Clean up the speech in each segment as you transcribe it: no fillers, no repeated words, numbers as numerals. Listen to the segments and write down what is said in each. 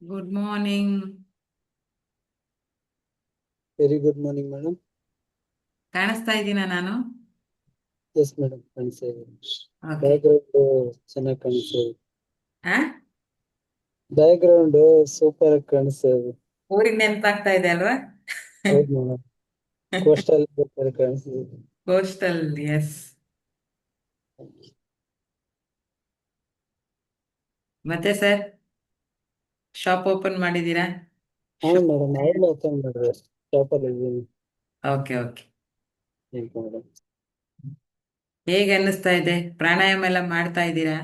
Good morning. Very good morning madam. ಕಾಣಿಸ್ತಾ ಇದ್ದೀನ ನಾನು? Yes madam, ಕಾಣಿಸ್ತಾ ಇದೆ. ಓಕೆ. ಬ್ಯಾಕ್ಗ್ರೌಂಡ್ ಚೆನ್ನಾಗಿ ಕಾಣಿಸ್ತಾ ಇದೆ. ಆ ಬ್ಯಾಕ್ಗ್ರೌಂಡ್ ಸೂಪರ್ ಆಗಿ ಕಾಣಿಸ್ತಾ ಇದೆ. ಊರಿಗೆ ನೆನಪಾಗ್ತಾ ಇದೆ ಅಲ್ವಾ? ಹೌದು ಮೇಡಮ್, ಕೋಸ್ಟಲ್ ಕಾಣಿಸ್ತಿದೆ. Coastal, yes. ಮತ್ತೆ ಸರ್, ಶಾಪ್ ಓಪನ್ ಮಾಡಿದ್ದೀರಾ? ಹಾ ಮೇಡಮ್, ಆಗಲೇ ಓಪನ್ ಮಾಡಿದೆ. ಶಾಪಲ್ಲಿ ಇದ್ದೀನಿ. Okay okay. Thank you madam. ಹೇಗೆ ಅನ್ನಿಸ್ತಾ ಇದೆ? ಪ್ರಾಣಾಯಾಮ ಎಲ್ಲ ಮಾಡ್ತಾ ಇದ್ದೀರಾ?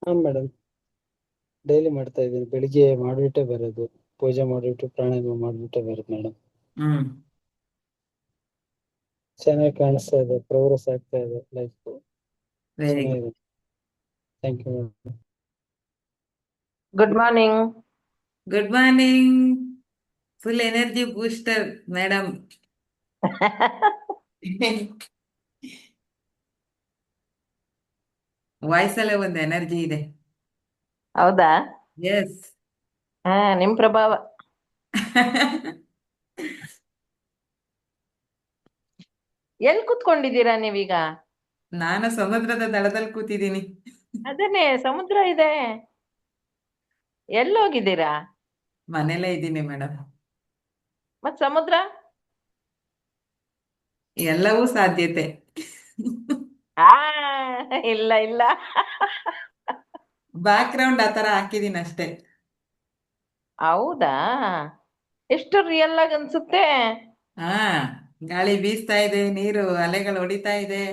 ಹಾ ಮೇಡಮ್, ಡೈಲಿ ಮಾಡ್ತಾ ಇದ್ದೀನಿ. ಬೆಳಿಗ್ಗೆ ಮಾಡ್ಬಿಟ್ಟೆ ಬರೋದು, ಪೂಜೆ ಮಾಡ್ಬಿಟ್ಟು ಪ್ರಾಣಾಯಾಮ ಮಾಡ್ಬಿಟ್ಟೆ ಬರೋದು ಮೇಡಮ್. ಹ್ಮ್. ಚೆನ್ನಾಗಿ ಕಾಣಿಸ್ತಾ ಇದೆ, ಪ್ರೋಗ್ರೆಸ್ ಆಗ್ತಾ ಇದೆ ಲೈಫ್. Very good. ಚೆನ್ನಾಗಿದೆ. Thank you madam. Good morning. Good morning. Full energy booster madam. ವಾಯ್ಸಲ್ಲೇ ಒಂದು ಎನರ್ಜಿ ಇದೆ. ಹೌದಾ? ಎಸ್. ನಿಮ್ ಪ್ರಭಾವ. ಎಲ್ ಕುತ್ಕೊಂಡಿದ್ದೀರಾ ನೀವೀಗ? ನಾನು ಸಮುದ್ರದ ದಡದಲ್ಲಿ ಕೂತಿದ್ದೀನಿ. ಅದನ್ನೇ, ಸಮುದ್ರ ಇದೆ. ಎಲ್ಲೋಗಿದ್ದೀರಾ? ಮನೇಲೇ ಇದ್ದೀನಿ ಮೇಡಮ್. ಮತ್ ಸಮುದ್ರ? ಎಲ್ಲವೂ ಸಾಧ್ಯತೆ. ಆ ಇಲ್ಲ ಇಲ್ಲ. ಬ್ಯಾಕ್ ಗ್ರೌಂಡ್ ಆತರ ಹಾಕಿದೀನಿ ಅಷ್ಟೇ. ಹೌದಾ? ಎಷ್ಟು ರಿಯಲ್ ಆಗಿ ಅನ್ಸುತ್ತೆ. ಹಾ, ಗಾಳಿ ಬೀಸ್ತಾ ಇದೆ, ನೀರು ಅಲೆಗಳು ಹೊಡಿತಾ ಇದೆ.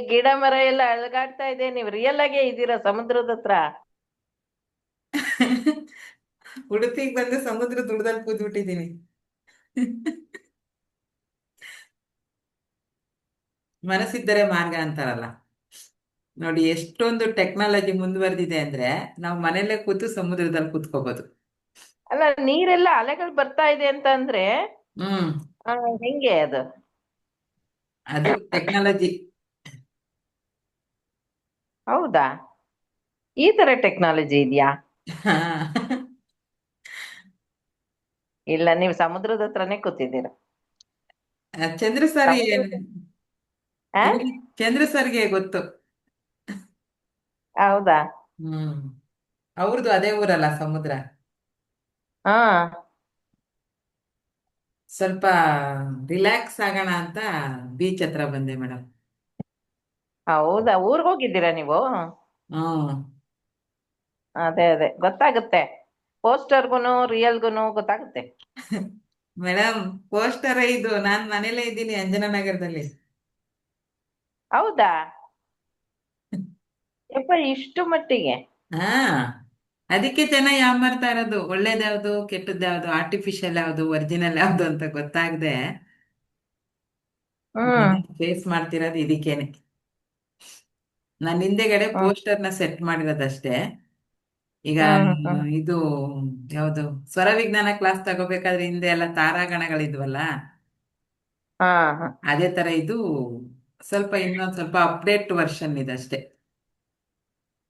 ಗಿಡ ಮರ ಎಲ್ಲ ಅಳಗಾಡ್ತಾ ಇದೆ, ನೀವ್ ರಿಯಲ್ ಆಗೇ ಇದ್ದೀರಾ ಸಮುದ್ರದ ಹತ್ರ. ಉಡುಪಿಗೆ ಬಂದು ಸಮುದ್ರ ದುಡ್ದಲ್ಲಿ ಕೂತ್ಬಿಟ್ಟಿದೀನಿ. ಮನಸ್ಸಿದ್ದರೆ ಮಾರ್ಗ ಅಂತಾರಲ್ಲ ನೋಡಿ, ಎಷ್ಟೊಂದು ಟೆಕ್ನಾಲಜಿ ಮುಂದುವರೆದಿದೆ ಅಂದ್ರೆ ನಾವು ಮನೆಯಲ್ಲೇ ಕೂತು ಸಮುದ್ರದಲ್ಲಿ ಕೂತ್ಕೋಬಹುದು. ಅಲ್ಲ, ನೀರೆಲ್ಲ ಅಲೆಗಳು ಬರ್ತಾ ಇದೆ ಅಂತ ಅಂದ್ರೆ ಹ್ಮ್. ಹೆಂಗೆ ಅದು? ಅದು ಟೆಕ್ನಾಲಜಿ. ಹೌದಾ? ಈ ತರ ಟೆಕ್ನಾಲಜಿ ಇದೆಯಾ? ಇಲ್ಲ, ನೀವು ಸಮುದ್ರದ ಹತ್ರನೇ ಕೂತಿದ್ದೀರಾ. ಚಂದ್ರ ಸರ್ ಆ? ಚಂದ್ರ ಸರ್ಗೆ ಗೊತ್ತು. ಹೌದಾ? ಹ್ಮ್. ಅವ್ರದ್ದು ಅದೇ ಊರಲ್ಲ ಸಮುದ್ರ. ಹಾ. ಸ್ವಲ್ಪ ರಿಲ್ಯಾಕ್ಸ್ ಆಗೋಣ ಅಂತ ಬೀಚ್ ಹತ್ರ ಬಂದೆ ಮೇಡಮ್. ಹೌದಾ, ಊರ್ಗ್ ಹೋಗಿದ್ದೀರಾ ನೀವು? ಹ್ಮ್. ಅದೇ ಅದೇ ಗೊತ್ತಾಗುತ್ತೆ. ಪೋಸ್ಟರ್ಗುನು ರಿಯಲ್ಗುನು ಗೊತ್ತಾಗುತ್ತೆ. ಮೇಡಮ್, ಪೋಸ್ಟರ್ ಇದು, ನಾನ್ ಮನೇಲೇ ಇದ್ದೀನಿ ಅಂಜನಾನಗರದಲ್ಲಿ. ಹೌದಾ? ಯಪ್ಪ, ಇಷ್ಟು ಮಟ್ಟಿಗೆ? ಹಾ, ಅದಕ್ಕೆ ಜನ ಯಾಮಾರ್ತಾ ಇರೋದು. ಒಳ್ಳೇದ್ಯಾವ್ದು ಕೆಟ್ಟದ್ಯಾವ್ದು, ಆರ್ಟಿಫಿಷಿಯಲ್ ಯಾವ್ದು ಒರಿಜಿನಲ್ ಯಾವ್ದು ಅಂತ ಗೊತ್ತಾಗದೆ ಹ್ಮ್ ಫೇಸ್ ಮಾಡ್ತಿರೋದು ಇದಕ್ಕೇನೆ. ನಾನು ಹಿಂದೆಗಡೆ ಹ್ಮ್ ಪೋಸ್ಟರ್ನ ಸೆಟ್ ಮಾಡಿರೋದಷ್ಟೇ. ಈಗ ಹ್ಮ್. ಇದು ಯಾವುದು, ಸ್ವರ ವಿಜ್ಞಾನ ಕ್ಲಾಸ್ ತಗೋಬೇಕಾದ್ರೆ ಹಿಂದೆ ಎಲ್ಲ ತಾರಾಗಣಗಳಿದ್ವಲ್ಲ, ಹಾ ಹಾ. ಅದೇ ತರ ಇದು. ಸ್ವಲ್ಪ ಇನ್ನೊಂದ್ ಸ್ವಲ್ಪ ಅಪ್ಡೇಟ್ ವರ್ಷನ್ ಇದಷ್ಟೇ.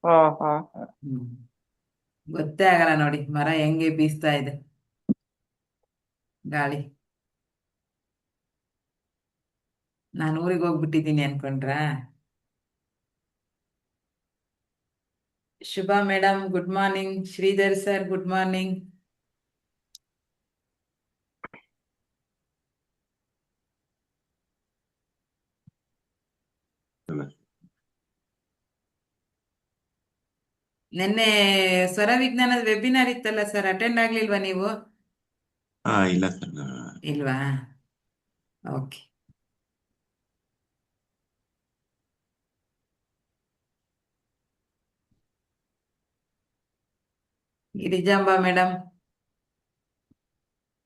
ಹ್ಮ್ ಹ್ಮ್ ಹ್ಮ್. ಹ್ಮ್. ಗೊತ್ತೇ ಆಗಲ್ಲ ನೋಡಿ, ಮರ ಹೆಂಗೆ ಬೀಸ್ತಾ ಇದೆ ಗಾಳಿ. ನಾನು ಊರಿಗೆ ಹೋಗ್ಬಿಟ್ಟಿದ್ದೀನಿ ಅನ್ಕೊಂಡ್ರಾ? Shubha madam good morning. Sridhar sir good morning. ನಿನ್ನೆ ಸ್ವರ ವಿಜ್ಞಾನದ ವೆಬಿನಾರ್ ಇತ್ತಲ್ಲ ಸರ್, ಅಟೆಂಡ್ ಆಗ್ಲಿಲ್ವಾ ನೀವು? ಇಲ್ಲ ಸರ್. ಇಲ್ವಾ? Okay. Girijamba madam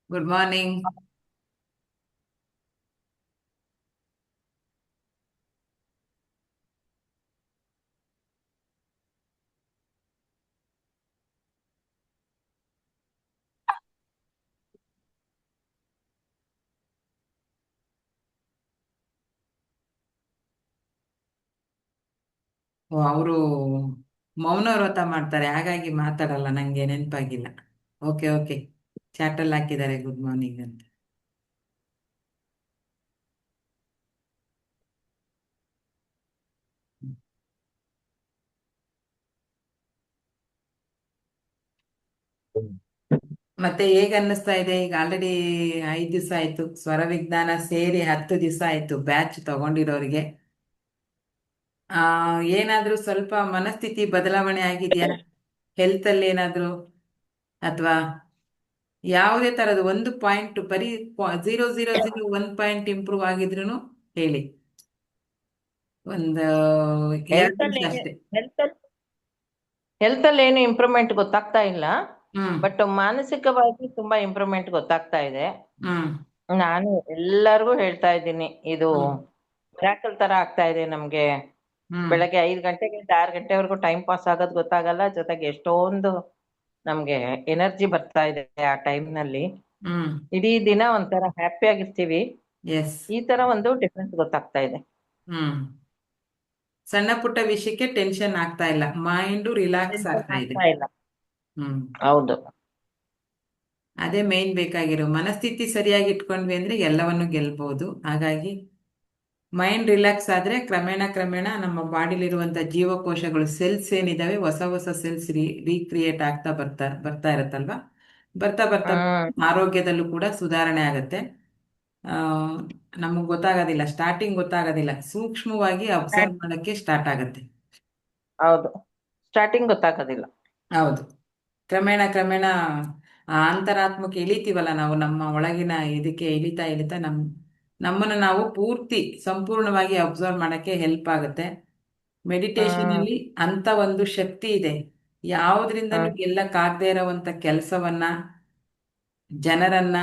good morning. ಅವರು ಮೌನ ವ್ರತ ಮಾಡ್ತಾರೆ, ಹಾಗಾಗಿ ಮಾತಾಡಲ್ಲ, ನಂಗೆ ನೆನಪಾಗಿಲ್ಲ. ಓಕೆ ಓಕೆ, ಚಾಟಲ್ಲಿ ಹಾಕಿದ್ದಾರೆ ಗುಡ್ ಮಾರ್ನಿಂಗ್ ಅಂತ. ಮತ್ತೆ ಹೇಗ್ ಅನ್ನಿಸ್ತಾ ಇದೆ? ಈಗ ಆಲ್ರೆಡಿ 5 ದಿವಸ ಆಯ್ತು, ಸ್ವರ ವಿಜ್ಞಾನ ಸೇರಿ 10 ದಿವಸ ಆಯ್ತು ಬ್ಯಾಚ್ ತಗೊಂಡಿರೋರಿಗೆ. ಏನಾದ್ರೂ ಸ್ವಲ್ಪ ಮನಸ್ಥಿತಿ ಬದಲಾವಣೆ ಆಗಿದೆಯಾ ಹೆಲ್ತ್ ಅಲ್ಲಿ ಏನಾದ್ರೂ? ಅಥವಾ ಯಾವುದೇ ತರದ್ದು ಒಂದು ಪಾಯಿಂಟ್, ಬರೀ 0.001 ಪಾಯಿಂಟ್ ಇಂಪ್ರೂವ್ ಆಗಿದ್ರು ಹೇಳಿ. ಒಂದು 2 ನಿಮಿಷ ಹೆಲ್ತ್ ಅಷ್ಟೇ. ಹೆಲ್ತ್ ಅಲ್ಲಿ ಏನು ಇಂಪ್ರೂವ್ಮೆಂಟ್ ಗೊತ್ತಾಗ್ತಾ ಇಲ್ಲ, ಹ್ಮ್ ಬಟ್ ಮಾನಸಿಕವಾಗಿ ತುಂಬಾ ಇಂಪ್ರೂವ್ಮೆಂಟ್ ಗೊತ್ತಾಗ್ತಾ ಇದೆ. ಹ್ಮ್ ನಾನು ಎಲ್ಲರಿಗೂ ಹೇಳ್ತಾ ಇದ್ದೀನಿ, ಇದು ಹ್ಮ್ ಮಿರಾಕಲ್ ತರ ಆಗ್ತಾ ಇದೆ ನಮ್ಗೆ. ಹ್ಮ್ ಬೆಳಗ್ಗೆ 5 ಗಂಟೆಗಿಂದ 6 ಗಂಟೆವರೆಗೂ ಟೈಮ್ ಪಾಸ್ ಆಗೋದು ಗೊತ್ತಾಗಲ್ಲ, ಜೊತೆಗೆ ಎಷ್ಟೊಂದು ನಮ್ಗೆ ಎನರ್ಜಿ ಬರ್ತಾ ಇದೆ ಆ ಟೈಮ್ ನಲ್ಲಿ. ಹ್ಮ್ ಇಡೀ ದಿನ ಒಂಥರ ಹ್ಯಾಪಿ ಆಗಿರ್ತೀವಿ. ಎಸ್. ಈ ತರ ಒಂದು ಡಿಫ್ರೆನ್ಸ್ ಗೊತ್ತಾಗ್ತಾ ಇದೆ. ಹ್ಮ್ ಸಣ್ಣ ಪುಟ್ಟ ವಿಷಯಕ್ಕೆ ಟೆನ್ಷನ್ ಆಗ್ತಾ ಇಲ್ಲ, ಮೈಂಡು ರಿಲ್ಯಾಕ್ಸ್ Tension ಆಗ್ತಾ ಇದೆ. ಆಗ್ತಾ ಇಲ್ಲ. ಹ್ಮ್ ಹೌದು. ಅದೇ ಮೇನ್ ಬೇಕಾಗಿರೋ, ಮನಸ್ಥಿತಿ ಸರಿಯಾಗಿ ಇಟ್ಕೊಂಡ್ವಿ ಅಂದ್ರೆ ಎಲ್ಲವನ್ನು ಗೆಲ್ಬಹುದು. ಹಾಗಾಗಿ ಮೈಂಡ್ ರಿಲ್ಯಾಕ್ಸ್ ಆದ್ರೆ ಕ್ರಮೇಣ ಕ್ರಮೇಣ ನಮ್ಮ ಬಾಡಿಲಿರುವಂತ ಜೀವಕೋಶಗಳು, ಸೆಲ್ಸ್ ಏನಿದಾವೆ, ಹೊಸ ಹೊಸ ಸೆಲ್ಸ್ ರೀಕ್ರಿಯೇಟ್ ಆಗ್ತಾ ಬರ್ತಾ ಇರತ್ತಲ್ವಾ. ಬರ್ತಾ ಬರ್ತಾ ಹ್ಮ್ ಆರೋಗ್ಯದಲ್ಲೂ ಕೂಡ ಸುಧಾರಣೆ ಆಗತ್ತೆ. ಆ ನಮಗೆ ಗೊತ್ತಾಗೋದಿಲ್ಲ, ಸ್ಟಾರ್ಟಿಂಗ್ ಗೊತ್ತಾಗೋದಿಲ್ಲ, ಸೂಕ್ಷ್ಮವಾಗಿ ಅಬ್ಸರ್ವ್ ಮಾಡಕ್ಕೆ ಸ್ಟಾರ್ಟ್ ಆಗತ್ತೆ. ಹೌದು, ಸ್ಟಾರ್ಟಿಂಗ್ ಗೊತ್ತಾಗೋದಿಲ್ಲ. ಹೌದು. ಕ್ರಮೇಣ ಕ್ರಮೇಣ ಆ ಅಂತರಾತ್ಮಕ್ಕೆ ಇಳಿತೀವಲ್ಲ ನಾವು, ನಮ್ಮ ಒಳಗಿನ ಇದಕ್ಕೆ ಇಳಿತಾ ಇಳಿತಾ ನಮ್ಮನ್ನು ನಾವು ಪೂರ್ತಿ ಸಂಪೂರ್ಣವಾಗಿ ಅಬ್ಸರ್ವ್ ಮಾಡಕ್ಕೆ ಹೆಲ್ಪ್ ಆಗುತ್ತೆ. ಮೆಡಿಟೇಷನ್ ಹ್ಮ್ ಅಲ್ಲಿ ಅಂತ ಒಂದು ಶಕ್ತಿ ಇದೆ. ಯಾವುದ್ರಿಂದನೂ ಹ್ಮ್ ಗೆಲ್ಲಕ್ಕಾಗದೇ ಇರೋವಂಥ ಕೆಲಸವನ್ನ, ಜನರನ್ನ,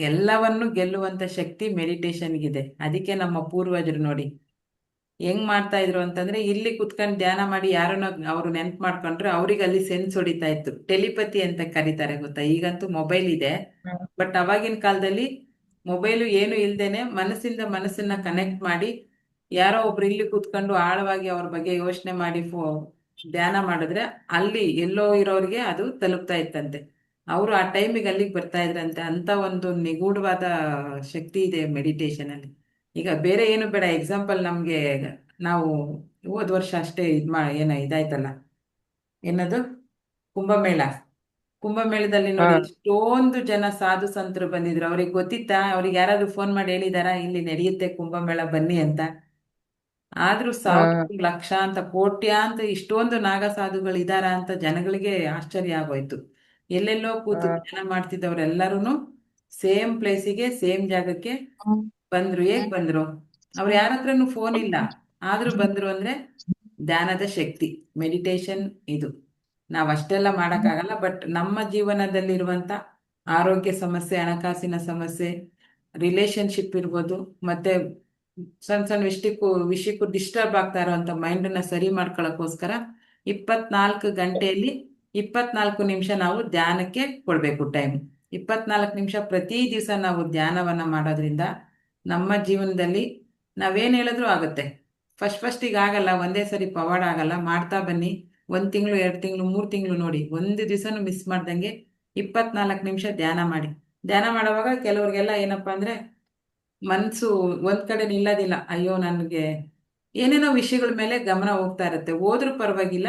ಎಲ್ಲವನ್ನು ಗೆಲ್ಲುವಂತ ಶಕ್ತಿ ಮೆಡಿಟೇಷನ್ಗಿದೆ. ಅದಕ್ಕೆ ನಮ್ಮ ಪೂರ್ವಜರು ನೋಡಿ ಹೆಂಗ್ ಮಾಡ್ತಾ ಇದ್ರು ಅಂತಂದ್ರೆ, ಇಲ್ಲಿ ಕುತ್ಕೊಂಡು ಧ್ಯಾನ ಮಾಡಿ ಯಾರನ್ನ ಅವ್ರು ನೆನ್ಪು ಮಾಡ್ಕೊಂಡ್ರೆ ಅವ್ರಿಗೆ ಅಲ್ಲಿ ಸೆನ್ಸ್ ಹೊಡಿತಾ ಇತ್ತು. ಟೆಲಿಪತಿ ಅಂತ ಕರೀತಾರೆ ಗೊತ್ತಾ. ಈಗಂತೂ ಮೊಬೈಲ್ ಇದೆ, ಹ್ಮ್ ಬಟ್ ಅವಾಗಿನ ಕಾಲದಲ್ಲಿ ಮೊಬೈಲು ಏನು ಇಲ್ದೇನೆ ಮನಸ್ಸಿಂದ ಮನಸ್ಸನ್ನ ಕನೆಕ್ಟ್ ಮಾಡಿ, ಯಾರೋ ಒಬ್ರು ಇಲ್ಲಿ ಕೂತ್ಕೊಂಡು ಆಳವಾಗಿ ಅವ್ರ ಬಗ್ಗೆ ಯೋಚನೆ ಮಾಡಿ ಧ್ಯಾನ ಮಾಡಿದ್ರೆ ಅಲ್ಲಿ ಎಲ್ಲೋ ಇರೋರಿಗೆ ಅದು ತಲುಪ್ತಾ ಇತ್ತಂತೆ. ಅವರು ಆ ಟೈಮಿಗೆ ಅಲ್ಲಿಗೆ ಬರ್ತಾ ಇದ್ರಂತೆ. ಅಂತ ಒಂದು ನಿಗೂಢವಾದ ಶಕ್ತಿ ಇದೆ ಮೆಡಿಟೇಷನ್ ಅಲ್ಲಿ. ಈಗ ಬೇರೆ ಏನು ಬೇಡ, ಎಕ್ಸಾಂಪಲ್ ನಮ್ಗೆ, ನಾವು ಹೋದ್ ವರ್ಷ ಅಷ್ಟೇ ಇದಾಯ್ತಲ್ಲ, ಏನದು, ಕುಂಭಮೇಳ. ಕುಂಭಮೇಳದಲ್ಲಿ ನೋಡಿ ಹ್ಮ್ ಎಷ್ಟೊಂದು ಜನ ಸಾಧು ಸಂತರು ಬಂದಿದ್ರು. ಅವ್ರಿಗೆ ಗೊತ್ತಿತ್ತಾ? ಅವ್ರಿಗೆ ಯಾರಾದ್ರೂ ಫೋನ್ ಮಾಡಿ ಹೇಳಿದಾರಾ ಇಲ್ಲಿ ನಡೆಯುತ್ತೆ ಕುಂಭಮೇಳ ಬನ್ನಿ ಅಂತ? ಆದ್ರೂ ಹ್ಮ್ ಸಾವಿರ, ಲಕ್ಷ ಅಂತ, ಕೋಟ್ಯಾಂತ ಇಷ್ಟೊಂದು ನಾಗ ಸಾಧುಗಳು ಇದಾರ ಅಂತ ಜನಗಳಿಗೆ ಆಶ್ಚರ್ಯ ಆಗೋಯ್ತು. ಎಲ್ಲೆಲ್ಲೋ ಕೂತು ಹ್ಮ್ ಧ್ಯಾನ ಮಾಡ್ತಿದ್ದವ್ರೆಲ್ಲರೂ ಸೇಮ್ ಪ್ಲೇಸಿಗೆ, ಸೇಮ್ ಜಾಗಕ್ಕೆ ಬಂದ್ರು. ಹೇಗ್ ಬಂದ್ರು? ಅವ್ರ ಯಾರ ಹತ್ರನೂ ಫೋನ್ ಇಲ್ಲ, ಆದ್ರೂ ಬಂದ್ರು ಅಂದ್ರೆ ಧ್ಯಾನದ ಶಕ್ತಿ, ಮೆಡಿಟೇಷನ್ ಇದು. ನಾವ್ ಅಷ್ಟೆಲ್ಲ ಮಾಡಕ್ಕಾಗಲ್ಲ, ಬಟ್ ನಮ್ಮ ಜೀವನದಲ್ಲಿರುವಂತ ಆರೋಗ್ಯ ಸಮಸ್ಯೆ, ಹಣಕಾಸಿನ ಸಮಸ್ಯೆ, ರಿಲೇಶನ್ಶಿಪ್ ಇರ್ಬೋದು, ಮತ್ತೆ ಸಣ್ಣ ಸಣ್ಣ ವಿಷಯಕ್ಕೂ ಡಿಸ್ಟರ್ಬ್ ಆಗ್ತಾ ಇರೋಂಥ ಮೈಂಡನ್ನ ಸರಿ ಮಾಡ್ಕೊಳಕ್ಕೋಸ್ಕರ 24 ಗಂಟೆಯಲ್ಲಿ 24 ನಿಮಿಷ ನಾವು ಧ್ಯಾನಕ್ಕೆ ಕೊಡ್ಬೇಕು ಟೈಮ್. 24 ನಿಮಿಷ ಪ್ರತಿ ದಿವಸ ನಾವು ಧ್ಯಾನವನ್ನ ಮಾಡೋದ್ರಿಂದ ನಮ್ಮ ಜೀವನದಲ್ಲಿ ನಾವೇನ್ ಹೇಳಿದ್ರು ಆಗುತ್ತೆ. ಫಸ್ಟಿಗೆ ಆಗಲ್ಲ, ಒಂದೇ ಸರಿ ಪವಾಡ ಆಗಲ್ಲ, ಮಾಡ್ತಾ ಬನ್ನಿ. 1 ತಿಂಗಳು, 2 ತಿಂಗಳು, 3 ತಿಂಗಳು ನೋಡಿ, ಒಂದು ದಿವಸನೂ ಮಿಸ್ ಮಾಡ್ದಂಗೆ 24 ನಿಮಿಷ ಧ್ಯಾನ ಮಾಡಿ. ಧ್ಯಾನ ಮಾಡುವಾಗ ಕೆಲವ್ರಿಗೆಲ್ಲ ಏನಪ್ಪಾ ಅಂದ್ರೆ, ಮನ್ಸು ಒಂದ್ ಕಡೆ ನಿಲ್ಲೋದಿಲ್ಲ. ಅಯ್ಯೋ ನನಗೆ ಏನೇನೋ ವಿಷಯಗಳ ಮೇಲೆ ಗಮನ ಹೋಗ್ತಾ ಇರುತ್ತೆ. ಹೋದ್ರೂ ಪರವಾಗಿಲ್ಲ,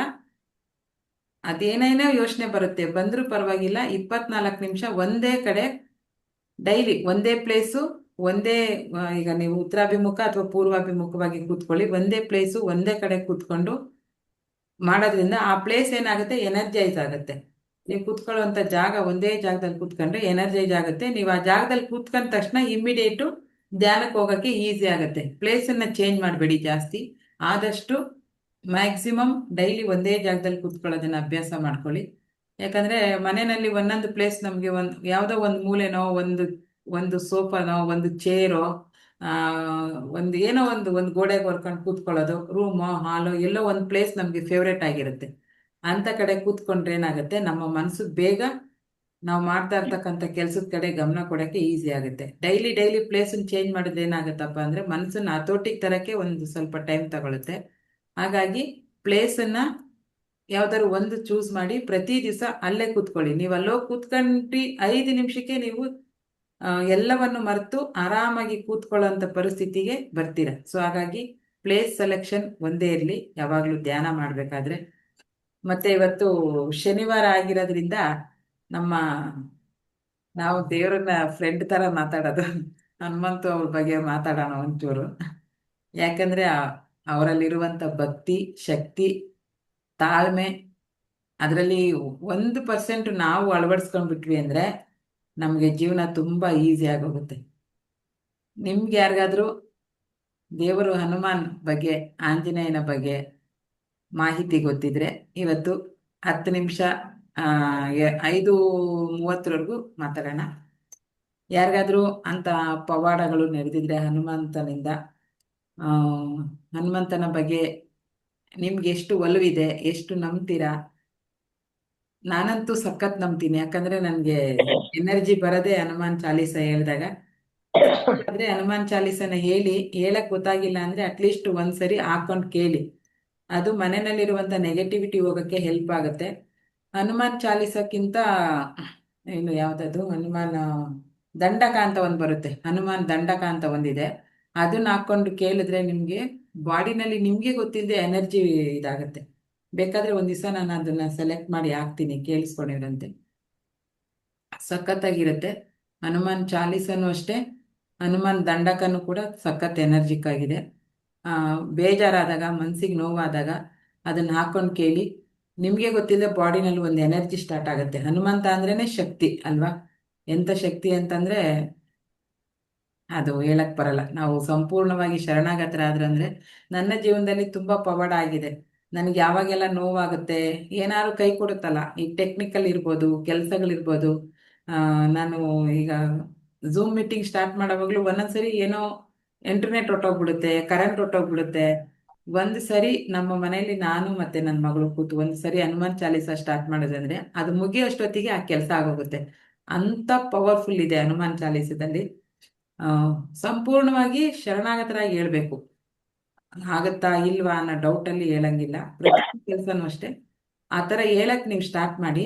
ಅದೇನೇನೋ ಯೋಚನೆ ಬರುತ್ತೆ, ಬಂದ್ರೂ ಪರವಾಗಿಲ್ಲ, 24 ನಿಮಿಷ ಒಂದೇ ಕಡೆ ಡೈಲಿ ಒಂದೇ ಪ್ಲೇಸು, ಒಂದೇ ಈಗ ನೀವು ಉತ್ತರಾಭಿಮುಖ ಅಥವಾ ಪೂರ್ವಾಭಿಮುಖವಾಗಿ ಕೂತ್ಕೊಳ್ಳಿ, ಒಂದೇ ಪ್ಲೇಸು ಒಂದೇ ಕಡೆ ಕೂತ್ಕೊಂಡು ಮಾಡೋದ್ರಿಂದ ಆ ಪ್ಲೇಸ್ ಏನಾಗುತ್ತೆ, ಎನರ್ಜೈಸ್ ಆಗುತ್ತೆ. ನೀವು ಕೂತ್ಕೊಳ್ಳುವಂತ ಜಾಗ ಒಂದೇ ಜಾಗದಲ್ಲಿ ಕೂತ್ಕೊಂಡ್ರೆ ಎನರ್ಜೈಸ್ ಆಗುತ್ತೆ. ನೀವು ಆ ಜಾಗದಲ್ಲಿ ಕೂತ್ಕೊಂಡ ತಕ್ಷಣ ಇಮ್ಮಿಡಿಯೇಟು ಧ್ಯಾನಕ್ಕೆ ಹೋಗಕ್ಕೆ ಈಸಿ ಆಗುತ್ತೆ. ಪ್ಲೇಸನ್ನ ಚೇಂಜ್ ಮಾಡಬೇಡಿ ಜಾಸ್ತಿ. ಆದಷ್ಟು ಮ್ಯಾಕ್ಸಿಮಮ್ ಡೈಲಿ ಒಂದೇ ಜಾಗದಲ್ಲಿ ಕೂತ್ಕೊಳ್ಳೋದನ್ನ ಅಭ್ಯಾಸ ಮಾಡ್ಕೊಳ್ಳಿ. ಯಾಕಂದ್ರೆ ಮನೆಯಲ್ಲಿ ಒಂದೊಂದು ಪ್ಲೇಸ್ ನಮಗೆ ಯಾವುದೋ ಒಂದು ಮೂಲೆನೋ, ಒಂದು ಒಂದು ಸೋಫಾನೋ, ಒಂದು ಚೇರೋ, ಆ ಒಂದು ಏನೋ ಒಂದು ಗೋಡೆಗೆ ಹೊರ್ಕೊಂಡು ಕೂತ್ಕೊಳ್ಳೋದು, ರೂಮೋ ಹಾಲೋ ಎಲ್ಲೋ ಒಂದು ಪ್ಲೇಸ್ ನಮಗೆ ಫೇವ್ರೇಟ್ ಆಗಿರುತ್ತೆ. ಅಂತ ಕಡೆ ಕೂತ್ಕೊಂಡ್ರೆ ಏನಾಗುತ್ತೆ, ನಮ್ಮ ಮನಸ್ಸು ಬೇಗ ನಾವು ಮಾಡ್ತಾ ಇರ್ತಕ್ಕಂಥ ಕೆಲ್ಸದ ಕಡೆ ಗಮನ ಕೊಡಕ್ಕೆ ಈಸಿ ಆಗುತ್ತೆ. ಡೈಲಿ ಡೈಲಿ ಪ್ಲೇಸನ್ನ ಚೇಂಜ್ ಮಾಡಿದ್ರೆ ಏನಾಗುತ್ತಪ್ಪ ಅಂದ್ರೆ, ಮನಸ್ಸನ್ನ ಹತೋಟಿಗೆ ತರಕ್ಕೆ ಒಂದು ಸ್ವಲ್ಪ ಟೈಮ್ ತಗೊಳುತ್ತೆ. ಹಾಗಾಗಿ ಪ್ಲೇಸನ್ನ ಯಾವ್ದಾದ್ರು ಒಂದು ಚೂಸ್ ಮಾಡಿ ಪ್ರತಿ ದಿವಸ ಅಲ್ಲೇ ಕೂತ್ಕೊಳ್ಳಿ. ನೀವು ಅಲ್ಲೋಗಿ ಕೂತ್ಕೊಂಡ್ರಿ 5 ನಿಮಿಷಕ್ಕೆ ನೀವು ಎಲ್ಲವನ್ನು ಮರೆತು ಆರಾಮಾಗಿ ಕೂತ್ಕೊಳ್ಳೋಂಥ ಪರಿಸ್ಥಿತಿಗೆ ಬರ್ತೀರ. ಸೊ ಹಾಗಾಗಿ ಪ್ಲೇಸ್ ಸೆಲೆಕ್ಷನ್ ಒಂದೇ ಇರಲಿ ಯಾವಾಗಲೂ ಧ್ಯಾನ ಮಾಡಬೇಕಾದ್ರೆ. ಮತ್ತೆ ಇವತ್ತು ಶನಿವಾರ ಆಗಿರೋದ್ರಿಂದ ನಾವು ದೇವ್ರನ್ನ ಫ್ರೆಂಡ್ ತರ ಮಾತಾಡೋದು. ಹನುಮಂತು ಅವ್ರ ಬಗ್ಗೆ ಮಾತಾಡೋಣ ಒಂಚೂರು. ಯಾಕಂದ್ರೆ ಅವರಲ್ಲಿರುವಂತ ಭಕ್ತಿ, ಶಕ್ತಿ, ತಾಳ್ಮೆ, ಅದರಲ್ಲಿ 1% ನಾವು ಅಳವಡಿಸ್ಕೊಂಡ್ಬಿಟ್ವಿ ಅಂದ್ರೆ ನಮಗೆ ಜೀವನ ತುಂಬಾ ಈಸಿ ಆಗೋಗುತ್ತೆ. ನಿಮ್ಗೆ ಯಾರಿಗಾದ್ರೂ ದೇವರು ಹನುಮಾನ್ ಬಗ್ಗೆ, ಆಂಜನೇಯನ ಬಗ್ಗೆ ಮಾಹಿತಿ ಗೊತ್ತಿದ್ರೆ ಇವತ್ತು 10 ನಿಮಿಷ 5:30ವರೆಗೂ ಮಾತಾಡೋಣ. ಯಾರಿಗಾದ್ರೂ ಅಂತ ಪವಾಡಗಳು ನಡೆದಿದ್ರೆ ಹನುಮಂತನಿಂದ, ಹನುಮಂತನ ಬಗ್ಗೆ ನಿಮ್ಗೆ ಎಷ್ಟು ಒಲವಿದೆ, ಎಷ್ಟು ನಂಬ್ತೀರಾ? ನಾನಂತೂ ಸಖತ್ ನಂಬ್ತೀನಿ. ಯಾಕಂದ್ರೆ ನನಗೆ ಎನರ್ಜಿ ಬರೋದೇ ಹನುಮಾನ್ ಚಾಲೀಸ ಹೇಳಿದಾಗ. ಆದ್ರೆ ಹನುಮಾನ್ ಚಾಲೀಸನ ಹೇಳಕ್ ಗೊತ್ತಾಗಿಲ್ಲ ಅಂದ್ರೆ ಅಟ್ಲೀಸ್ಟ್ ಒಂದ್ಸರಿ ಹಾಕೊಂಡು ಕೇಳಿ. ಅದು ಮನೆಯಲ್ಲಿರುವಂತ ನೆಗೆಟಿವಿಟಿ ಹೋಗಕ್ಕೆ ಹೆಲ್ಪ್ ಆಗುತ್ತೆ. ಹನುಮಾನ್ ಚಾಲೀಸಕ್ಕಿಂತ ಏನು ಯಾವ್ದದು, ಹನುಮಾನ್ ದಂಡಕ ಅಂತ ಒಂದು ಬರುತ್ತೆ, ಹನುಮಾನ್ ದಂಡಕ ಅಂತ ಒಂದಿದೆ. ಅದನ್ನ ಹಾಕೊಂಡು ಕೇಳಿದ್ರೆ ನಿಮ್ಗೆ ಬಾಡಿನಲ್ಲಿ ನಿಮ್ಗೆ ಗೊತ್ತಿಲ್ಲದೆ ಎನರ್ಜಿ ಇದಾಗತ್ತೆ. ಬೇಕಾದ್ರೆ ಒಂದ್ ದಿವಸ ನಾನು ಅದನ್ನ ಸೆಲೆಕ್ಟ್ ಮಾಡಿ ಹಾಕ್ತೀನಿ, ಕೇಳಿಸ್ಕೊಂಡಿರಂತೆ. ಸಖತ್ತಾಗಿರುತ್ತೆ. ಹನುಮಾನ್ ಚಾಲೀಸನು ಅಷ್ಟೇ, ಹನುಮಾನ್ ದಂಡಕನು ಕೂಡ ಸಖತ್ ಎನರ್ಜಿಕ್ ಆಗಿದೆ. ಬೇಜಾರಾದಾಗ, ಮನ್ಸಿಗೆ ನೋವಾದಾಗ ಅದನ್ನ ಹಾಕೊಂಡು ಕೇಳಿ. ನಿಮ್ಗೆ ಗೊತ್ತಿಲ್ಲದೆ ಬಾಡಿನಲ್ಲಿ ಒಂದು ಎನರ್ಜಿ ಸ್ಟಾರ್ಟ್ ಆಗುತ್ತೆ. ಹನುಮಂತ ಅಂದ್ರೇನೆ ಶಕ್ತಿ ಅಲ್ವಾ? ಎಂತ ಶಕ್ತಿ ಅಂತಂದ್ರೆ ಅದು ಹೇಳಕ್ ಬರಲ್ಲ. ನಾವು ಸಂಪೂರ್ಣವಾಗಿ ಶರಣಾಗತರಾದ್ರಂದ್ರೆ, ನನ್ನ ಜೀವನದಲ್ಲಿ ತುಂಬಾ ಪವಾಡ ಆಗಿದೆ. ನನಗೆ ಯಾವಾಗೆಲ್ಲ ನೋವಾಗುತ್ತೆ, ಏನಾದ್ರು ಕೈ ಕೊಡುತ್ತಲ್ಲ, ಈ ಟೆಕ್ನಿಕಲ್ ಇರ್ಬೋದು, ಕೆಲಸಗಳಿರ್ಬೋದು. ನಾನು ಈಗ ಝೂಮ್ ಮೀಟಿಂಗ್ ಸ್ಟಾರ್ಟ್ ಮಾಡೋವಾಗ್ಲೂ ಒಂದೊಂದ್ಸರಿ ಏನೋ ಇಂಟರ್ನೆಟ್ ಹೊಟ್ಟೋಗ್ಬಿಡುತ್ತೆ, ಕರೆಂಟ್ ಹೊಟ್ಟೋಗ್ಬಿಡುತ್ತೆ. ಒಂದ್ ಸರಿ ನಮ್ಮ ಮನೆಯಲ್ಲಿ ನಾನು ಮತ್ತೆ ನನ್ನ ಮಗಳು ಕೂತು ಒಂದ್ ಸರಿ ಹನುಮಾನ್ ಚಾಲೀಸ ಸ್ಟಾರ್ಟ್ ಮಾಡೋದಂದ್ರೆ ಅದು ಮುಗಿಯೋಷ್ಟೊತ್ತಿಗೆ ಆ ಕೆಲಸ ಆಗೋಗುತ್ತೆ. ಅಂತ ಪವರ್ಫುಲ್ ಇದೆ ಹನುಮಾನ್ ಚಾಲೀಸದಲ್ಲಿ. ಸಂಪೂರ್ಣವಾಗಿ ಶರಣಾಗತರಾಗಿ ಹೇಳ್ಬೇಕು. ಆಗತ್ತಾ ಇಲ್ವಾ ಅನ್ನೋ ಡೌಟ್ ಅಲ್ಲಿ ಹೇಳಂಗಿಲ್ಲ. ಪ್ರತಿ ಕೆಲಸನೂ ಅಷ್ಟೇ ಆ ತರ ಹೇಳಕ್ ನೀವು ಸ್ಟಾರ್ಟ್ ಮಾಡಿ.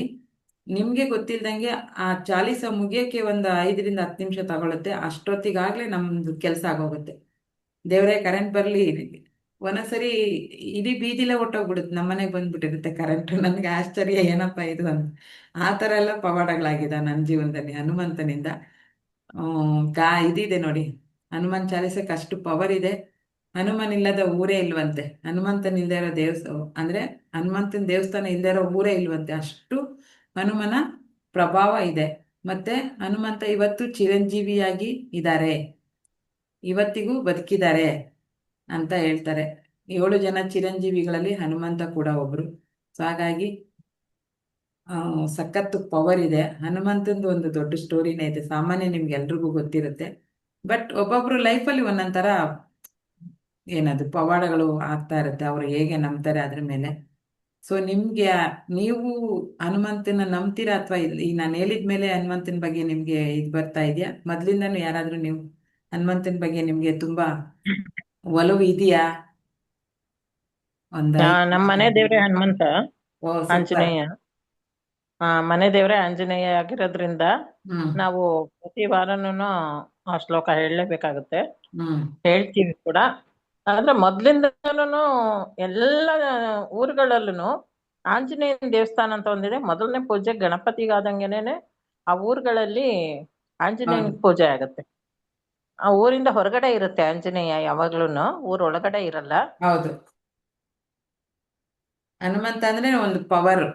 ನಿಮ್ಗೆ ಗೊತ್ತಿಲ್ದಂಗೆ ಆ ಚಾಲೀಸ ಮುಗಿಯಕ್ಕೆ ಒಂದು 5 ರಿಂದ 10 ನಿಮಿಷ ತಗೊಳುತ್ತೆ. ಅಷ್ಟೊತ್ತಿಗಾಗ್ಲೇ ನಮ್ದು ಕೆಲಸ ಆಗೋಗುತ್ತೆ. ದೇವ್ರೇ ಕರೆಂಟ್ ಬರ್ಲಿ. ಒಂದೊಂದ್ಸರಿ ಇಡೀ ಬೀದಿಲೇ ಹೊಟ್ಟೋಗ್ಬಿಡುತ್ತೆ, ನಮ್ಮನೆಗೆ ಬಂದ್ಬಿಟ್ಟಿರುತ್ತೆ ಕರೆಂಟ್. ನನ್ಗೆ ಆಶ್ಚರ್ಯ, ಏನಪ್ಪಾ ಇದು ಅಂತ. ಆ ತರ ಎಲ್ಲ ಪವಾಡಗಳಾಗಿದೆ ನನ್ನ ಜೀವನದಲ್ಲಿ ಹನುಮಂತನಿಂದ. ಇದಿದೆ ನೋಡಿ, ಹನುಮಾನ್ ಚಾಲೀಸಕ್ಕೆ ಅಷ್ಟು ಪವರ್ ಇದೆ. ಹನುಮನ್ ಇಲ್ಲದ ಊರೇ ಇಲ್ವಂತೆ. ಹನುಮಂತನ ಇಲ್ದೇ ಇರೋ ಅಂದ್ರೆ ಹನುಮಂತನ ದೇವಸ್ಥಾನ ಇಲ್ದೇ ಇರೋ ಊರೇ ಇಲ್ವಂತೆ. ಅಷ್ಟು ಹನುಮನ ಪ್ರಭಾವ ಇದೆ. ಮತ್ತೆ ಹನುಮಂತ ಇವತ್ತು ಚಿರಂಜೀವಿಯಾಗಿ ಇದ್ದಾರೆ, ಇವತ್ತಿಗೂ ಬದುಕಿದ್ದಾರೆ ಅಂತ ಹೇಳ್ತಾರೆ. 7 ಜನ ಚಿರಂಜೀವಿಗಳಲ್ಲಿ ಹನುಮಂತ ಕೂಡ ಒಬ್ರು. ಸೊ ಹಾಗಾಗಿ ಸಖತ್ತು ಪವರ್ ಇದೆ. ಹನುಮಂತಂದು ಒಂದು ದೊಡ್ಡ ಸ್ಟೋರಿನೇ ಇದೆ, ಸಾಮಾನ್ಯ ನಿಮ್ಗೆ ಎಲ್ರಿಗೂ ಗೊತ್ತಿರುತ್ತೆ. ಬಟ್ ಒಬ್ಬೊಬ್ರು ಲೈಫಲ್ಲಿ ಒಂದೊಂಥರ ಏನದು ಪವಾಡಗಳು ಆಗ್ತಾ ಇರುತ್ತೆ, ಅವ್ರು ಹೇಗೆ ನಂಬ್ತಾರೆ ಅದ್ರ ಮೇಲೆ. ಸೊ ನಿಮ್ಗೆ ನೀವು ಹನುಮಂತನ ನಂಬ್ತೀರಾ ಅಥವಾ ಈ ನಾನು ಹೇಳಿದ್ಮೇಲೆ ಹನುಮಂತನ ಬಗ್ಗೆ ನಿಮ್ಗೆ ಇದು ಬರ್ತಾ ಇದೆಯಾ? ಮೊದ್ಲಿಂದಾನು ಯಾರಾದ್ರೂ ನೀವು ಹನುಮಂತನ ಬಗ್ಗೆ ನಿಮ್ಗೆ ತುಂಬಾ ಒಲವು ಇದೆಯಾ? ನಮ್ಮ ಮನೆ ದೇವ್ರೆ ಹನುಮಂತ, ಓ ಸೂಪರ್. ಆಂಜನೇಯ. ಮನೆ ದೇವ್ರೆ ಆಂಜನೇಯ ಆಗಿರೋದ್ರಿಂದ ನಾವು ಪ್ರತಿ ವಾರನೂ ಆ ಶ್ಲೋಕ ಹೇಳಲೇಬೇಕಾಗುತ್ತೆ, ಹೇಳ್ತೀವಿ ಕೂಡ. ಆದ್ರೆ ಮೊದ್ಲಿಂದನೂ ಎಲ್ಲ ಊರುಗಳಲ್ಲೂ ಆಂಜನೇಯನ ದೇವಸ್ಥಾನ ಅಂತ ಒಂದಿದೆ. ಮೊದಲನೇ ಪೂಜೆ ಗಣಪತಿಗಾದಂಗೆನೆ ಆ ಊರುಗಳಲ್ಲಿ ಆಂಜನೇಯನ ಪೂಜೆ ಆಗುತ್ತೆ. ಆ ಊರಿಂದ ಹೊರಗಡೆ ಇರುತ್ತೆ ಆಂಜನೇಯ, ಯಾವಾಗ್ಲೂನು ಊರೊಳಗಡೆ ಇರಲ್ಲ. ಹೌದು, ಹನುಮಂತ ಅಂದ್ರೆ ಒಂದು ಪವರ್.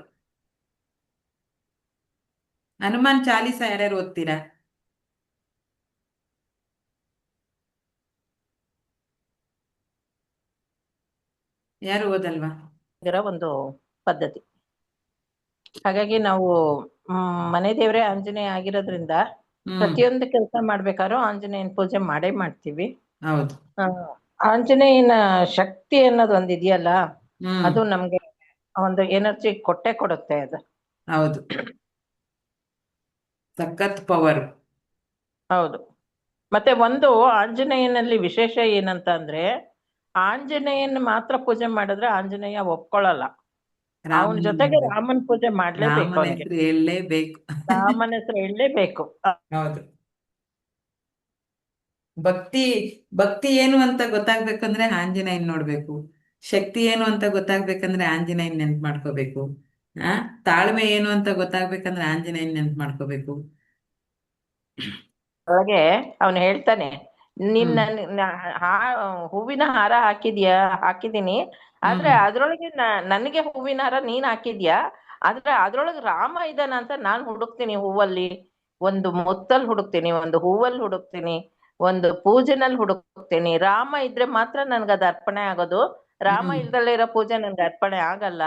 ಹನುಮಾನ್ ಚಾಲೀಸ ಯಾರ್ಯಾರು ಓದ್ತೀರಾ? ಯಾರು ಓದಲ್ವಾ? ಇದರ ಒಂದು ಪದ್ಧತಿ. ಹಾಗಾಗಿ ನಾವು ಮನೆ ದೇವ್ರೆ ಆಂಜನೇಯ ಆಗಿರೋದ್ರಿಂದ ಪ್ರತಿಯೊಂದು ಕೆಲಸ ಮಾಡ್ಬೇಕಾದ್ರೂ ಆಂಜನೇಯನ ಪೂಜೆ ಮಾಡೇ ಮಾಡ್ತೀವಿ. ಹೌದು, ಆಂಜನೇಯನ ಶಕ್ತಿ ಅನ್ನೋದು ಒಂದ್ ಇದೆಯಲ್ಲ, ಅದು ನಮ್ಗೆ ಒಂದು ಎನರ್ಜಿ ಕೊಟ್ಟೆ ಕೊಡುತ್ತೆ ಅದು. ಹೌದು, ಸಖತ್ ಪವರ್. ಹೌದು. ಮತ್ತೆ ಒಂದು ಆಂಜನೇಯನಲ್ಲಿ ವಿಶೇಷ ಏನಂತ ಅಂದ್ರೆ, ಆಂಜನೇಯನ ಮಾತ್ರ ಪೂಜೆ ಮಾಡಿದ್ರೆ ಆಂಜನೇಯ ಒಪ್ಕೊಳ್ಳಲ್ಲ. ಅವನ ರಾಮನ ಜೊತೆಗೆ ಮಾಡ್ಬೇಕು. ರಾಮನ್ ಪೂಜೆ ಮಾಡ್ಲೇಬೇಕು ರಾಮನ ಅವನಿಗೆ. ಹೆಸರು ಹೇಳಲೇಬೇಕು. ರಾಮನ ಹೆಸರು ಹೇಳಲೇಬೇಕು. ಹೌದು. ಭಕ್ತಿ ಭಕ್ತಿ ಏನು ಅಂತ ಗೊತ್ತಾಗ್ಬೇಕಂದ್ರೆ ಆಂಜನೇಯನ್ ನೋಡ್ಬೇಕು. ಶಕ್ತಿ ಏನು ಅಂತ ಗೊತ್ತಾಗ್ಬೇಕಂದ್ರೆ ಆಂಜನೇಯನ್ ನೆನ್ಪು ಮಾಡ್ಕೋಬೇಕು. ಆ ತಾಳ್ಮೆ ಏನು ಅಂತ ಗೊತ್ತಾಗ್ಬೇಕಂದ್ರೆ ಆಂಜನೇಯನ್ ನೆನ್ಪು ಮಾಡ್ಕೋಬೇಕು. ಒಳಗೆ ಅವನು ಹೇಳ್ತಾನೆ, ನಿನ್ನ ಹ್ಮ್ ಹೂವಿನ ಹಾರ ಹಾಕಿದೀನಿ, ಆದ್ರೆ ಹ್ಮ್ ಅದ್ರೊಳಗೆ ನನಗೆ ಹೂವಿನ ಹಾರ ನೀನ್ ಹಾಕಿದ್ಯಾ, ಆದ್ರೆ ಅದ್ರೊಳಗೆ ರಾಮ ಇದ್ದಾನ ಅಂತ ನಾನ್ ಹುಡುಕ್ತೀನಿ. ಹೂವಲ್ಲಿ ಒಂದು ಮುತ್ತಲ್ ಹುಡುಕ್ತೀನಿ, ಒಂದು ಹೂವಲ್ಲಿ ಹುಡುಕ್ತೀನಿ, ಒಂದು ಪೂಜೆನಲ್ಲಿ ಹುಡುಕ್ತೀನಿ. ರಾಮ ಇದ್ರೆ ಮಾತ್ರ ನನ್ಗದು ಅರ್ಪಣೆ ಆಗೋದು, ರಾಮ ಹ್ಮ್ ಇಲ್ದಲೇ ಇರೋ ಪೂಜೆ ನನ್ಗೆ ಅರ್ಪಣೆ ಆಗಲ್ಲ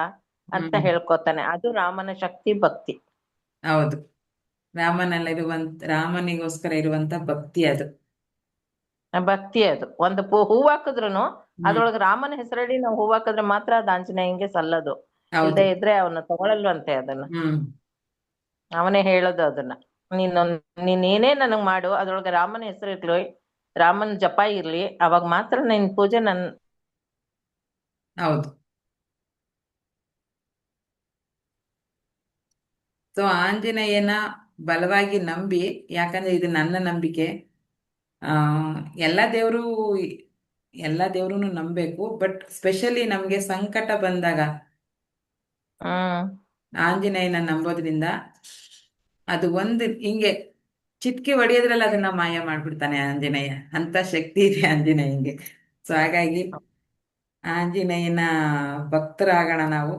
ಅಂತ ಹ್ಮ್ ಹೇಳ್ಕೊತಾನೆ. ಅದು ರಾಮನ ಶಕ್ತಿ, ಭಕ್ತಿ. ಹೌದು. ರಾಮನಿಗೋಸ್ಕರ ಇರುವಂತ ಭಕ್ತಿ ಅದು. ಭಕ್ತಿ ಅದು. ಒಂದು ಹೂವ್ ಹಾಕಿದ್ರುನು ಹ್ಮ್ ಅದ್ರೊಳಗೆ ರಾಮನ ಹೆಸರಡಿ ನಾವು ಹೂವ್ ಹಾಕಿದ್ರೆ ಮಾತ್ರ ಅದು ಆಂಜನೇಯಂಗೆ ಸಲ್ಲದು. ಹೌದು. ಇಲ್ದೇ ಇದ್ರೆ ಅವನ್ನ ತಗೊಳಲ್ವಂತೆ ಅದನ್ನ. ಹ್ಮ್ ಅವನೇ ಹೇಳೋದು ಅದನ್ನ, ನೀನ್ ಏನೇ ನನಗ್ ಮಾಡು, ಅದ್ರೊಳಗೆ ರಾಮನ ಹೆಸರು ಇರ್ಲಿ, ರಾಮನ ಜಪ ಇರ್ಲಿ, ಅವಾಗ ಮಾತ್ರ ನಿನ್ ಪೂಜೆ ಹೌದು. ಸೊ ಆಂಜನೇಯನ ಬಲವಾಗಿ ನಂಬಿ, ಯಾಕಂದ್ರೆ ಇದು ನನ್ನ ನಂಬಿಕೆ. ಆ ಎಲ್ಲ ದೇವರು ಎಲ್ಲ ದೇವ್ರನ್ನು ನಂಬಬೇಕು, ಬಟ್ ಸ್ಪೆಷಲಿ ನಮ್ಗೆ ಸಂಕಟ ಬಂದಾಗ ಹ್ಮ್ ಆಂಜನೇಯನ ನಂಬೋದ್ರಿಂದ ಅದು ಒಂದು ಹಿಂಗೆ ಚಿಟ್ಕಿ ಹೊಡಿಯೋದ್ರಲ್ಲಿ ಅದನ್ನ ಮಾಯ ಮಾಡ್ಬಿಡ್ತಾನೆ ಆಂಜನೇಯ. ಅಂತ ಶಕ್ತಿ ಇದೆ ಆಂಜನೇಯಂಗೆ. ಸೊ ಹಾಗಾಗಿ ಆಂಜನೇಯನ ಭಕ್ತರಾಗೋಣ ನಾವು.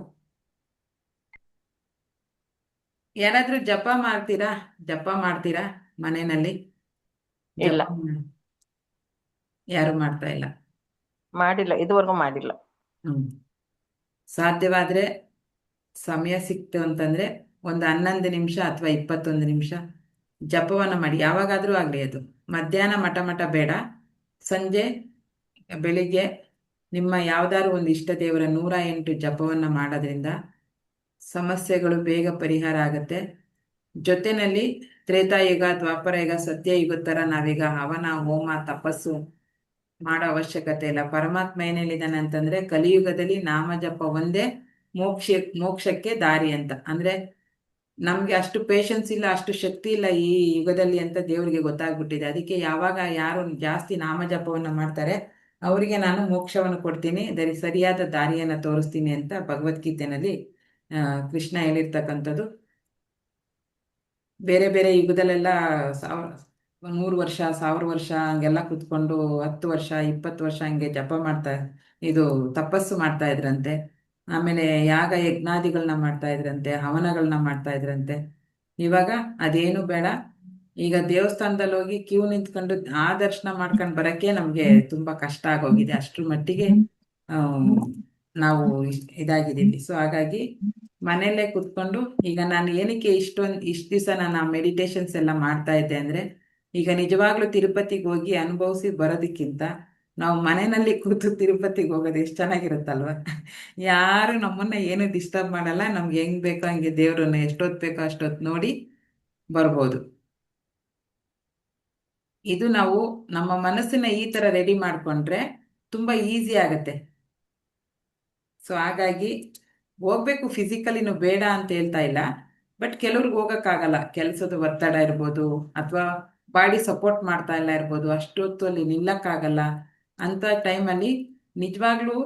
ಯಾರಾದ್ರೂ ಜಪ ಮಾಡ್ತೀರಾ ಮನೆಯಲ್ಲಿ? ಇಲ್ಲ, ಜಪ ಯಾರು ಮಾಡ್ತಾ ಇಲ್ಲ. ಮಾಡಿಲ್ಲ, ಇದುವರೆಗೂ ಮಾಡಿಲ್ಲ. ಹ್ಮ್ ಸಾಧ್ಯವಾದ್ರೆ ಸಮಯ ಸಿಕ್ತು ಅಂತಂದ್ರೆ ಒಂದು 11 ನಿಮಿಷ ಅಥವಾ 21 ನಿಮಿಷ ಜಪವನ್ನ ಮಾಡಿ. ಯಾವಾಗಾದ್ರೂ ಆಗ್ಲಿ, ಅದು ಮಧ್ಯಾಹ್ನ ಮಠ ಬೇಡ, ಸಂಜೆ ಬೆಳಿಗ್ಗೆ ನಿಮ್ಮ ಯಾವ್ದಾದ್ರು ಒಂದು ಇಷ್ಟ ದೇವರ 108 ಜಪವನ್ನ ಮಾಡೋದ್ರಿಂದ ಸಮಸ್ಯೆಗಳು ಬೇಗ ಪರಿಹಾರ ಆಗತ್ತೆ. ಜೊತೆನಲ್ಲಿ ತ್ರೇತಾಯುಗ, ದ್ವಾಪರಯುಗ, ಸತ್ಯಯುಗದ ತರ ನಾವೀಗ ಹವನ, ಹೋಮ, ತಪಸ್ಸು ಮಾಡೋ ಅವಶ್ಯಕತೆ ಇಲ್ಲ. ಪರಮಾತ್ಮ ಏನ್ ಹೇಳಿದಾನೆ ಅಂತಂದ್ರೆ, ಕಲಿಯುಗದಲ್ಲಿ ನಾಮ ಜಪ ಒಂದೇ ಮೋಕ್ಷಕ್ಕೆ ದಾರಿ ಅಂತ. ಅಂದ್ರೆ ನಮ್ಗೆ ಅಷ್ಟು ಪೇಶನ್ಸ್ ಇಲ್ಲ, ಅಷ್ಟು ಶಕ್ತಿ ಇಲ್ಲ ಈ ಯುಗದಲ್ಲಿ ಅಂತ ದೇವರಿಗೆ ಗೊತ್ತಾಗ್ಬಿಟ್ಟಿದೆ. ಅದಕ್ಕೆ ಯಾವಾಗ ಯಾರು ಜಾಸ್ತಿ ನಾಮ ಜಪವನ್ನ ಮಾಡ್ತಾರೆ ಅವರಿಗೆ ನಾನು ಮೋಕ್ಷವನ್ನು ಕೊಡ್ತೀನಿ, ಸರಿಯಾದ ದಾರಿಯನ್ನ ತೋರಿಸ್ತೀನಿ ಅಂತ ಭಗವದ್ಗೀತೆನಲ್ಲಿ ಕೃಷ್ಣ ಹೇಳಿರ್ತಕ್ಕಂಥದ್ದು. ಬೇರೆ ಬೇರೆ ಯುಗದಲ್ಲೆಲ್ಲ 100 ವರ್ಷ, 1000 ವರ್ಷ ಹಂಗೆಲ್ಲ ಕುತ್ಕೊಂಡು 10 ವರ್ಷ 20 ವರ್ಷ ಹಂಗೆ ಜಪ ಇದು ತಪಸ್ಸು ಮಾಡ್ತಾ ಇದ್ರಂತೆ. ಆಮೇಲೆ ಯಾಗ ಯಜ್ಞಾದಿಗಳನ್ನ ಮಾಡ್ತಾ ಇದ್ರಂತೆ, ಹವನಗಳನ್ನ ಮಾಡ್ತಾ ಇದ್ರಂತೆ. ಇವಾಗ ಅದೇನು ಬೇಡ. ಈಗ ದೇವಸ್ಥಾನದಲ್ಲಿ ಹೋಗಿ ಕ್ಯೂ ನಿಂತ್ಕೊಂಡು ಆ ದರ್ಶನ ಮಾಡ್ಕೊಂಡು ಬರಕ್ಕೆ ನಮ್ಗೆ ತುಂಬಾ ಕಷ್ಟ ಆಗೋಗಿದೆ. ಅಷ್ಟ್ರ ಮಟ್ಟಿಗೆ ನಾವು ಇದಾಗಿದ್ದೀವಿ. ಸೊ ಹಾಗಾಗಿ ಮನೆಯಲ್ಲೇ ಕುತ್ಕೊಂಡು, ಈಗ ನಾನು ಏನಕ್ಕೆ ಇಷ್ಟು ದಿವಸ ನಾನು ಆ ಮೆಡಿಟೇಷನ್ಸ್ ಎಲ್ಲ ಮಾಡ್ತಾ ಇದ್ದೆ ಅಂದ್ರೆ, ಈಗ ನಿಜವಾಗ್ಲೂ ತಿರುಪತಿಗೆ ಹೋಗಿ ಅನುಭವಿಸಿ ಬರೋದಕ್ಕಿಂತ ನಾವು ಮನೆಯಲ್ಲಿ ಕೂತು ತಿರುಪತಿಗೆ ಹೋಗೋದು ಎಷ್ಟು ಚೆನ್ನಾಗಿರುತ್ತಲ್ವ. ಯಾರು ನಮ್ಮನ್ನ ಏನು ಡಿಸ್ಟರ್ಬ್ ಮಾಡಲ್ಲ. ನಮ್ಗೆ ಹೆಂಗ್ ಬೇಕೋ ಹಂಗೆ ದೇವ್ರನ್ನ ಎಷ್ಟೊತ್ತು ಬೇಕೋ ಅಷ್ಟೊತ್ತು ನೋಡಿ ಬರ್ಬೋದು. ಇದು ನಾವು ನಮ್ಮ ಮನಸ್ಸನ್ನ ಈ ತರ ರೆಡಿ ಮಾಡ್ಕೊಂಡ್ರೆ ತುಂಬಾ ಈಸಿ ಆಗತ್ತೆ. ಸೊ ಹಾಗಾಗಿ ಹೋಗ್ಬೇಕು, ಫಿಸಿಕಲಿನೂ ಬೇಡ ಅಂತ ಹೇಳ್ತಾ ಇಲ್ಲ, ಬಟ್ ಕೆಲವ್ರಿಗೆ ಹೋಗಕ್ಕಾಗಲ್ಲ. ಕೆಲಸದ ಒತ್ತಡ ಇರ್ಬೋದು, ಅಥವಾ ಬಾಡಿ ಸಪೋರ್ಟ್ ಮಾಡ್ತಾ ಇಲ್ಲ ಇರ್ಬೋದು, ಅಷ್ಟೊತ್ತು ಅಲ್ಲಿ ನಿಲ್ಲಕ್ಕಾಗಲ್ಲ. ಅಂತ ಟೈಮಲ್ಲಿ ನಿಜವಾಗ್ಲೂ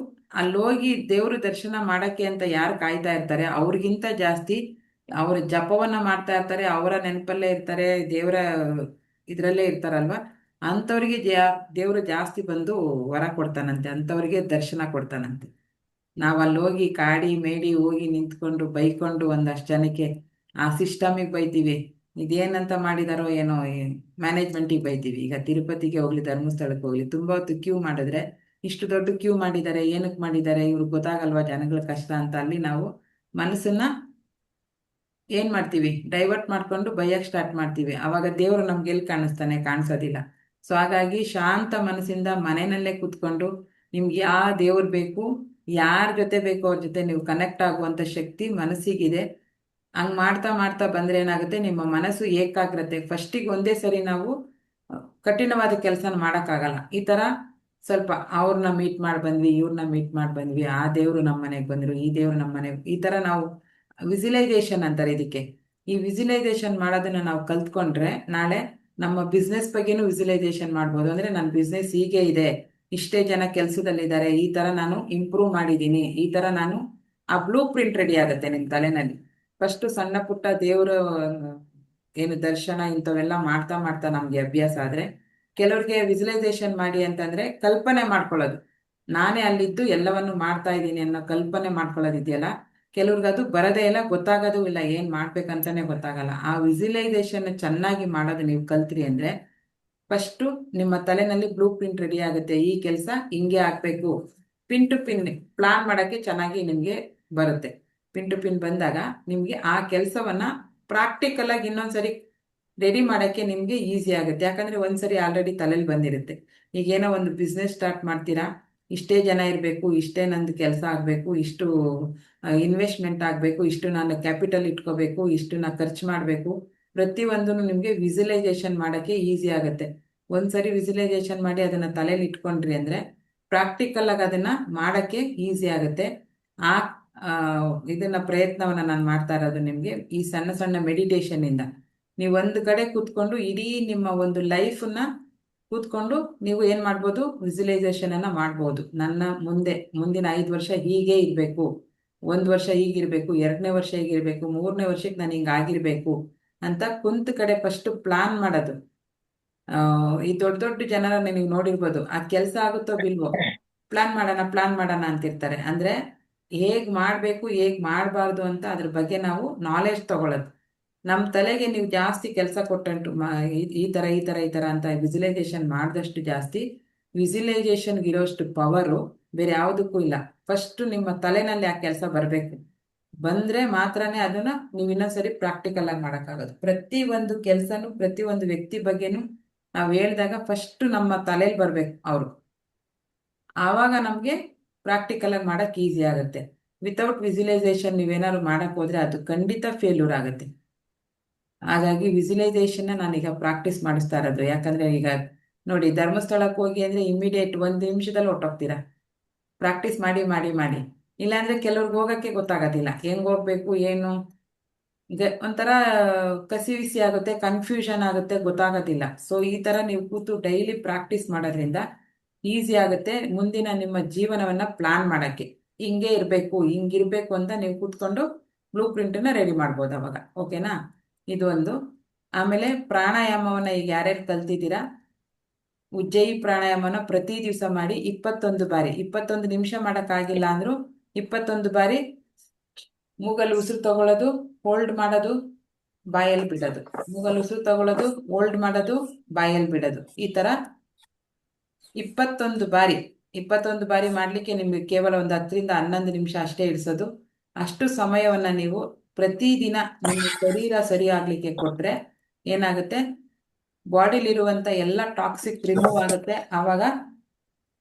ಅಲ್ಲೋಗಿ ದೇವ್ರ ದರ್ಶನ ಮಾಡಕ್ಕೆ ಅಂತ ಯಾರು ಕಾಯ್ತಾ ಇರ್ತಾರೆ, ಅವ್ರಿಗಿಂತ ಜಾಸ್ತಿ ಅವ್ರ ಜಪವನ್ನ ಮಾಡ್ತಾ ಇರ್ತಾರೆ, ಅವರ ನೆನಪಲ್ಲೇ ಇರ್ತಾರೆ, ದೇವರ ಇದ್ರಲ್ಲೇ ಇರ್ತಾರಲ್ವಾ, ಅಂಥವ್ರಿಗೆ ದೇವ್ರು ಜಾಸ್ತಿ ಬಂದು ವರ ಕೊಡ್ತಾನಂತೆ, ಅಂಥವ್ರಿಗೆ ದರ್ಶನ ಕೊಡ್ತಾನಂತೆ. ನಾವು ಅಲ್ಲಿ ಹೋಗಿ ಕಾಡಿ ಮೇಡಿ ಹೋಗಿ ನಿಂತ್ಕೊಂಡು ಬೈಕೊಂಡು ಒಂದಷ್ಟು ಜನಕ್ಕೆ ಆ ಸಿಸ್ಟಮಿಗೆ ಬೈತೀವಿ. ಇದೇನಂತ ಮಾಡಿದಾರೋ ಏನೋ, ಮ್ಯಾನೇಜ್ಮೆಂಟಿಗೆ ಬೈತೀವಿ. ಈಗ ತಿರುಪತಿಗೆ ಹೋಗ್ಲಿ, ಧರ್ಮಸ್ಥಳಕ್ಕೆ ಹೋಗ್ಲಿ, ತುಂಬಾ ಹೊತ್ತು ಕ್ಯೂ ಮಾಡಿದ್ರೆ, ಇಷ್ಟು ದೊಡ್ಡ ಕ್ಯೂ ಮಾಡಿದ್ದಾರೆ, ಏನಕ್ಕೆ ಮಾಡಿದ್ದಾರೆ, ಇವ್ರಿಗೆ ಗೊತ್ತಾಗಲ್ವಾ ಜನಗಳ ಕಷ್ಟ ಅಂತ ಅಲ್ಲಿ ನಾವು ಮನಸ್ಸನ್ನ ಏನ್ ಮಾಡ್ತೀವಿ, ಡೈವರ್ಟ್ ಮಾಡ್ಕೊಂಡು ಬೈಯಕ್ ಸ್ಟಾರ್ಟ್ ಮಾಡ್ತೀವಿ. ಅವಾಗ ದೇವರು ನಮ್ಗೆ ಎಲ್ಲಿ ಕಾಣಿಸ್ತಾನೆ? ಕಾಣಿಸೋದಿಲ್ಲ. ಸೊ ಹಾಗಾಗಿ ಶಾಂತ ಮನಸ್ಸಿಂದ ಮನೆಯಲ್ಲೇ ಕೂತ್ಕೊಂಡು ನಿಮ್ಗೆ ಯಾವ ದೇವ್ರು ಬೇಕು, ಯಾರ ಜೊತೆ ಬೇಕು ಅವ್ರ ಜೊತೆ ನೀವು ಕನೆಕ್ಟ್ ಆಗುವಂತ ಶಕ್ತಿ ಮನಸ್ಸಿಗಿದೆ. ಹಂಗ್ ಮಾಡ್ತಾ ಮಾಡ್ತಾ ಬಂದ್ರೆ ಏನಾಗುತ್ತೆ, ನಿಮ್ಮ ಮನಸ್ಸು ಏಕಾಗ್ರತೆ. ಫಸ್ಟಿಗೆ ಒಂದೇ ಸರಿ ನಾವು ಕಠಿಣವಾದ ಕೆಲಸನ ಮಾಡಕ್ಕಾಗಲ್ಲ. ಈ ತರ ಸ್ವಲ್ಪ ಅವ್ರನ್ನ ಮೀಟ್ ಮಾಡಿ ಬಂದ್ವಿ, ಇವ್ರನ್ನ ಮೀಟ್ ಮಾಡಿ ಬಂದ್ವಿ, ಆ ದೇವ್ರು ನಮ್ಮ ಮನೆಗೆ ಬಂದ್ರು, ಈ ದೇವ್ರು ನಮ್ಮ ಮನೆಗೆ, ಈ ತರ ನಾವು ವಿಜುವಲೈಸೇಷನ್ ಅಂತಾರೆ ಇದಕ್ಕೆ. ಈ ವಿಜುವಲೈಸೇಷನ್ ಮಾಡೋದನ್ನ ನಾವು ಕಲ್ತ್ಕೊಂಡ್ರೆ ನಾಳೆ ನಮ್ಮ ಬಿಸ್ನೆಸ್ ಬಗ್ಗೆನೂ ವಿಜುವಲೈಸೇಷನ್ ಮಾಡ್ಬೋದು. ಅಂದ್ರೆ ನನ್ನ ಬಿಸ್ನೆಸ್ ಹೀಗೆ ಇದೆ, ಇಷ್ಟೇ ಜನ ಕೆಲಸದಲ್ಲಿದ್ದಾರೆ, ಈ ತರ ನಾನು ಇಂಪ್ರೂವ್ ಮಾಡಿದ್ದೀನಿ, ಈ ತರ ನಾನು ಆ ಬ್ಲೂ ಪ್ರಿಂಟ್ ರೆಡಿ ಆಗುತ್ತೆ ನಿಮ್ ತಲೆನಲ್ಲಿ. ಫಸ್ಟ್ ಸಣ್ಣ ಪುಟ್ಟ ದೇವ್ರ ಏನು ದರ್ಶನ ಇಂಥವೆಲ್ಲ ಮಾಡ್ತಾ ಮಾಡ್ತಾ ನಮ್ಗೆ ಅಭ್ಯಾಸ ಆದ್ರೆ, ಕೆಲವ್ರಿಗೆ ವಿಜುವಲೈಸೇಷನ್ ಮಾಡಿ ಅಂತಂದ್ರೆ ಕಲ್ಪನೆ ಮಾಡ್ಕೊಳ್ಳೋದು, ನಾನೇ ಅಲ್ಲಿದ್ದು ಎಲ್ಲವನ್ನು ಮಾಡ್ತಾ ಇದ್ದೀನಿ ಅನ್ನೋ ಕಲ್ಪನೆ ಮಾಡ್ಕೊಳ್ಳೋದಿದೆಯಲ್ಲ, ಕೆಲವ್ರಿಗೆ ಅದು ಬರದೇ ಇಲ್ಲ, ಗೊತ್ತಾಗೋದು ಇಲ್ಲ, ಏನ್ ಮಾಡ್ಬೇಕಂತಾನೆ ಗೊತ್ತಾಗಲ್ಲ. ಆ ವಿಜುವಲೈಸೇಷನ್ ಚೆನ್ನಾಗಿ ಮಾಡೋದು ನೀವು ಕಲ್ತ್ರಿ ಅಂದ್ರೆ ಫಸ್ಟ್ ನಿಮ್ಮ ತಲೆನಲ್ಲಿ ಬ್ಲೂ ಪ್ರಿಂಟ್ ರೆಡಿ ಆಗುತ್ತೆ. ಈ ಕೆಲಸ ಹಿಂಗೆ ಆಗ್ಬೇಕು, ಪಿನ್ ಟು ಪಿನ್ ಪ್ಲಾನ್ ಮಾಡಕ್ಕೆ ಚೆನ್ನಾಗಿ ನಿಮ್ಗೆ ಬರುತ್ತೆ. ಪಿನ್ ಟು ಪಿನ್ ಬಂದಾಗ ನಿಮ್ಗೆ ಆ ಕೆಲಸವನ್ನ ಪ್ರಾಕ್ಟಿಕಲ್ ಆಗಿ ಇನ್ನೊಂದ್ಸರಿ ರೆಡಿ ಮಾಡಕ್ಕೆ ನಿಮ್ಗೆ ಈಸಿ ಆಗುತ್ತೆ. ಯಾಕಂದ್ರೆ ಒಂದ್ಸರಿ ಆಲ್ರೆಡಿ ತಲೆಯಲ್ಲಿ ಬಂದಿರುತ್ತೆ. ಈಗ ಏನೋ ಒಂದು ಬಿಸ್ನೆಸ್ ಸ್ಟಾರ್ಟ್ ಮಾಡ್ತೀರಾ, ಇಷ್ಟೇ ಜನ ಇರಬೇಕು, ಇಷ್ಟೇ ನಂದು ಕೆಲಸ ಆಗಬೇಕು, ಇಷ್ಟು ಇನ್ವೆಸ್ಟ್ಮೆಂಟ್ ಆಗಬೇಕು, ಇಷ್ಟು ನಾನು ಕ್ಯಾಪಿಟಲ್ ಇಟ್ಕೋಬೇಕು, ಇಷ್ಟು ನಾ ಖರ್ಚು ಮಾಡಬೇಕು, ಪ್ರತಿಯೊಂದನ್ನು ನಿಮ್ಗೆ ವಿಜುವಲೈಸೇಷನ್ ಮಾಡಕ್ಕೆ ಈಸಿ ಆಗುತ್ತೆ. ಒಂದ್ಸರಿ ವಿಜುವಲೈಸೇಷನ್ ಮಾಡಿ ಅದನ್ನ ತಲೆಯಲ್ಲಿ ಇಟ್ಕೊಂಡ್ರಿ ಅಂದ್ರೆ ಪ್ರಾಕ್ಟಿಕಲ್ ಆಗಿ ಅದನ್ನ ಮಾಡಕ್ಕೆ ಈಸಿ ಆಗುತ್ತೆ. ಆ ಇದನ್ನ ಪ್ರಯತ್ನವನ್ನ ನಾನು ಮಾಡ್ತಾ ಇರೋದು ನಿಮ್ಗೆ ಈ ಸಣ್ಣ ಸಣ್ಣ ಮೆಡಿಟೇಷನ್ ಇಂದ. ನೀವು ಒಂದು ಕಡೆ ಕೂತ್ಕೊಂಡು ಇಡೀ ನಿಮ್ಮ ಒಂದು ಲೈಫ್ನ ಕೂತ್ಕೊಂಡು ನೀವು ಏನ್ ಮಾಡ್ಬೋದು, ವಿಜುವಲೈಸೇಷನ್ ಅನ್ನ ಮಾಡ್ಬೋದು. ನನ್ನ ಮುಂದಿನ 5 ವರ್ಷ ಹೀಗೆ ಇರ್ಬೇಕು, 1 ವರ್ಷ ಹೀಗಿರ್ಬೇಕು, 2ನೇ ವರ್ಷ ಹೀಗಿರ್ಬೇಕು, 3ನೇ ವರ್ಷಕ್ಕೆ ನಾನು ಹಿಂಗಾಗಿರ್ಬೇಕು ಅಂತ ಕುಂತ ಕಡೆ ಫಸ್ಟ್ ಪ್ಲಾನ್ ಮಾಡೋದು. ಈ ದೊಡ್ಡ ದೊಡ್ಡ ಜನರನ್ನ ನೀವು ನೋಡಿರ್ಬೋದು, ಆ ಕೆಲಸ ಆಗುತ್ತೋ ಬಿಲ್ವೋ ಪ್ಲಾನ್ ಮಾಡೋಣ ಅಂತಿರ್ತಾರೆ. ಅಂದ್ರೆ ಹೇಗ್ ಮಾಡ್ಬೇಕು, ಹೇಗ್ ಮಾಡಬಾರ್ದು ಅಂತ ಅದ್ರ ಬಗ್ಗೆ ನಾವು ನಾಲೆಡ್ಜ್ ತಗೊಳ್ಳೋದು. ನಮ್ಮ ತಲೆಗೆ ನೀವು ಜಾಸ್ತಿ ಕೆಲಸ ಕೊಟ್ಟಂಟು ಈ ತರ ಅಂತ ವಿಜುವಲೈಸೇಷನ್ ಮಾಡಿದಷ್ಟು ಜಾಸ್ತಿ ವಿಜುವಲೈಸೇಷನ್ ಇರೋಷ್ಟು ಪವರು ಬೇರೆ ಯಾವುದಕ್ಕೂ ಇಲ್ಲ. ಫಸ್ಟ್ ನಿಮ್ಮ ತಲೆನಲ್ಲಿ ಆ ಕೆಲಸ ಬರಬೇಕು, ಬಂದ್ರೆ ಮಾತ್ರನೇ ಅದನ್ನ ನೀವು ಇನ್ನೊಂದ್ಸರಿ ಪ್ರಾಕ್ಟಿಕಲ್ ಆಗಿ ಮಾಡೋಕ್ಕಾಗೋದು. ಪ್ರತಿ ಒಂದು ಕೆಲಸನು, ಪ್ರತಿ ಒಂದು ವ್ಯಕ್ತಿ ಬಗ್ಗೆನು ನಾವು ಹೇಳಿದಾಗ ಫಸ್ಟ್ ನಮ್ಮ ತಲೆಯಲ್ಲಿ ಬರ್ಬೇಕು ಅವರು, ಆವಾಗ ನಮ್ಗೆ ಪ್ರಾಕ್ಟಿಕಲ್ ಆಗಿ ಮಾಡಕ್ ಈಸಿ ಆಗುತ್ತೆ. ವಿತೌಟ್ ವಿಜುವಲೈಸೇಷನ್ ನೀವೇನಾದ್ರು ಮಾಡಕ್ ಹೋದ್ರೆ ಅದು ಖಂಡಿತ ಫೇಲ್ಯೂರ್ ಆಗುತ್ತೆ. ಹಾಗಾಗಿ ವಿಜುವಲೈಸೇಷನ್ ನಾನೀಗ ಪ್ರಾಕ್ಟೀಸ್ ಮಾಡಿಸ್ತಾ ಇರೋದು. ಯಾಕಂದ್ರೆ ಈಗ ನೋಡಿ, ಧರ್ಮಸ್ಥಳಕ್ಕೆ ಹೋಗಿ ಅಂದ್ರೆ ಇಮಿಡಿಯೇಟ್ 1 ನಿಮಿಷದಲ್ಲಿ ಹೊಟ್ಟೋಗ್ತೀರಾ, ಪ್ರಾಕ್ಟೀಸ್ ಮಾಡಿ ಮಾಡಿ ಮಾಡಿ. ಇಲ್ಲಾಂದ್ರೆ ಕೆಲವ್ರಿಗೆ ಹೋಗಕ್ಕೆ ಗೊತ್ತಾಗೋದಿಲ್ಲ, ಹೆಂಗ್ ಹೋಗ್ಬೇಕು ಏನು, ಒಂಥರ ಕಸಿವಿಸಿ ಆಗುತ್ತೆ, ಕನ್ಫ್ಯೂಷನ್ ಆಗುತ್ತೆ, ಗೊತ್ತಾಗೋದಿಲ್ಲ. ಸೊ ಈ ತರ ನೀವು ಕೂತು ಡೈಲಿ ಪ್ರಾಕ್ಟೀಸ್ ಮಾಡೋದ್ರಿಂದ ಈಸಿ ಆಗುತ್ತೆ ಮುಂದಿನ ನಿಮ್ಮ ಜೀವನವನ್ನ ಪ್ಲಾನ್ ಮಾಡಕ್ಕೆ. ಹಿಂಗೆ ಇರ್ಬೇಕು, ಹಿಂಗಿರ್ಬೇಕು ಅಂತ ನೀವು ಕೂತ್ಕೊಂಡು ಬ್ಲೂ ಪ್ರಿಂಟ್ನ ರೆಡಿ ಮಾಡ್ಬೋದು ಅವಾಗ. ಓಕೆನಾ? ಇದು ಒಂದು. ಆಮೇಲೆ ಪ್ರಾಣಾಯಾಮವನ್ನ ಈಗ ಯಾರ್ಯಾರು ಕಲ್ತಿದ್ದೀರಾ, ಉಜ್ಜಯಿ ಪ್ರಾಣಾಯಾಮನ ಪ್ರತಿ ದಿವಸ ಮಾಡಿ 21 ಬಾರಿ. 21 ನಿಮಿಷ ಮಾಡೋಕ್ಕಾಗಿಲ್ಲ ಅಂದ್ರೂ 21 ಬಾರಿ ಮೂಗಲ್ಲಿ ಉಸಿರು ತಗೊಳ್ಳೋದು, ಹೋಲ್ಡ್ ಮಾಡೋದು, ಬಾಯಲ್ಲಿ ಬಿಡೋದು, ಮೂಗಲ್ಲಿ ಉಸಿರು ತಗೊಳ್ಳೋದು, ಹೋಲ್ಡ್ ಮಾಡೋದು, ಬಾಯಲ್ಲಿ ಬಿಡೋದು. ಈ ತರ 21 ಬಾರಿ. 21 ಬಾರಿ ಮಾಡ್ಲಿಕ್ಕೆ ನಿಮ್ಗೆ ಕೇವಲ ಒಂದು 10ರಿಂದ 11 ನಿಮಿಷ ಅಷ್ಟೇ ಇಡಿಸೋದು. ಅಷ್ಟು ಸಮಯವನ್ನ ನೀವು ಪ್ರತಿದಿನ ನಿಮ್ಮ ಶರೀರ ಸರಿ ಆಗ್ಲಿಕ್ಕೆ ಕೊಟ್ರೆ ಏನಾಗುತ್ತೆ, ಬಾಡಿಲಿರುವಂತ ಎಲ್ಲ ಟಾಕ್ಸಿಕ್ ರಿಮೂವ್ ಆಗುತ್ತೆ. ಆವಾಗ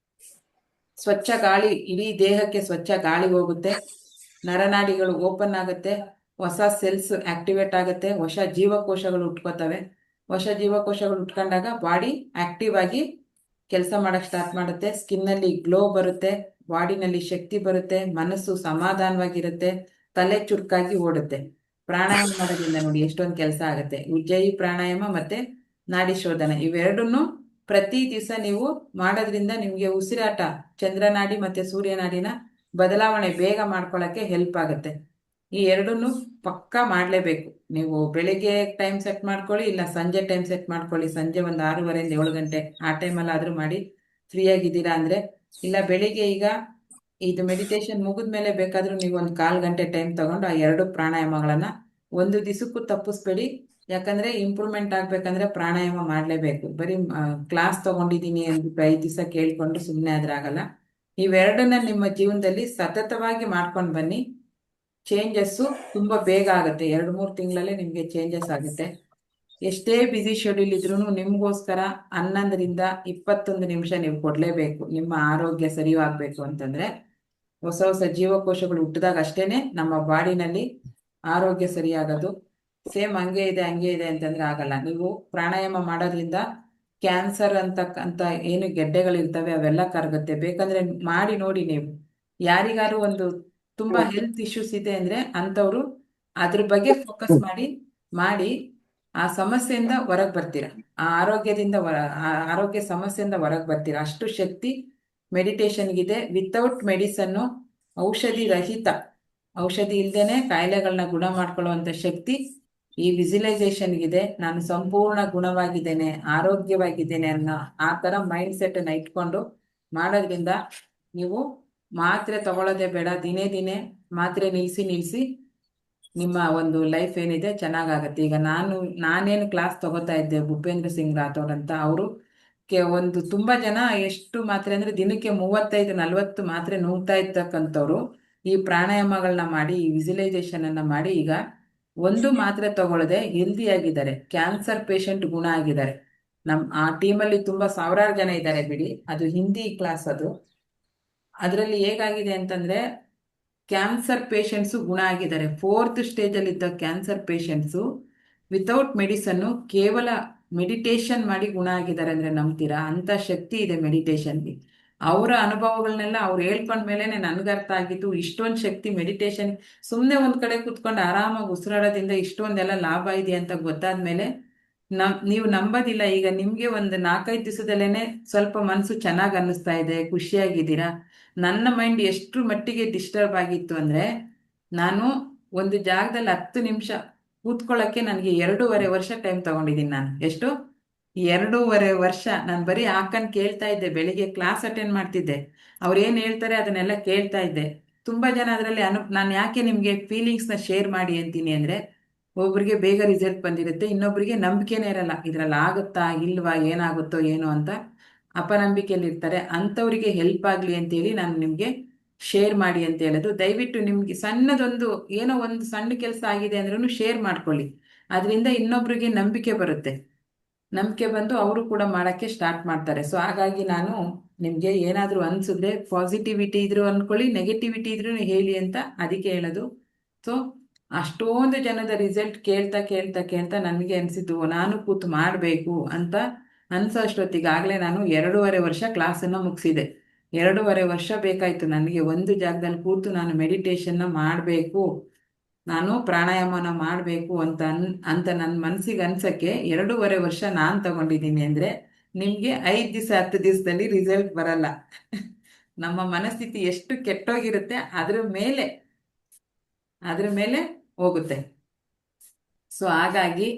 ಸ್ವಚ್ಛ ಗಾಳಿ, ಇಡೀ ದೇಹಕ್ಕೆ ಸ್ವಚ್ಛ ಗಾಳಿ ಹೋಗುತ್ತೆ, ನರನಾಡಿಗಳು ಓಪನ್ ಆಗುತ್ತೆ, ಹೊಸ ಸೆಲ್ಸ್ ಆಕ್ಟಿವೇಟ್ ಆಗುತ್ತೆ, ಹೊಸ ಜೀವಕೋಶಗಳು ಉಟ್ಕೋತವೆ. ಹೊಸ ಜೀವಕೋಶಗಳು ಉಟ್ಕೊಂಡಾಗ ಬಾಡಿ ಆಕ್ಟಿವ್ ಆಗಿ ಕೆಲಸ ಮಾಡಕ್ ಸ್ಟಾರ್ಟ್ ಮಾಡುತ್ತೆ, ಸ್ಕಿನ್ ಅಲ್ಲಿ ಗ್ಲೋ ಬರುತ್ತೆ, ಬಾಡಿನಲ್ಲಿ ಶಕ್ತಿ ಬರುತ್ತೆ, ಮನಸ್ಸು ಸಮಾಧಾನವಾಗಿರುತ್ತೆ, ತಲೆ ಚುರುಕಾಗಿ ಓಡುತ್ತೆ. ಪ್ರಾಣಾಯಾಮ ಮಾಡೋದ್ರಿಂದ ನೋಡಿ ಎಷ್ಟೊಂದು ಕೆಲಸ ಆಗುತ್ತೆ. ಉಜ್ಜಯಿ ಪ್ರಾಣಾಯಾಮ ಮತ್ತೆ ನಾಡಿ ಶೋಧನ ಇವೆರಡನ್ನು ಪ್ರತಿ ದಿವಸ ನೀವು ಮಾಡೋದ್ರಿಂದ ನಿಮ್ಗೆ ಉಸಿರಾಟ, ಚಂದ್ರನಾಡಿ ಮತ್ತೆ ಸೂರ್ಯನಾಡಿನ ಬದಲಾವಣೆ ಬೇಗ ಮಾಡ್ಕೊಳಕ್ಕೆ ಹೆಲ್ಪ್ ಆಗುತ್ತೆ. ಈ ಎರಡನ್ನು ಪಕ್ಕಾ ಮಾಡ್ಲೇಬೇಕು. ನೀವು ಬೆಳಿಗ್ಗೆ ಟೈಮ್ ಸೆಟ್ ಮಾಡ್ಕೊಳ್ಳಿ, ಇಲ್ಲ ಸಂಜೆ ಟೈಮ್ ಸೆಟ್ ಮಾಡ್ಕೊಳ್ಳಿ. ಸಂಜೆ ಒಂದು 6:30 ಇಂದ 7 ಗಂಟೆ ಆ ಟೈಮಲ್ಲಿ ಆದ್ರೂ ಮಾಡಿ, ಫ್ರೀ ಆಗಿದ್ದೀರಾ ಅಂದ್ರೆ. ಇಲ್ಲ ಬೆಳಿಗ್ಗೆ ಈಗ ಇದು ಮೆಡಿಟೇಷನ್ ಮುಗಿದ್ಮೇಲೆ ಬೇಕಾದ್ರೂ ನೀವು ಒಂದು 1/4 ಗಂಟೆ ಟೈಮ್ ತಗೊಂಡು ಆ 2 ಪ್ರಾಣಾಯಾಮಗಳನ್ನ ಒಂದು ದಿವಸಕ್ಕೂ ತಪ್ಪಿಸ್ಬೇಡಿ. ಯಾಕಂದ್ರೆ ಇಂಪ್ರೂವ್ಮೆಂಟ್ ಆಗ್ಬೇಕಂದ್ರೆ ಪ್ರಾಣಾಯಾಮ ಮಾಡ್ಲೇಬೇಕು. ಬರೀ ಕ್ಲಾಸ್ ತಗೊಂಡಿದ್ದೀನಿ ಅಂದ್ಬಿಟ್ಟು 5 ದಿವಸ ಕೇಳ್ಕೊಂಡು ಸುಮ್ಮನೆ ಆದ್ರೆ ಆಗಲ್ಲ. ಇವೆರಡನ್ನ ನಿಮ್ಮ ಜೀವನದಲ್ಲಿ ಸತತವಾಗಿ ಮಾಡ್ಕೊಂಡು ಬನ್ನಿ. ಚೇಂಜಸ್ಸು ತುಂಬಾ ಬೇಗ ಆಗುತ್ತೆ. 2-3 ತಿಂಗಳಲ್ಲೇ ನಿಮ್ಗೆ ಚೇಂಜಸ್ ಆಗುತ್ತೆ. ಎಷ್ಟೇ ಬ್ಯುಸಿ ಶೆಡ್ಯೂಲ್ ಇದ್ರೂ ನಿಮ್ಗೋಸ್ಕರ 11ರಿಂದ 21 ನಿಮಿಷ ನೀವು ಕೊಡ್ಲೇಬೇಕು. ನಿಮ್ಮ ಆರೋಗ್ಯ ಸರಿಯಾಗಬೇಕು ಅಂತಂದ್ರೆ ಹೊಸ ಹೊಸ ಜೀವಕೋಶಗಳು ಹುಟ್ಟಿದಾಗ ಅಷ್ಟೇನೆ ನಮ್ಮ ಬಾಡಿನಲ್ಲಿ ಆರೋಗ್ಯ ಸರಿಯಾಗೋದು. ಸೇಮ್ ಹಂಗೆ ಇದೆ ಅಂತಂದ್ರೆ ಆಗಲ್ಲ. ನೀವು ಪ್ರಾಣಾಯಾಮ ಮಾಡೋದ್ರಿಂದ ಕ್ಯಾನ್ಸರ್ ಅಂತ ಏನು ಗೆಡ್ಡೆಗಳಿರ್ತವೆ ಅವೆಲ್ಲ ಕರಗುತ್ತೆ. ಬೇಕಂದ್ರೆ ಮಾಡಿ ನೋಡಿ ನೀವು. ಯಾರಿಗಾರು ಒಂದು ತುಂಬಾ ಹೆಲ್ತ್ ಇಶ್ಯೂಸ್ ಇದೆ ಅಂದ್ರೆ ಅಂಥವ್ರು ಅದ್ರ ಬಗ್ಗೆ ಫೋಕಸ್ ಮಾಡಿ ಆ ಸಮಸ್ಯೆಯಿಂದ ಹೊರಗೆ ಬರ್ತೀರಾ. ಆ ಆರೋಗ್ಯದಿಂದ ಆರೋಗ್ಯ ಸಮಸ್ಯೆಯಿಂದ ಹೊರಗೆ ಬರ್ತೀರಾ. ಅಷ್ಟು ಶಕ್ತಿ ಮೆಡಿಟೇಷನ್ಗಿದೆ. ವಿತೌಟ್ ಮೆಡಿಸನ್ನು, ಔಷಧಿ ರಹಿತ, ಔಷಧಿ ಇಲ್ದೇನೆ ಕಾಯಿಲೆಗಳನ್ನ ಗುಣ ಮಾಡ್ಕೊಳ್ಳುವಂತ ಶಕ್ತಿ ಈ ವಿಜುವಲೈಸೇಷನ್ಗಿದೆ. ನಾನು ಸಂಪೂರ್ಣ ಗುಣವಾಗಿದ್ದೇನೆ, ಆರೋಗ್ಯವಾಗಿದ್ದೇನೆ ಅನ್ನೋ ಆ ಥರ ಮೈಂಡ್ ಸೆಟ್ಟನ್ನು ಇಟ್ಕೊಂಡು ಮಾಡೋದ್ರಿಂದ ನೀವು ಮಾತ್ರೆ ತಗೊಳ್ಳೋದೇ ಬೇಡ. ದಿನೇ ದಿನೇ ಮಾತ್ರೆ ನಿಲ್ಲಿಸಿ ನಿಮ್ಮ ಒಂದು ಲೈಫ್ ಏನಿದೆ ಚೆನ್ನಾಗಾಗತ್ತೆ. ಈಗ ನಾನೇನು ಕ್ಲಾಸ್ ತಗೋತಾ ಇದ್ದೆ ಭೂಪೇಂದ್ರ ಸಿಂಗ್ ರಾಥೋಡ್ ಅಂತ, ಅವರು ಒಂದು ತುಂಬಾ ಜನ ಎಷ್ಟು ಮಾತ್ರೆ ಅಂದ್ರೆ ದಿನಕ್ಕೆ 35-40 ಮಾತ್ರೆ ನುಂಗ್ತಾ ಇರ್ತಕ್ಕಂಥವ್ರು ಈ ಪ್ರಾಣಾಯಾಮಗಳನ್ನ ಮಾಡಿ, ಈ ವಿಜುವಲೈಸೇಷನ್ ಅನ್ನ ಮಾಡಿ ಈಗ ಒಂದು ಮಾತ್ರೆ ತಗೊಳ್ಳದೆ ಹೆಲ್ದಿ ಆಗಿದ್ದಾರೆ. ಕ್ಯಾನ್ಸರ್ ಪೇಷಂಟ್ ಗುಣ ಆಗಿದ್ದಾರೆ. ಆ ಟೀಮಲ್ಲಿ ತುಂಬಾ ಸಾವಿರಾರು ಜನ ಇದ್ದಾರೆ ಬಿಡಿ. ಅದು ಹಿಂದಿ ಕ್ಲಾಸ್. ಅದರಲ್ಲಿ ಹೇಗಾಗಿದೆ ಅಂತಂದ್ರೆ ಕ್ಯಾನ್ಸರ್ ಪೇಷಂಟ್ಸು ಗುಣ ಆಗಿದ್ದಾರೆ. 4th ಸ್ಟೇಜಲ್ಲಿ ಇದ್ದ ಕ್ಯಾನ್ಸರ್ ಪೇಷಂಟ್ಸು ವಿತೌಟ್ ಮೆಡಿಸನ್ನು ಕೇವಲ ಮೆಡಿಟೇಷನ್ ಮಾಡಿ ಗುಣ ಆಗಿದ್ದಾರೆ ಅಂದ್ರೆ ನಂಬ್ತೀರಾ? ಅಂತ ಶಕ್ತಿ ಇದೆ ಮೆಡಿಟೇಷನ್ಗೆ. ಅವರ ಅನುಭವಗಳನ್ನೆಲ್ಲ ಅವ್ರು ಹೇಳ್ಕೊಂಡ ಮೇಲೆನೆ ನನ್ಗರ್ಥ ಆಗಿತ್ತು ಇಷ್ಟೊಂದು ಶಕ್ತಿ ಮೆಡಿಟೇಷನ್. ಸುಮ್ಮನೆ ಒಂದ್ ಕಡೆ ಕುತ್ಕೊಂಡು ಆರಾಮಾಗಿ ಉಸಿರಾಡೋದ್ರಿಂದ ಇಷ್ಟೊಂದೆಲ್ಲ ಲಾಭ ಇದೆ ಅಂತ ಗೊತ್ತಾದ್ಮೇಲೆ ನೀವು ನಂಬೋದಿಲ್ಲ. ಈಗ ನಿಮ್ಗೆ ಒಂದು 4-5 ದಿವಸದಲ್ಲೇನೆ ಸ್ವಲ್ಪ ಮನಸ್ಸು ಚೆನ್ನಾಗಿ ಅನ್ನಿಸ್ತಾ ಇದೆ, ಖುಷಿಯಾಗಿದ್ದೀರಾ. ನನ್ನ ಮೈಂಡ್ ಎಷ್ಟು ಮಟ್ಟಿಗೆ ಡಿಸ್ಟರ್ಬ್ ಆಗಿತ್ತು ಅಂದ್ರೆ ನಾನು ಒಂದು ಜಾಗದಲ್ಲಿ 10 ನಿಮಿಷ ಕೂತ್ಕೊಳ್ಳೋಕ್ಕೆ ನನಗೆ 2.5 ವರ್ಷ ಟೈಮ್ ತಗೊಂಡಿದ್ದೀನಿ. ನಾನು ಎಷ್ಟು 2.5 ವರ್ಷ ನಾನು ಬರೀ ಹಾಕಂಡ್ ಕೇಳ್ತಾ ಇದ್ದೆ. ಬೆಳಿಗ್ಗೆ ಕ್ಲಾಸ್ ಅಟೆಂಡ್ ಮಾಡ್ತಿದ್ದೆ, ಅವ್ರು ಏನ್ ಹೇಳ್ತಾರೆ ಅದನ್ನೆಲ್ಲ ಕೇಳ್ತಾ ಇದ್ದೆ. ತುಂಬಾ ಜನ ಅದರಲ್ಲಿ ನಾನು ಯಾಕೆ ನಿಮ್ಗೆ ಫೀಲಿಂಗ್ಸ್ನ ಶೇರ್ ಮಾಡಿ ಅಂತೀನಿ ಅಂದ್ರೆ, ಒಬ್ರಿಗೆ ಬೇಗ ರಿಸಲ್ಟ್ ಬಂದಿರುತ್ತೆ, ಇನ್ನೊಬ್ರಿಗೆ ನಂಬಿಕೆನೇ ಇರಲ್ಲ ಇದ್ರಲ್ಲಿ ಆಗುತ್ತಾ ಇಲ್ವಾ, ಏನಾಗುತ್ತೋ ಏನೋ ಅಂತ ಅಪನಂಬಿಕೆಯಲ್ಲಿ ಇರ್ತಾರೆ. ಅಂಥವ್ರಿಗೆ ಹೆಲ್ಪ್ ಆಗಲಿ ಅಂತೇಳಿ ನಾನು ನಿಮಗೆ ಶೇರ್ ಮಾಡಿ ಅಂತ ಹೇಳೋದು. ದಯವಿಟ್ಟು ನಿಮ್ಗೆ ಸಣ್ಣದೊಂದು ಏನೋ ಒಂದು ಸಣ್ಣ ಕೆಲಸ ಆಗಿದೆ ಅಂದ್ರೂ ಶೇರ್ ಮಾಡ್ಕೊಳ್ಳಿ. ಅದರಿಂದ ಇನ್ನೊಬ್ರಿಗೆ ನಂಬಿಕೆ ಬರುತ್ತೆ. ನಂಬಿಕೆ ಬಂದು ಅವರು ಕೂಡ ಮಾಡೋಕ್ಕೆ ಸ್ಟಾರ್ಟ್ ಮಾಡ್ತಾರೆ. ಸೊ ಹಾಗಾಗಿ ನಾನು ನಿಮಗೆ ಏನಾದರೂ ಅನಿಸಿದ್ರೆ ಪಾಸಿಟಿವಿಟಿ ಇದ್ರು ಅಂದ್ಕೊಳ್ಳಿ, ನೆಗೆಟಿವಿಟಿ ಇದ್ರೂ ಹೇಳಿ ಅಂತ ಅದಕ್ಕೆ ಹೇಳೋದು. ಸೊ ಅಷ್ಟೊಂದು ಜನದ ರಿಸಲ್ಟ್ ಕೇಳ್ತಾ ಕೇಳ್ತಾ ಕೇಳ್ತಾ ನನಗೆ ಅನಿಸಿದ್ದು ನಾನು ಕೂತು ಮಾಡಬೇಕು ಅಂತ ಅನ್ಸೋ ಅಷ್ಟೊತ್ತಿಗಾಗಲೇ ನಾನು 2.5 ವರ್ಷ ಕ್ಲಾಸನ್ನು ಮುಗಿಸಿದೆ. 2.5 ವರ್ಷ ಬೇಕಾಯಿತು ನನಗೆ ಒಂದು ಜಾಗದಲ್ಲಿ ಕೂತು ನಾನು ಮೆಡಿಟೇಷನ್ನ ಮಾಡಬೇಕು, ನಾನು ಪ್ರಾಣಾಯಾಮನ ಮಾಡಬೇಕು ಅಂತ ನನ್ನ ಮನಸ್ಸಿಗೆ ಅನ್ಸಕ್ಕೆ 2.5 ವರ್ಷ ನಾನು ತಗೊಂಡಿದ್ದೀನಿ. ಅಂದರೆ ನಿಮಗೆ 5 ದಿವಸ 10 ದಿವಸದಲ್ಲಿ ರಿಸಲ್ಟ್ ಬರಲ್ಲ. ನಮ್ಮ ಮನಸ್ಥಿತಿ ಎಷ್ಟು ಕೆಟ್ಟೋಗಿರುತ್ತೆ ಅದ್ರ ಮೇಲೆ ಹೋಗುತ್ತೆ. ಸೊ ಹಾಗಾಗಿ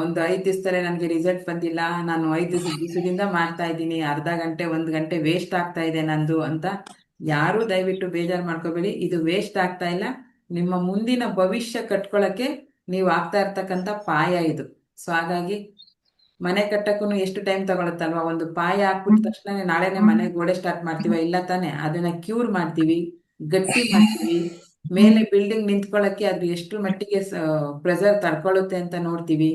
ಒಂದು 5 ದಿವಸದಲ್ಲೇ ನನಗೆ ರಿಸಲ್ಟ್ ಬಂದಿಲ್ಲ, ನಾನು 5 ದಿವಸದಿಂದ ಮಾಡ್ತಾ ಇದ್ದೀನಿ, ಅರ್ಧ ಗಂಟೆ 1 ಗಂಟೆ ವೇಸ್ಟ್ ಆಗ್ತಾ ಇದೆ ನಂದು ಅಂತ ಯಾರೂ ದಯವಿಟ್ಟು ಬೇಜಾರು ಮಾಡ್ಕೋಬೇಡಿ. ಇದು ವೇಸ್ಟ್ ಆಗ್ತಾ ಇಲ್ಲ, ನಿಮ್ಮ ಮುಂದಿನ ಭವಿಷ್ಯ ಕಟ್ಕೊಳ್ಳೋಕ್ಕೆ ನೀವು ಆಗ್ತಾ ಇರ್ತಕ್ಕಂಥ ಪಾಯ ಇದು. ಸೊ ಹಾಗಾಗಿ ಮನೆ ಕಟ್ಟಕ್ಕೂ ಎಷ್ಟು ಟೈಮ್ ತಗೊಳುತ್ತಲ್ವಾ? ಒಂದು ಪಾಯ ಹಾಕ್ಬಿಟ್ಟ ತಕ್ಷಣ ನಾಳೆನೆ ಮನೆ ಗೋಡೆ ಸ್ಟಾರ್ಟ್ ಮಾಡ್ತೀವ? ಇಲ್ಲ ತಾನೆ. ಅದನ್ನ ಕ್ಯೂರ್ ಮಾಡ್ತೀವಿ, ಗಟ್ಟಿ ಮಾಡ್ತೀವಿ. ಮೇಲೆ ಬಿಲ್ಡಿಂಗ್ ನಿಂತ್ಕೊಳ್ಳೋಕ್ಕೆ ಅದು ಎಷ್ಟು ಮಟ್ಟಿಗೆ ಪ್ರೆಸರ್ ತಡ್ಕೊಳ್ಳುತ್ತೆ ಅಂತ ನೋಡ್ತೀವಿ.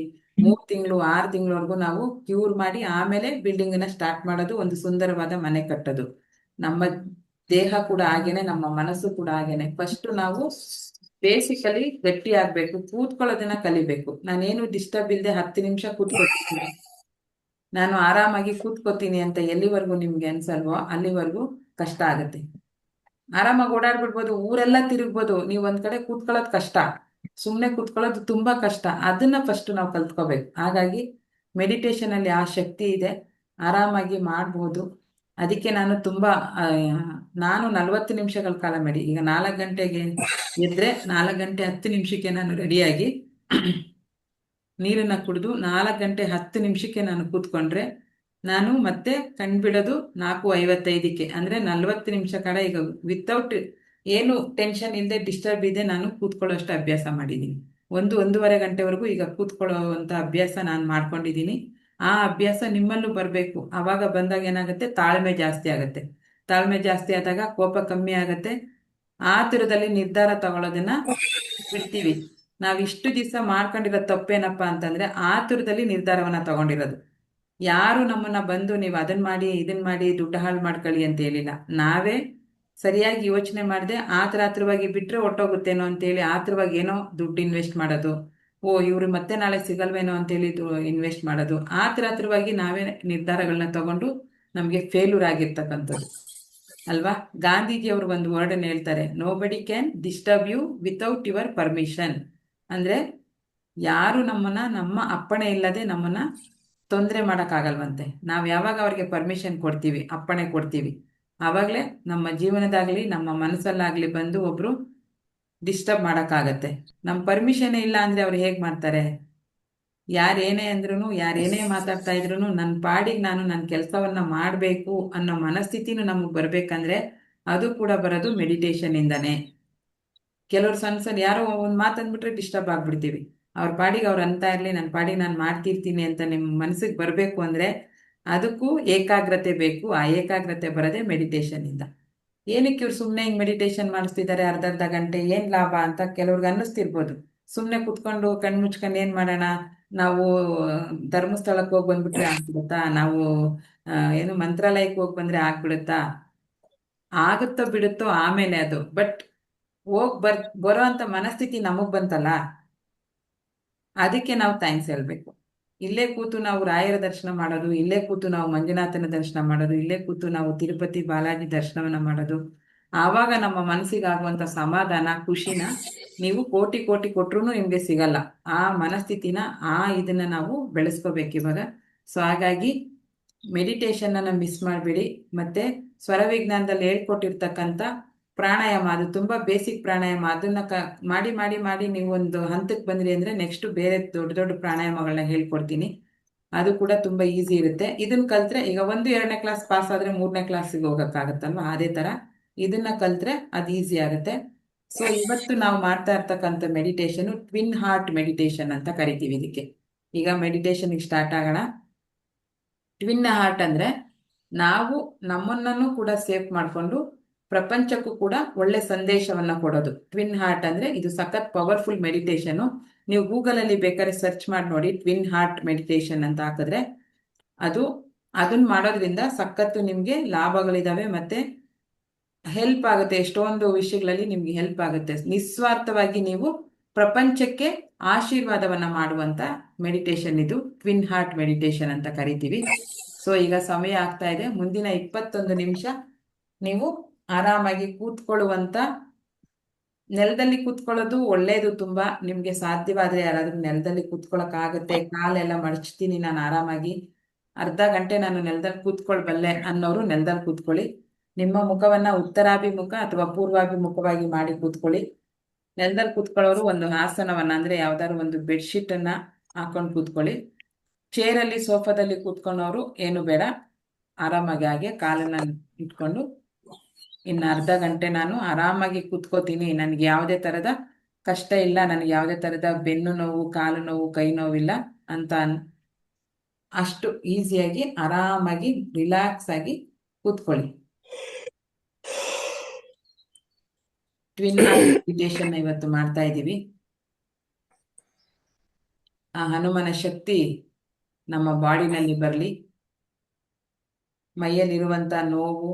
3 ತಿಂಗಳು 6 ತಿಂಗಳವರೆಗೂ ನಾವು ಕ್ಯೂರ್ ಮಾಡಿ ಆಮೇಲೆ ಬಿಲ್ಡಿಂಗ್ ಅನ್ನ ಸ್ಟಾರ್ಟ್ ಮಾಡೋದು, ಒಂದು ಸುಂದರವಾದ ಮನೆ ಕಟ್ಟೋದು. ನಮ್ಮ ದೇಹ ಕೂಡ ಹಾಗೇನೆ, ನಮ್ಮ ಮನಸ್ಸು ಕೂಡ ಹಾಗೇನೆ. ಫಸ್ಟ್ ನಾವು ಬೇಸಿಕಲಿ ಗಟ್ಟಿ ಆಗ್ಬೇಕು, ಕೂತ್ಕೊಳ್ಳೋದನ್ನ ಕಲಿಬೇಕು. ನಾನೇನು ಡಿಸ್ಟರ್ಬ್ ಇಲ್ಲದೆ 10 ನಿಮಿಷ ಕೂತ್ಕೊಳ್ತೀನಿ, ನಾನು ಆರಾಮಾಗಿ ಕೂತ್ಕೋತೀನಿ ಅಂತ ಎಲ್ಲಿವರೆಗೂ ನಿಮ್ಗೆ ಅನ್ಸಲ್ವೋ ಅಲ್ಲಿವರೆಗೂ ಕಷ್ಟ ಆಗುತ್ತೆ. ಆರಾಮಾಗಿ ಓಡಾಡ್ಬಿಡ್ಬೋದು, ಊರೆಲ್ಲ ತಿರುಗ್ಬೋದು, ನೀವು ಒಂದ್ ಕಡೆ ಕೂತ್ಕೊಳ್ಳೋದು ಕಷ್ಟ, ಸುಮ್ಮನೆ ಕೂತ್ಕೊಳ್ಳೋದು ತುಂಬಾ ಕಷ್ಟ. ಅದನ್ನ ಫಸ್ಟ್ ನಾವು ಕಲ್ತ್ಕೋಬೇಕು. ಹಾಗಾಗಿ ಮೆಡಿಟೇಷನ್ ಅಲ್ಲಿ ಆ ಶಕ್ತಿ ಇದೆ, ಆರಾಮಾಗಿ ಮಾಡ್ಬೋದು. ಅದಕ್ಕೆ ನಾನು ತುಂಬಾ ನಾನು 40 ನಿಮಿಷಗಳ ಕಾಲ ಈಗ 4 ಗಂಟೆಗೆ ಎದ್ರೆ 4 ಗಂಟೆ 10 ನಿಮಿಷಕ್ಕೆ ನಾನು ರೆಡಿಯಾಗಿ ನೀರನ್ನ ಕುಡಿದು 4 ಗಂಟೆ 10 ನಿಮಿಷಕ್ಕೆ ನಾನು ಕೂತ್ಕೊಂಡ್ರೆ ನಾನು ಮತ್ತೆ ಕಣ್ಬಿಡೋದು 4:55ಕ್ಕೆ. ಅಂದ್ರೆ 40 ನಿಮಿಷ ಕಡೆ ಈಗ ವಿತೌಟ್ ಏನು ಟೆನ್ಷನ್ ಇಲ್ಲದೆ ಡಿಸ್ಟರ್ಬ್ ಇದೆ ನಾನು ಕೂತ್ಕೊಳ್ಳೋಷ್ಟು ಅಭ್ಯಾಸ ಮಾಡಿದ್ದೀನಿ. 1-1.5 ಗಂಟೆವರೆಗೂ ಈಗ ಕೂತ್ಕೊಳ್ಳೋವಂಥ ಅಭ್ಯಾಸ ನಾನು ಮಾಡ್ಕೊಂಡಿದ್ದೀನಿ. ಆ ಅಭ್ಯಾಸ ನಿಮ್ಮಲ್ಲೂ ಬರಬೇಕು. ಆವಾಗ ಬಂದಾಗ ಏನಾಗುತ್ತೆ, ತಾಳ್ಮೆ ಜಾಸ್ತಿ ಆಗುತ್ತೆ. ತಾಳ್ಮೆ ಜಾಸ್ತಿ ಆದಾಗ ಕೋಪ ಕಮ್ಮಿ ಆಗುತ್ತೆ. ಆತುರದಲ್ಲಿ ನಿರ್ಧಾರ ತಗೊಳ್ಳೋದನ್ನ ಬಿಡ್ತೀವಿ. ನಾವಿಷ್ಟು ದಿವಸ ಮಾಡ್ಕೊಂಡಿರೋ ತಪ್ಪೇನಪ್ಪ ಅಂತಂದ್ರೆ ಆತುರದಲ್ಲಿ ನಿರ್ಧಾರವನ್ನ ತಗೊಂಡಿರೋದು. ಯಾರು ನಮ್ಮನ್ನ ಬಂದು ನೀವು ಅದನ್ನ ಮಾಡಿ ಇದನ್ನ ಮಾಡಿ ದುಡ್ಡು ಹಾಳು ಮಾಡ್ಕೊಳ್ಳಿ ಅಂತ ಹೇಳಿಲ್ಲ. ನಾವೇ ಸರಿಯಾಗಿ ಯೋಚನೆ ಮಾಡದೆ ಆತುರವಾಗಿ ಬಿಟ್ರೆ ಹೊಟ್ಟೋಗುತ್ತೇನೋ ಅಂತೇಳಿ ಆತುರವಾಗಿ ಏನೋ ದುಡ್ಡು ಇನ್ವೆಸ್ಟ್ ಮಾಡೋದು, ಓ ಇವ್ರು ಮತ್ತೆ ನಾಳೆ ಸಿಗಲ್ವೇನೋ ಅಂತೇಳಿ ಇನ್ವೆಸ್ಟ್ ಮಾಡೋದು, ಆತುರವಾಗಿ ನಾವೇ ನಿರ್ಧಾರಗಳನ್ನ ತಗೊಂಡು ನಮಗೆ ಫೇಲ್ಯೂರ್ ಆಗಿರ್ತಕ್ಕಂಥದ್ದು ಅಲ್ವಾ. ಗಾಂಧೀಜಿ ಅವರು ಒಂದು ವರ್ಡನ್ನು ಹೇಳ್ತಾರೆ, nobody can disturb you without your permission. ಅಂದ್ರೆ ಯಾರು ನಮ್ಮ ಅಪ್ಪಣೆ ಇಲ್ಲದೆ ನಮ್ಮನ್ನ ತೊಂದರೆ ಮಾಡೋಕ್ಕಾಗಲ್ವಂತೆ. ನಾವು ಯಾವಾಗ ಅವ್ರಿಗೆ ಪರ್ಮಿಷನ್ ಕೊಡ್ತೀವಿ, ಅಪ್ಪಣೆ ಕೊಡ್ತೀವಿ, ಆವಾಗಲೇ ನಮ್ಮ ಜೀವನದಾಗ್ಲಿ ನಮ್ಮ ಮನಸ್ಸಲ್ಲಾಗ್ಲಿ ಬಂದು ಒಬ್ರು ಡಿಸ್ಟರ್ಬ್ ಮಾಡೋಕ್ಕಾಗತ್ತೆ. ನಮ್ಮ ಪರ್ಮಿಷನ್ ಇಲ್ಲ ಅಂದ್ರೆ ಅವ್ರು ಹೇಗೆ ಮಾಡ್ತಾರೆ? ಯಾರೇನೇ ಅಂದ್ರೂ, ಯಾರೇನೇ ಮಾತಾಡ್ತಾ ಇದ್ರು ನನ್ನ ಪಾಡಿಗೆ ನಾನು ನನ್ನ ಕೆಲಸವನ್ನ ಮಾಡಬೇಕು ಅನ್ನೋ ಮನಸ್ಥಿತಿನೂ ನಮಗೆ ಬರ್ಬೇಕಂದ್ರೆ ಅದು ಕೂಡ ಬರೋದು ಮೆಡಿಟೇಷನ್ ಇಂದಾನೆ. ಕೆಲವ್ರು ಸಣ್ಣ ಯಾರೋ ಒಂದು ಮಾತಂದ್ಬಿಟ್ರೆ ಡಿಸ್ಟರ್ಬ್ ಆಗ್ಬಿಡ್ತೀವಿ. ಅವ್ರ ಪಾಡಿಗೆ ಅವ್ರು ಅಂತ ಇರ್ಲಿ, ನನ್ನ ಪಾಡಿಗೆ ನಾನು ಮಾಡ್ತಿರ್ತೀನಿ ಅಂತ ನಿಮ್ಮ ಮನಸ್ಸಿಗೆ ಬರಬೇಕು ಅಂದ್ರೆ ಅದಕ್ಕೂ ಏಕಾಗ್ರತೆ ಬೇಕು. ಆ ಏಕಾಗ್ರತೆ ಬರೋದೇ ಮೆಡಿಟೇಷನ್ ಇಂದ. ಏನಕ್ಕೆ ಇವ್ರು ಸುಮ್ಮನೆ ಹಿಂಗೆ ಮೆಡಿಟೇಷನ್ ಮಾಡಿಸ್ತಿದ್ದಾರೆ ಅರ್ಧ ಗಂಟೆ, ಏನ್ ಲಾಭ ಅಂತ ಕೆಲವ್ರಿಗೆ ಅನ್ನಿಸ್ತಿರ್ಬೋದು. ಸುಮ್ಮನೆ ಕುತ್ಕೊಂಡು ಕಣ್ಮುಚ್ಕೊಂಡು ಏನ್ ಮಾಡೋಣ, ನಾವು ಧರ್ಮಸ್ಥಳಕ್ಕೆ ಹೋಗಿ ಬಂದ್ಬಿಟ್ರೆ ಆಗ್ಬಿಡುತ್ತಾ, ನಾವು ಏನು ಮಂತ್ರಾಲಯಕ್ಕೆ ಹೋಗಿ ಬಂದ್ರೆ ಆಗ್ಬಿಡುತ್ತಾ? ಆಗುತ್ತೋ ಬಿಡುತ್ತೋ ಆಮೇಲೆ ಅದು. ಬಟ್ ಬರೋ ಅಂತ ಮನಸ್ಥಿತಿ ನಮಗ್ ಬಂತಲ್ಲ, ಅದಕ್ಕೆ ನಾವು ಥ್ಯಾಂಕ್ಸ್ ಹೇಳ್ಬೇಕು. ಇಲ್ಲೇ ಕೂತು ನಾವು ರಾಯರ ದರ್ಶನ ಮಾಡೋದು, ಇಲ್ಲೇ ಕೂತು ನಾವು ಮಂಜುನಾಥನ ದರ್ಶನ ಮಾಡೋದು, ಇಲ್ಲೇ ಕೂತು ನಾವು ತಿರುಪತಿ ಬಾಲಾಜಿ ದರ್ಶನವನ್ನ ಮಾಡೋದು, ಆವಾಗ ನಮ್ಮ ಮನಸ್ಸಿಗೆ ಆಗುವಂತ ಸಮಾಧಾನ, ಖುಷಿನ ನೀವು ಕೋಟಿ ಕೋಟಿ ಕೊಟ್ರು ನಿಮ್ಗೆ ಸಿಗಲ್ಲ. ಆ ಮನಸ್ಥಿತಿನ ಇದನ್ನ ನಾವು ಬೆಳೆಸ್ಕೋಬೇಕು ಇವಾಗ. ಸೊ ಹಾಗಾಗಿ ಮೆಡಿಟೇಷನ್ ಅನ್ನ ಮಿಸ್ ಮಾಡಬೇಡಿ. ಮತ್ತೆ ಸ್ವರ ವಿಜ್ಞಾನದಲ್ಲಿ ಹೇಳ್ಕೊಟ್ಟಿರ್ತಕ್ಕಂಥ ಪ್ರಾಣಾಯಾಮ, ಅದು ತುಂಬಾ ಬೇಸಿಕ್ ಪ್ರಾಣಾಯಾಮ. ಅದನ್ನ ಮಾಡಿ ಮಾಡಿ ಮಾಡಿ ನೀವು ಒಂದು ಹಂತಕ್ಕೆ ಬಂದ್ರಿ ಅಂದ್ರೆ ನೆಕ್ಸ್ಟ್ ಬೇರೆ ದೊಡ್ಡ ದೊಡ್ಡ ಪ್ರಾಣಾಯಾಮಗಳನ್ನ ಹೇಳ್ಕೊಡ್ತೀನಿ. ಅದು ಕೂಡ ತುಂಬಾ ಈಸಿ ಇರುತ್ತೆ. ಇದನ್ನ ಕಲ್ತ್ರೆ ಈಗ 1-2ನೇ ಕ್ಲಾಸ್ ಪಾಸ್ ಆದ್ರೆ 3ನೇ ಕ್ಲಾಸಿಗೆ ಹೋಗಕ್ಕಾಗತ್ತಲ್ವಾ, ಅದೇ ತರ ಇದನ್ನ ಕಲ್ತ್ರೆ ಅದು ಈಸಿ ಆಗುತ್ತೆ. ಸೊ ಇವತ್ತು ನಾವು ಮಾಡ್ತಾ ಇರ್ತಕ್ಕಂಥ ಮೆಡಿಟೇಷನ್ ಟ್ವಿನ್ ಹಾರ್ಟ್ ಮೆಡಿಟೇಷನ್ ಅಂತ ಕರಿತೀವಿ ಇದಕ್ಕೆ. ಈಗ ಮೆಡಿಟೇಷನ್ ಸ್ಟಾರ್ಟ್ ಆಗೋಣ. ಟ್ವಿನ್ ಹಾರ್ಟ್ ಅಂದ್ರೆ ನಾವು ನಮ್ಮನ್ನೂ ಕೂಡ ಸೇಫ್ ಮಾಡಿಕೊಂಡು ಪ್ರಪಂಚಕ್ಕೂ ಕೂಡ ಒಳ್ಳೆ ಸಂದೇಶವನ್ನ ಕೊಡೋದು. ಟ್ವಿನ್ ಹಾರ್ಟ್ ಅಂದ್ರೆ ಇದು ಸಖತ್ ಪವರ್ಫುಲ್ ಮೆಡಿಟೇಷನ್. ನೀವು ಗೂಗಲ್ ಅಲ್ಲಿ ಬೇಕಾದ್ರೆ ಸರ್ಚ್ ಮಾಡಿ ನೋಡಿ, ಟ್ವಿನ್ ಹಾರ್ಟ್ ಮೆಡಿಟೇಷನ್ ಅಂತ ಹಾಕಿದ್ರೆ ಅದನ್ನ ಮಾಡೋದ್ರಿಂದ ಸಖತ್ತು ನಿಮ್ಗೆ ಲಾಭಗಳಿದಾವೆ. ಮತ್ತೆ ಹೆಲ್ಪ್ ಆಗುತ್ತೆ, ಎಷ್ಟೊಂದು ವಿಷಯಗಳಲ್ಲಿ ನಿಮ್ಗೆ ಹೆಲ್ಪ್ ಆಗುತ್ತೆ. ನಿಸ್ವಾರ್ಥವಾಗಿ ನೀವು ಪ್ರಪಂಚಕ್ಕೆ ಆಶೀರ್ವಾದವನ್ನ ಮಾಡುವಂತ ಮೆಡಿಟೇಷನ್ ಇದು ಟ್ವಿನ್ ಹಾರ್ಟ್ ಮೆಡಿಟೇಷನ್ ಅಂತ ಕರಿತೀವಿ. ಸೊ ಈಗ ಸಮಯ ಆಗ್ತಾ ಇದೆ. ಮುಂದಿನ 21 ನಿಮಿಷ ನೀವು ಆರಾಮಾಗಿ ಕೂತ್ಕೊಳ್ಳುವಂತ, ನೆಲದಲ್ಲಿ ಕೂತ್ಕೊಳ್ಳೋದು ಒಳ್ಳೇದು. ತುಂಬಾ ನಿಮ್ಗೆ ಸಾಧ್ಯವಾದ್ರೆ ಯಾರಾದ್ರೂ ನೆಲದಲ್ಲಿ ಕೂತ್ಕೊಳ್ಳಕ್ ಆಗುತ್ತೆ, ಕಾಲೆಲ್ಲ ಮಡಚ್ತೀನಿ ನಾನು ಆರಾಮಾಗಿ, ಅರ್ಧ ಗಂಟೆ ನಾನು ನೆಲದಲ್ಲಿ ಕೂತ್ಕೊಳ್ಬಲ್ಲೆ ಅನ್ನೋರು ನೆಲದಲ್ಲಿ ಕೂತ್ಕೊಳ್ಳಿ. ನಿಮ್ಮ ಮುಖವನ್ನ ಉತ್ತರಾಭಿಮುಖ ಅಥವಾ ಪೂರ್ವಾಭಿಮುಖವಾಗಿ ಮಾಡಿ ಕೂತ್ಕೊಳ್ಳಿ. ನೆಲದಲ್ಲಿ ಕೂತ್ಕೊಳ್ಳೋರು ಒಂದು ಆಸನವನ್ನ, ಅಂದ್ರೆ ಯಾವ್ದಾದ್ರು ಒಂದು ಬೆಡ್ಶೀಟ್ ಅನ್ನ ಹಾಕೊಂಡು ಕೂತ್ಕೊಳ್ಳಿ. ಚೇರಲ್ಲಿ ಸೋಫಾದಲ್ಲಿ ಕೂತ್ಕೊಂಡವರು ಏನು ಬೇಡ, ಆರಾಮಾಗಿ ಹಾಗೆ ಕಾಲನ್ನ ಇಟ್ಕೊಂಡು ಇನ್ನು ಅರ್ಧ ಗಂಟೆ ನಾನು ಆರಾಮಾಗಿ ಕೂತ್ಕೋತೀನಿ, ನನಗೆ ಯಾವುದೇ ತರದ ಕಷ್ಟ ಇಲ್ಲ, ನನಗೆ ಯಾವುದೇ ತರದ ಬೆನ್ನು ನೋವು, ಕಾಲು ನೋವು, ಕೈ ನೋವಿಲ್ಲ ಅಂತ ಅಷ್ಟು ಈಸಿಯಾಗಿ ಆರಾಮಾಗಿ ರಿಲ್ಯಾಕ್ಸ್ ಆಗಿ ಕೂತ್ಕೊಳ್ಳಿ. ಟ್ವಿನ್ ಹಾರ್ಟ್ ಮೆಡಿಟೇಷನ್ ಇವತ್ತು ಮಾಡ್ತಾ ಇದ್ದೀವಿ. ಆ ಹನುಮನ ಶಕ್ತಿ ನಮ್ಮ ಬಾಡಿನಲ್ಲಿ ಬರಲಿ. ಮೈಯಲ್ಲಿರುವಂತ ನೋವು,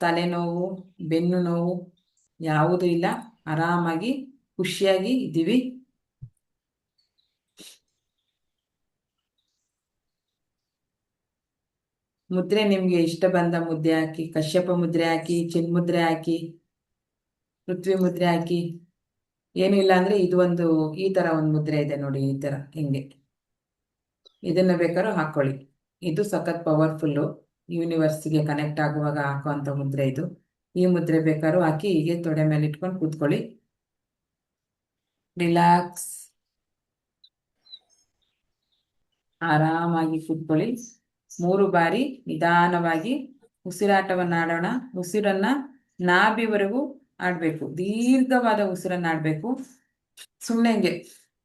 ತಲೆನೋವು, ಬೆನ್ನು ನೋವು ಯಾವುದೂ ಇಲ್ಲ, ಆರಾಮಾಗಿ ಖುಷಿಯಾಗಿ ಇದ್ದೀವಿ. ಮುದ್ರೆ ನಿಮ್ಗೆ ಇಷ್ಟ ಬಂದ ಮುದ್ರೆ ಹಾಕಿ, ಕಶ್ಯಪ ಮುದ್ರೆ ಹಾಕಿ, ಚಿನ್ಮುದ್ರೆ ಹಾಕಿ, ಪೃಥ್ವಿ ಮುದ್ರೆ ಹಾಕಿ. ಏನು ಇಲ್ಲ ಅಂದ್ರೆ ಇದು ಒಂದು ಈ ತರ ಒಂದು ಮುದ್ರೆ ಇದೆ ನೋಡಿ, ಈ ತರ ಹಿಂಗೆ, ಇದನ್ನ ಬೇಕಾದ್ರೂ ಹಾಕೊಳ್ಳಿ. ಇದು ಸಖತ್ ಪವರ್ಫುಲ್ಲು, ಯೂನಿವರ್ಸ್ಗೆ ಕನೆಕ್ಟ್ ಆಗುವಾಗ ಹಾಕುವಂತ ಮುದ್ರೆ ಇದು. ಈ ಮುದ್ರೆ ಬೇಕಾದ್ರೂ ಹಾಕಿ ಹೀಗೆ ತೊಡೆ ಮೇಲೆ ಇಟ್ಕೊಂಡು ಕೂತ್ಕೊಳ್ಳಿ. ರಿಲ್ಯಾಕ್ಸ್, ಆರಾಮಾಗಿ ಕೂತ್ಕೊಳ್ಳಿ. 3 ಬಾರಿ ನಿಧಾನವಾಗಿ ಉಸಿರಾಟವನ್ನ ಆಡೋಣ. ಉಸಿರನ್ನ ನಾಭಿವರೆಗೂ ಆಡ್ಬೇಕು, ದೀರ್ಘವಾದ ಉಸಿರನ್ನ ಆಡ್ಬೇಕು. ಸುಮ್ಮನೆ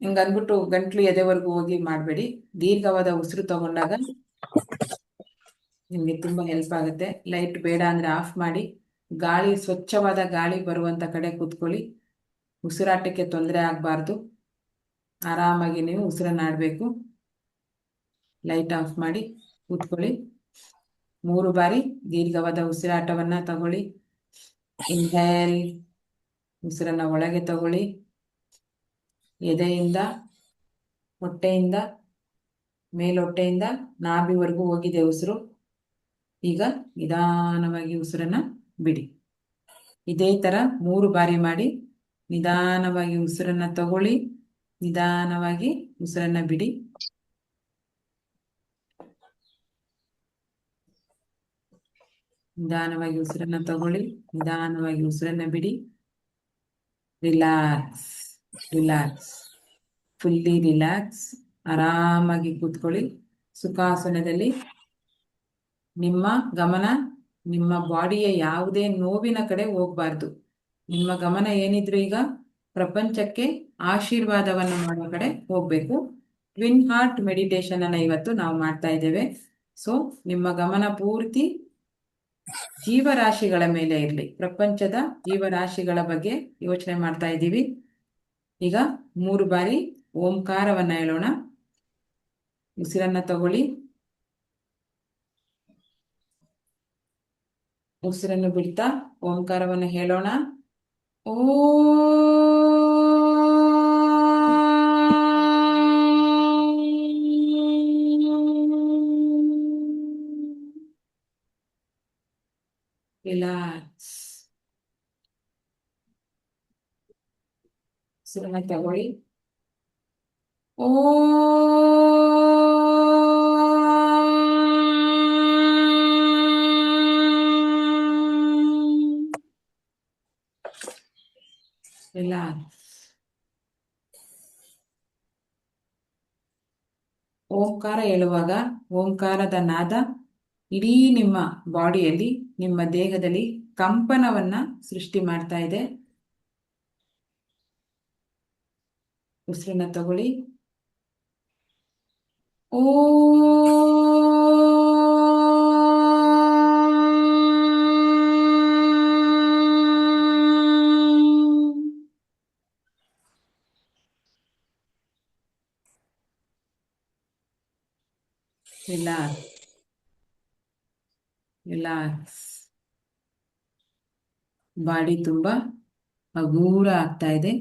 ಹಿಂಗ ಅಂದ್ಬಿಟ್ಟು ಗಂಟ್ಲು ಎದೆವರೆಗೂ ಹೋಗಿ ಮಾಡಬೇಡಿ. ದೀರ್ಘವಾದ ಉಸಿರು ತಗೊಂಡಾಗ ನಿಮ್ಗೆ ತುಂಬಾ ಹೆಲ್ಪ್ ಆಗುತ್ತೆ. ಲೈಟ್ ಬೇಡ ಅಂದ್ರೆ ಆಫ್ ಮಾಡಿ, ಗಾಳಿ, ಸ್ವಚ್ಛವಾದ ಗಾಳಿ ಬರುವಂತ ಕಡೆ ಕೂತ್ಕೊಳ್ಳಿ. ಉಸಿರಾಟಕ್ಕೆ ತೊಂದರೆ ಆಗ್ಬಾರ್ದು. ಆರಾಮಾಗಿ ನೀವು ಉಸಿರನ್ನ ಆಡ್ಬೇಕು. ಲೈಟ್ ಆಫ್ ಮಾಡಿ ಕೂತ್ಕೊಳ್ಳಿ. 3 ಬಾರಿ ದೀರ್ಘವಾದ ಉಸಿರಾಟವನ್ನ ತಗೊಳ್ಳಿ. ಇನ್ಹೇಲ್, ಉಸಿರನ್ನ ಒಳಗೆ ತಗೊಳ್ಳಿ, ಎದೆಯಿಂದ ಹೊಟ್ಟೆಯಿಂದ ಮೇಲ್ಹೊಟ್ಟೆಯಿಂದ ನಾಭಿವರೆಗೂ ಹೋಗಿದೆ ಉಸಿರು. ಈಗ ನಿಧಾನವಾಗಿ ಉಸಿರನ್ನ ಬಿಡಿ. ಇದೇ ತರ 3 ಬಾರಿ ಮಾಡಿ. ನಿಧಾನವಾಗಿ ಉಸಿರನ್ನ ತಗೊಳ್ಳಿ, ನಿಧಾನವಾಗಿ ಉಸಿರನ್ನ ಬಿಡಿ. ನಿಧಾನವಾಗಿ ಉಸಿರನ್ನ ತಗೊಳ್ಳಿ, ನಿಧಾನವಾಗಿ ಉಸಿರನ್ನ ಬಿಡಿ. Relax, relax, fully relax. ಆರಾಮಾಗಿ ಕೂತ್ಕೊಳ್ಳಿ ಸುಖಾಸನದಲ್ಲಿ. ನಿಮ್ಮ ಗಮನ ನಿಮ್ಮ ಬಾಡಿಯ ಯಾವುದೇ ನೋವಿನ ಕಡೆ ಹೋಗ್ಬಾರ್ದು. ನಿಮ್ಮ ಗಮನ ಏನಿದ್ರು ಈಗ ಪ್ರಪಂಚಕ್ಕೆ ಆಶೀರ್ವಾದವನ್ನು ಮಾಡುವ ಕಡೆ ಹೋಗ್ಬೇಕು. ಟ್ವಿನ್ ಹಾರ್ಟ್ ಮೆಡಿಟೇಷನ್ ಅನ್ನ ಇವತ್ತು ನಾವು ಮಾಡ್ತಾ ಇದ್ದೇವೆ. ಸೊ ನಿಮ್ಮ ಗಮನ ಪೂರ್ತಿ ಜೀವರಾಶಿಗಳ ಮೇಲೆ ಇರಲಿ. ಪ್ರಪಂಚದ ಜೀವರಾಶಿಗಳ ಬಗ್ಗೆ ಯೋಚನೆ ಮಾಡ್ತಾ ಇದ್ದೀವಿ. ಈಗ 3 ಬಾರಿ ಓಂಕಾರವನ್ನ ಹೇಳೋಣ. ಉಸಿರನ್ನ ತಗೊಳ್ಳಿ, ಉಸಿರನ್ನು ಬಿಡ್ತಾ ಓಂಕಾರವನ್ನು ಹೇಳೋಣ. ಓ ರಿಲ್ಯಾಕ್ಸ್. ಉಸಿರನ್ನ ತಗೊಳ್ಳಿ. ಓ ರಿಲ್ಯಾಕ್ಸ್. ಓಂಕಾರ ಹೇಳುವಾಗ ಓಂಕಾರದ ನಾದ ಇಡೀ ನಿಮ್ಮ ಬಾಡಿಯಲ್ಲಿ, ನಿಮ್ಮ ದೇಹದಲ್ಲಿ ಕಂಪನವನ್ನ ಸೃಷ್ಟಿ ಮಾಡ್ತಾ ಇದೆ. ಉಸಿರನ್ನ ತಗೊಳ್ಳಿ. ಓ ರಿಲ್ಯಾಕ್ಸ್, ರಿಲ್ಯಾಕ್ಸ್. ಬಾಡಿ ತುಂಬಾ ಹಗೂರ ಆಗ್ತಾ ಇದೆ.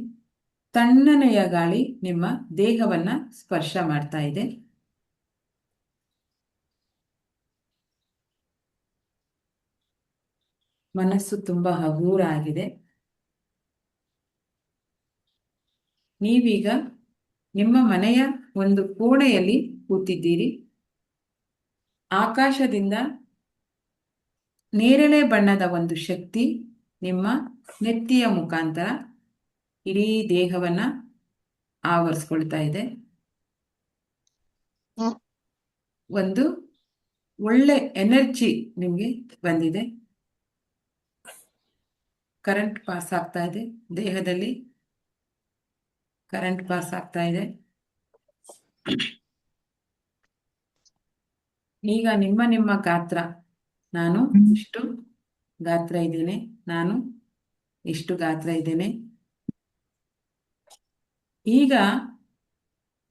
ತಣ್ಣನೆಯ ಗಾಳಿ ನಿಮ್ಮ ದೇಹವನ್ನ ಸ್ಪರ್ಶ ಮಾಡ್ತಾ ಇದೆ. ಮನಸ್ಸು ತುಂಬಾ ಹಗೂರ ಆಗಿದೆ. ನೀವೀಗ ನಿಮ್ಮ ಮನೆಯ ಒಂದು ಕೋಣೆಯಲ್ಲಿ ಕೂತಿದ್ದೀರಿ. ಆಕಾಶದಿಂದ ನೇರಳೆ ಬಣ್ಣದ ಒಂದು ಶಕ್ತಿ ನಿಮ್ಮ ನೆತ್ತಿಯ ಮುಖಾಂತರ ಇಡೀ ದೇಹವನ್ನ ಆವರಿಸ್ಕೊಳ್ತಾ ಇದೆ. ಒಂದು ಒಳ್ಳೆ ಎನರ್ಜಿ ನಿಮ್ಗೆ ಬಂದಿದೆ. ಕರೆಂಟ್ ಪಾಸ್ ಆಗ್ತಾ ಇದೆ ದೇಹದಲ್ಲಿ, ಕರೆಂಟ್ ಪಾಸ್ ಆಗ್ತಾ ಇದೆ. ಈಗ ನಿಮ್ಮ ಗಾತ್ರ, ನಾನು ಇಷ್ಟು ಗಾತ್ರ ಇದ್ದೇನೆ, ನಾನು ಇಷ್ಟು ಗಾತ್ರ ಇದ್ದೇನೆ. ಈಗ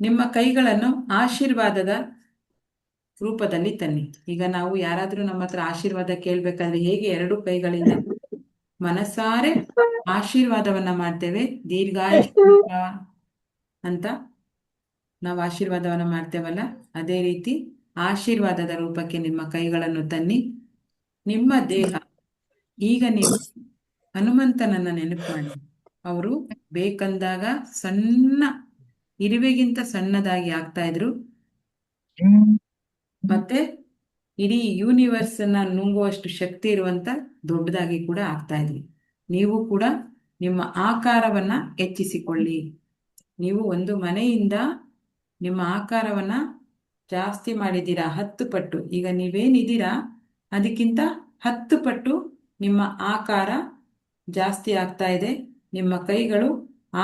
ನಿಮ್ಮ ಕೈಗಳನ್ನು ಆಶೀರ್ವಾದದ ರೂಪದಲ್ಲಿ ತನ್ನಿ. ಈಗ ನಾವು ಯಾರಾದ್ರೂ ನಮ್ಮ ಹತ್ರ ಆಶೀರ್ವಾದ ಕೇಳ್ಬೇಕಾದ್ರೆ ಹೇಗೆ 2 ಕೈಗಳಿಂದ ಮನಸಾರೆ ಆಶೀರ್ವಾದವನ್ನ ಮಾಡ್ತೇವೆ, ದೀರ್ಘಾಯುಷ್ಯ ಅಂತ ನಾವು ಆಶೀರ್ವಾದವನ್ನ ಮಾಡ್ತೇವಲ್ಲ, ಅದೇ ರೀತಿ ಆಶೀರ್ವಾದದ ರೂಪಕ್ಕೆ ನಿಮ್ಮ ಕೈಗಳನ್ನು ತನ್ನಿ. ನಿಮ್ಮ ದೇಹ ಈಗ ನೀವು ಹನುಮಂತನನ್ನ ನೆನಪು ಮಾಡಿ. ಅವರು ಬೇಕಂದಾಗ ಸಣ್ಣ ಇರುವೆಗಿಂತ ಸಣ್ಣದಾಗಿ ಆಗ್ತಾ ಇದ್ರು, ಮತ್ತೆ ಇಡೀ ಯೂನಿವರ್ಸ್ ಅನ್ನ ನುಂಗುವಷ್ಟು ಶಕ್ತಿ ಇರುವಂತ ದೊಡ್ಡದಾಗಿ ಕೂಡ ಆಗ್ತಾ ಇದ್ರಿ. ನೀವು ಕೂಡ ನಿಮ್ಮ ಆಕಾರವನ್ನ ಹೆಚ್ಚಿಸಿಕೊಳ್ಳಿ. ನೀವು ಒಂದು ಮನೆಯಿಂದ ನಿಮ್ಮ ಆಕಾರವನ್ನ ಜಾಸ್ತಿ ಮಾಡಿದ್ದೀರಾ 10 ಪಟ್ಟು. ಈಗ ನೀವೇನಿದ್ದೀರಾ ಅದಕ್ಕಿಂತ 10 ಪಟ್ಟು ನಿಮ್ಮ ಆಕಾರ ಜಾಸ್ತಿ ಆಗ್ತಾ ಇದೆ. ನಿಮ್ಮ ಕೈಗಳು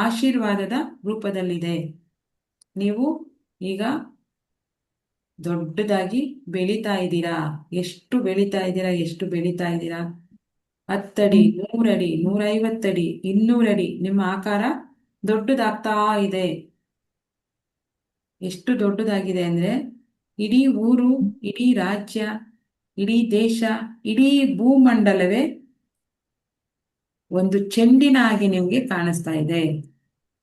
ಆಶೀರ್ವಾದದ ರೂಪದಲ್ಲಿದೆ. ನೀವು ಈಗ ದೊಡ್ಡದಾಗಿ ಬೆಳೀತಾ ಇದ್ದೀರಾ. ಎಷ್ಟು ಬೆಳೀತಾ ಇದ್ದೀರಾ, ಎಷ್ಟು ಬೆಳೀತಾ ಇದ್ದೀರಾ? 10 ಅಡಿ, 100 ಅಡಿ, 150 ಅಡಿ, 200 ಅಡಿ ನಿಮ್ಮ ಆಕಾರ ದೊಡ್ಡದಾಗ್ತಾ ಇದೆ. ಎಷ್ಟು ದೊಡ್ಡದಾಗಿದೆ ಅಂದ್ರೆ ಇಡೀ ಊರು, ಇಡೀ ರಾಜ್ಯ, ಇಡೀ ದೇಶ, ಇಡೀ ಭೂಮಂಡಲವೇ ಒಂದು ಚೆಂಡಿನ ಹಾಗೆ ನಿಮ್ಗೆ ಕಾಣಿಸ್ತಾ ಇದೆ.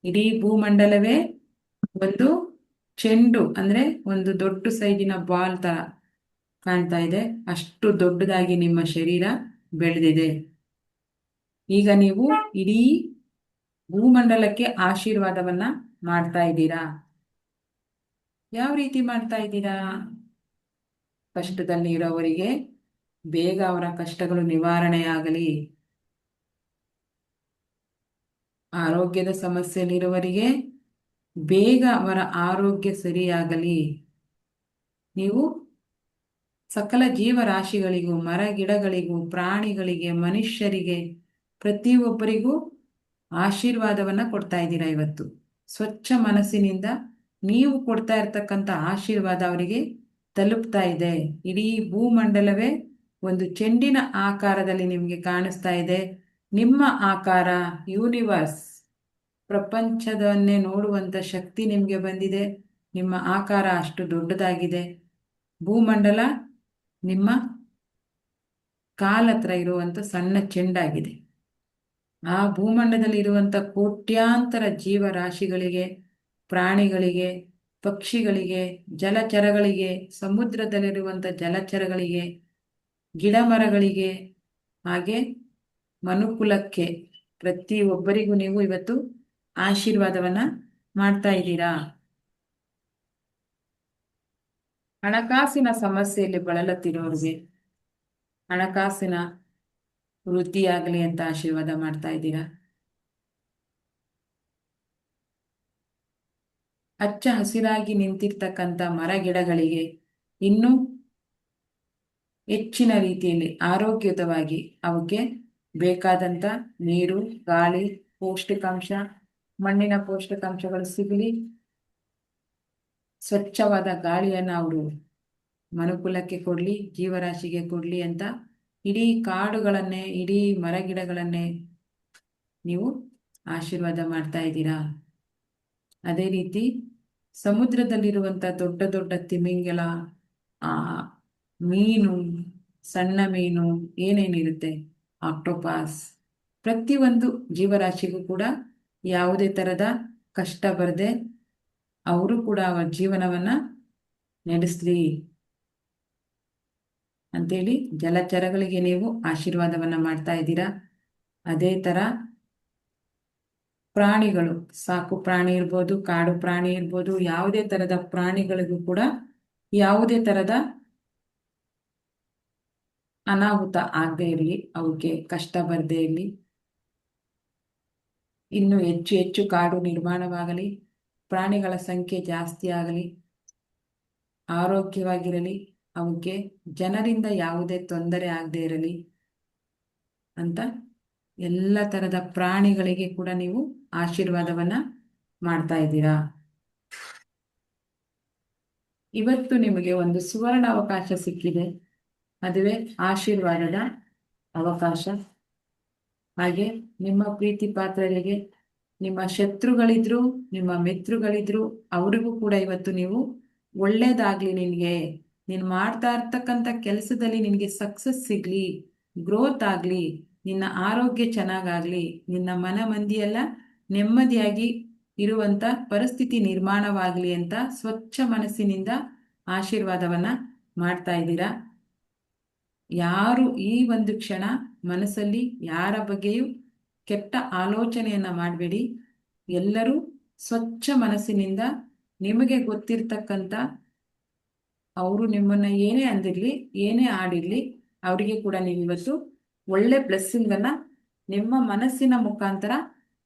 ಇಡೀ ಭೂಮಂಡಲವೇ ಒಂದು ಚೆಂಡು ಅಂದ್ರೆ ಒಂದು ದೊಡ್ಡ ಸೈಜಿನ ಬಾಲ್ ತರ ಕಾಣ್ತಾ ಇದೆ. ಅಷ್ಟು ದೊಡ್ಡದಾಗಿ ನಿಮ್ಮ ಶರೀರ ಬೆಳೆದಿದೆ. ಈಗ ನೀವು ಇಡೀ ಭೂಮಂಡಲಕ್ಕೆ ಆಶೀರ್ವಾದವನ್ನ ಮಾಡ್ತಾ ಇದ್ದೀರಾ. ಯಾವ ರೀತಿ ಮಾಡ್ತಾ ಇದ್ದೀರಾ? ಕಷ್ಟದಲ್ಲಿ ಇರೋವರಿಗೆ ಬೇಗ ಅವರ ಕಷ್ಟಗಳು ನಿವಾರಣೆಯಾಗಲಿ, ಆರೋಗ್ಯದ ಸಮಸ್ಯೆಯಲ್ಲಿರುವವರಿಗೆ ಬೇಗ ಅವರ ಆರೋಗ್ಯ ಸರಿಯಾಗಲಿ. ನೀವು ಸಕಲ ಜೀವರಾಶಿಗಳಿಗೂ, ಮರ ಗಿಡಗಳಿಗೂ, ಪ್ರಾಣಿಗಳಿಗೆ, ಮನುಷ್ಯರಿಗೆ, ಪ್ರತಿಯೊಬ್ಬರಿಗೂ ಆಶೀರ್ವಾದವನ್ನ ಕೊಡ್ತಾ ಇದ್ದೀರಾ. ಇವತ್ತು ಸ್ವಚ್ಛ ಮನಸ್ಸಿನಿಂದ ನೀವು ಕೊಡ್ತಾ ಇರ್ತಕ್ಕಂಥ ಆಶೀರ್ವಾದ ಅವರಿಗೆ ತಲುಪ್ತಾ ಇದೆ. ಇಡೀ ಭೂಮಂಡಲವೇ ಒಂದು ಚೆಂಡಿನ ಆಕಾರದಲ್ಲಿ ನಿಮಗೆ ಕಾಣಿಸ್ತಾ ಇದೆ. ನಿಮ್ಮ ಆಕಾರ ಯೂನಿವರ್ಸ್, ಪ್ರಪಂಚದನ್ನೇ ನೋಡುವಂತ ಶಕ್ತಿ ನಿಮಗೆ ಬಂದಿದೆ. ನಿಮ್ಮ ಆಕಾರ ಅಷ್ಟು ದೊಡ್ಡದಾಗಿದೆ. ಭೂಮಂಡಲ ನಿಮ್ಮ ಕಾಲತ್ರ ಇರುವಂತ ಸಣ್ಣ ಚೆಂಡಾಗಿದೆ. ಆ ಭೂಮಂಡಲದಲ್ಲಿ ಇರುವಂತ ಕೋಟ್ಯಾಂತರ ಜೀವರಾಶಿಗಳಿಗೆ, ಪ್ರಾಣಿಗಳಿಗೆ, ಪಕ್ಷಿಗಳಿಗೆ, ಜಲಚರಗಳಿಗೆ, ಸಮುದ್ರದಲ್ಲಿರುವಂತ ಜಲಚರಗಳಿಗೆ, ಗಿಡ ಮರಗಳಿಗೆ, ಹಾಗೆ ಮನುಕುಲಕ್ಕೆ, ಪ್ರತಿಯೊಬ್ಬರಿಗೂ ನೀವು ಇವತ್ತು ಆಶೀರ್ವಾದವನ್ನ ಮಾಡ್ತಾ ಇದ್ದೀರಾ. ಹಣಕಾಸಿನ ಸಮಸ್ಯೆಯಲ್ಲಿ ಬಳಲುತ್ತಿರೋರಿಗೆ ಹಣಕಾಸಿನ ವೃದ್ಧಿಯಾಗಲಿ ಅಂತ ಆಶೀರ್ವಾದ ಮಾಡ್ತಾ ಇದ್ದೀರಾ. ಹಚ್ಚ ಹಸಿರಾಗಿ ನಿಂತಿರ್ತಕ್ಕಂಥ ಮರ ಗಿಡಗಳಿಗೆ ಇನ್ನೂ ಹೆಚ್ಚಿನ ರೀತಿಯಲ್ಲಿ ಆರೋಗ್ಯಯುತವಾಗಿ ಅವಕ್ಕೆ ಬೇಕಾದಂತ ನೀರು, ಗಾಳಿ, ಪೌಷ್ಟಿಕಾಂಶ, ಮಣ್ಣಿನ ಪೌಷ್ಟಿಕಾಂಶಗಳು ಸಿಗಲಿ. ಸ್ವಚ್ಛವಾದ ಗಾಳಿಯನ್ನು ಅವರು ಮನುಕುಲಕ್ಕೆ ಕೊಡ್ಲಿ, ಜೀವರಾಶಿಗೆ ಕೊಡ್ಲಿ ಅಂತ ಇಡೀ ಕಾಡುಗಳನ್ನೇ, ಇಡೀ ಮರಗಿಡಗಳನ್ನೇ ನೀವು ಆಶೀರ್ವಾದ ಮಾಡ್ತಾ ಇದ್ದೀರಾ. ಅದೇ ರೀತಿ ಸಮುದ್ರದಲ್ಲಿರುವಂತ ದೊಡ್ಡ ದೊಡ್ಡ ತಿಮಿಂಗಲ, ಆ ಮೀನು, ಸಣ್ಣ ಮೀನು, ಏನೇನಿರುತ್ತೆ, ಆಕ್ಟೋಪಾಸ್, ಪ್ರತಿಯೊಂದು ಜೀವರಾಶಿಗೂ ಕೂಡ ಯಾವುದೇ ತರದ ಕಷ್ಟ ಬರದೆ ಅವರು ಕೂಡ ಅವರ ಜೀವನವನ್ನ ನಡೆಸ್ಲಿ ಅಂತೇಳಿ ಜಲಚರಗಳಿಗೆ ನೀವು ಆಶೀರ್ವಾದವನ್ನ ಮಾಡ್ತಾ ಇದ್ದೀರಾ. ಅದೇ ತರ ಪ್ರಾಣಿಗಳು, ಸಾಕು ಪ್ರಾಣಿ ಇರ್ಬೋದು, ಕಾಡು ಪ್ರಾಣಿ ಇರ್ಬೋದು, ಯಾವುದೇ ತರದ ಪ್ರಾಣಿಗಳಿಗೂ ಕೂಡ ಯಾವುದೇ ತರದ ಅನಾಹುತ ಆಗದೆ ಇರಲಿ, ಅವಕ್ಕೆ ಕಷ್ಟ ಬರದೇ ಇರಲಿ, ಇನ್ನು ಹೆಚ್ಚು ಹೆಚ್ಚು ಕಾಡು ನಿರ್ಮಾಣವಾಗಲಿ, ಪ್ರಾಣಿಗಳ ಸಂಖ್ಯೆ ಜಾಸ್ತಿ ಆಗಲಿ, ಆರೋಗ್ಯವಾಗಿರಲಿ, ಅವಕ್ಕೆ ಜನರಿಂದ ಯಾವುದೇ ತೊಂದರೆ ಆಗದೆ ಇರಲಿ ಅಂತ ಎಲ್ಲ ತರದ ಪ್ರಾಣಿಗಳಿಗೆ ಕೂಡ ನೀವು ಆಶೀರ್ವಾದವನ್ನ ಮಾಡ್ತಾ ಇದ್ದೀರಾ. ಇವತ್ತು ನಿಮಗೆ ಒಂದು ಸುವರ್ಣ ಅವಕಾಶ ಸಿಕ್ಕಿದೆ. ಅದುವೇ ಆಶೀರ್ವಾದದ ಅವಕಾಶ. ಹಾಗೆ ನಿಮ್ಮ ಪ್ರೀತಿ ಪಾತ್ರರಿಗೆ, ನಿಮ್ಮ ಶತ್ರುಗಳಿದ್ರು, ನಿಮ್ಮ ಮಿತ್ರಗಳಿದ್ರು, ಅವರಿಗೂ ಕೂಡ ಇವತ್ತು ನೀವು ಒಳ್ಳೇದಾಗ್ಲಿ, ನಿನಗೆ ನೀನು ಮಾಡ್ತಾ ಇರ್ತಕ್ಕಂಥ ಕೆಲಸದಲ್ಲಿ ನಿನಗೆ ಸಕ್ಸಸ್ ಸಿಗ್ಲಿ, ಗ್ರೋತ್ ಆಗ್ಲಿ, ನಿನ್ನ ಆರೋಗ್ಯ ಚೆನ್ನಾಗಾಗ್ಲಿ, ನಿನ್ನ ಮನ ಮಂದಿಯೆಲ್ಲ ನೆಮ್ಮದಿಯಾಗಿ ಇರುವಂತ ಪರಿಸ್ಥಿತಿ ನಿರ್ಮಾಣವಾಗ್ಲಿ ಅಂತ ಸ್ವಚ್ಛ ಮನಸ್ಸಿನಿಂದ ಆಶೀರ್ವಾದವನ್ನ ಮಾಡ್ತಾ ಇದ್ದೀರಾ. ಯಾರು ಈ ಒಂದು ಕ್ಷಣ ಮನಸ್ಸಲ್ಲಿ ಯಾರ ಬಗ್ಗೆಯೂ ಕೆಟ್ಟ ಆಲೋಚನೆಯನ್ನ ಮಾಡಬೇಡಿ. ಎಲ್ಲರೂ ಸ್ವಚ್ಛ ಮನಸ್ಸಿನಿಂದ ನಿಮಗೆ ಗೊತ್ತಿರ್ತಕ್ಕಂಥ, ಅವರು ನಿಮ್ಮನ್ನ ಏನೇ ಅಂದಿರ್ಲಿ, ಏನೇ ಆಡಿರ್ಲಿ, ಅವರಿಗೆ ಕೂಡ ನೀವು ಇವತ್ತು ಒಳ್ಳೆ ಬ್ಲೆಸ್ಸಿಂಗ್ ಅನ್ನ ನಿಮ್ಮ ಮನಸ್ಸಿನ ಮುಖಾಂತರ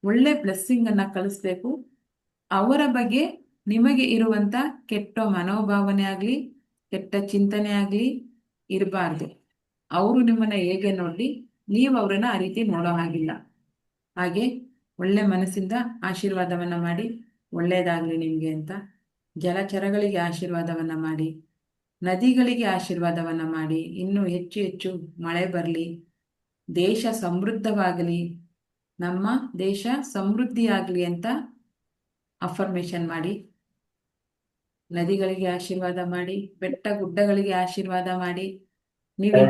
ಒಳ್ಳೆ ಬ್ಲೆಸ್ಸಿಂಗ್ ಅನ್ನ ಕಳಿಸ್ಬೇಕು. ಅವರ ಬಗ್ಗೆ ನಿಮಗೆ ಇರುವಂತ ಕೆಟ್ಟ ಮನೋಭಾವನೆ ಆಗ್ಲಿ, ಕೆಟ್ಟ ಚಿಂತನೆ ಆಗ್ಲಿ ಇರಬಾರ್ದು. ಅವರು ನಿಮ್ಮನ್ನ ಹೇಗೆ ನೋಡ್ಲಿ, ನೀವು ಅವರನ್ನ ಆ ರೀತಿ ನೋಡೋ ಹಾಗಿಲ್ಲ. ಹಾಗೆ ಒಳ್ಳೆ ಮನಸ್ಸಿಂದ ಆಶೀರ್ವಾದವನ್ನ ಮಾಡಿ, ಒಳ್ಳೇದಾಗ್ಲಿ ನಿಮ್ಗೆ ಅಂತ. ಜಲಚರಗಳಿಗೆ ಆಶೀರ್ವಾದವನ್ನ ಮಾಡಿ, ನದಿಗಳಿಗೆ ಆಶೀರ್ವಾದವನ್ನ ಮಾಡಿ, ಇನ್ನೂ ಹೆಚ್ಚು ಹೆಚ್ಚು ಮಳೆ ಬರಲಿ, ದೇಶ ಸಮೃದ್ಧವಾಗಲಿ, ನಮ್ಮ ದೇಶ ಸಮೃದ್ಧಿಯಾಗಲಿ ಅಂತ ಅಫರ್ಮೇಶನ್ ಮಾಡಿ. ನದಿಗಳಿಗೆ ಆಶೀರ್ವಾದ ಮಾಡಿ, ಬೆಟ್ಟ ಗುಡ್ಡಗಳಿಗೆ ಆಶೀರ್ವಾದ ಮಾಡಿ. ನೀವು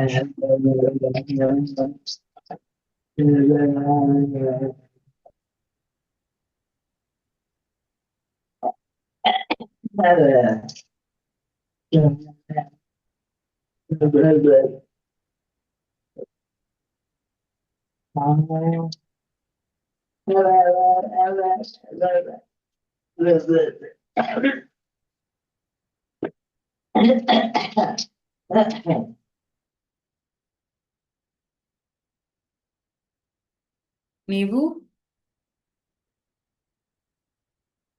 ನೀವು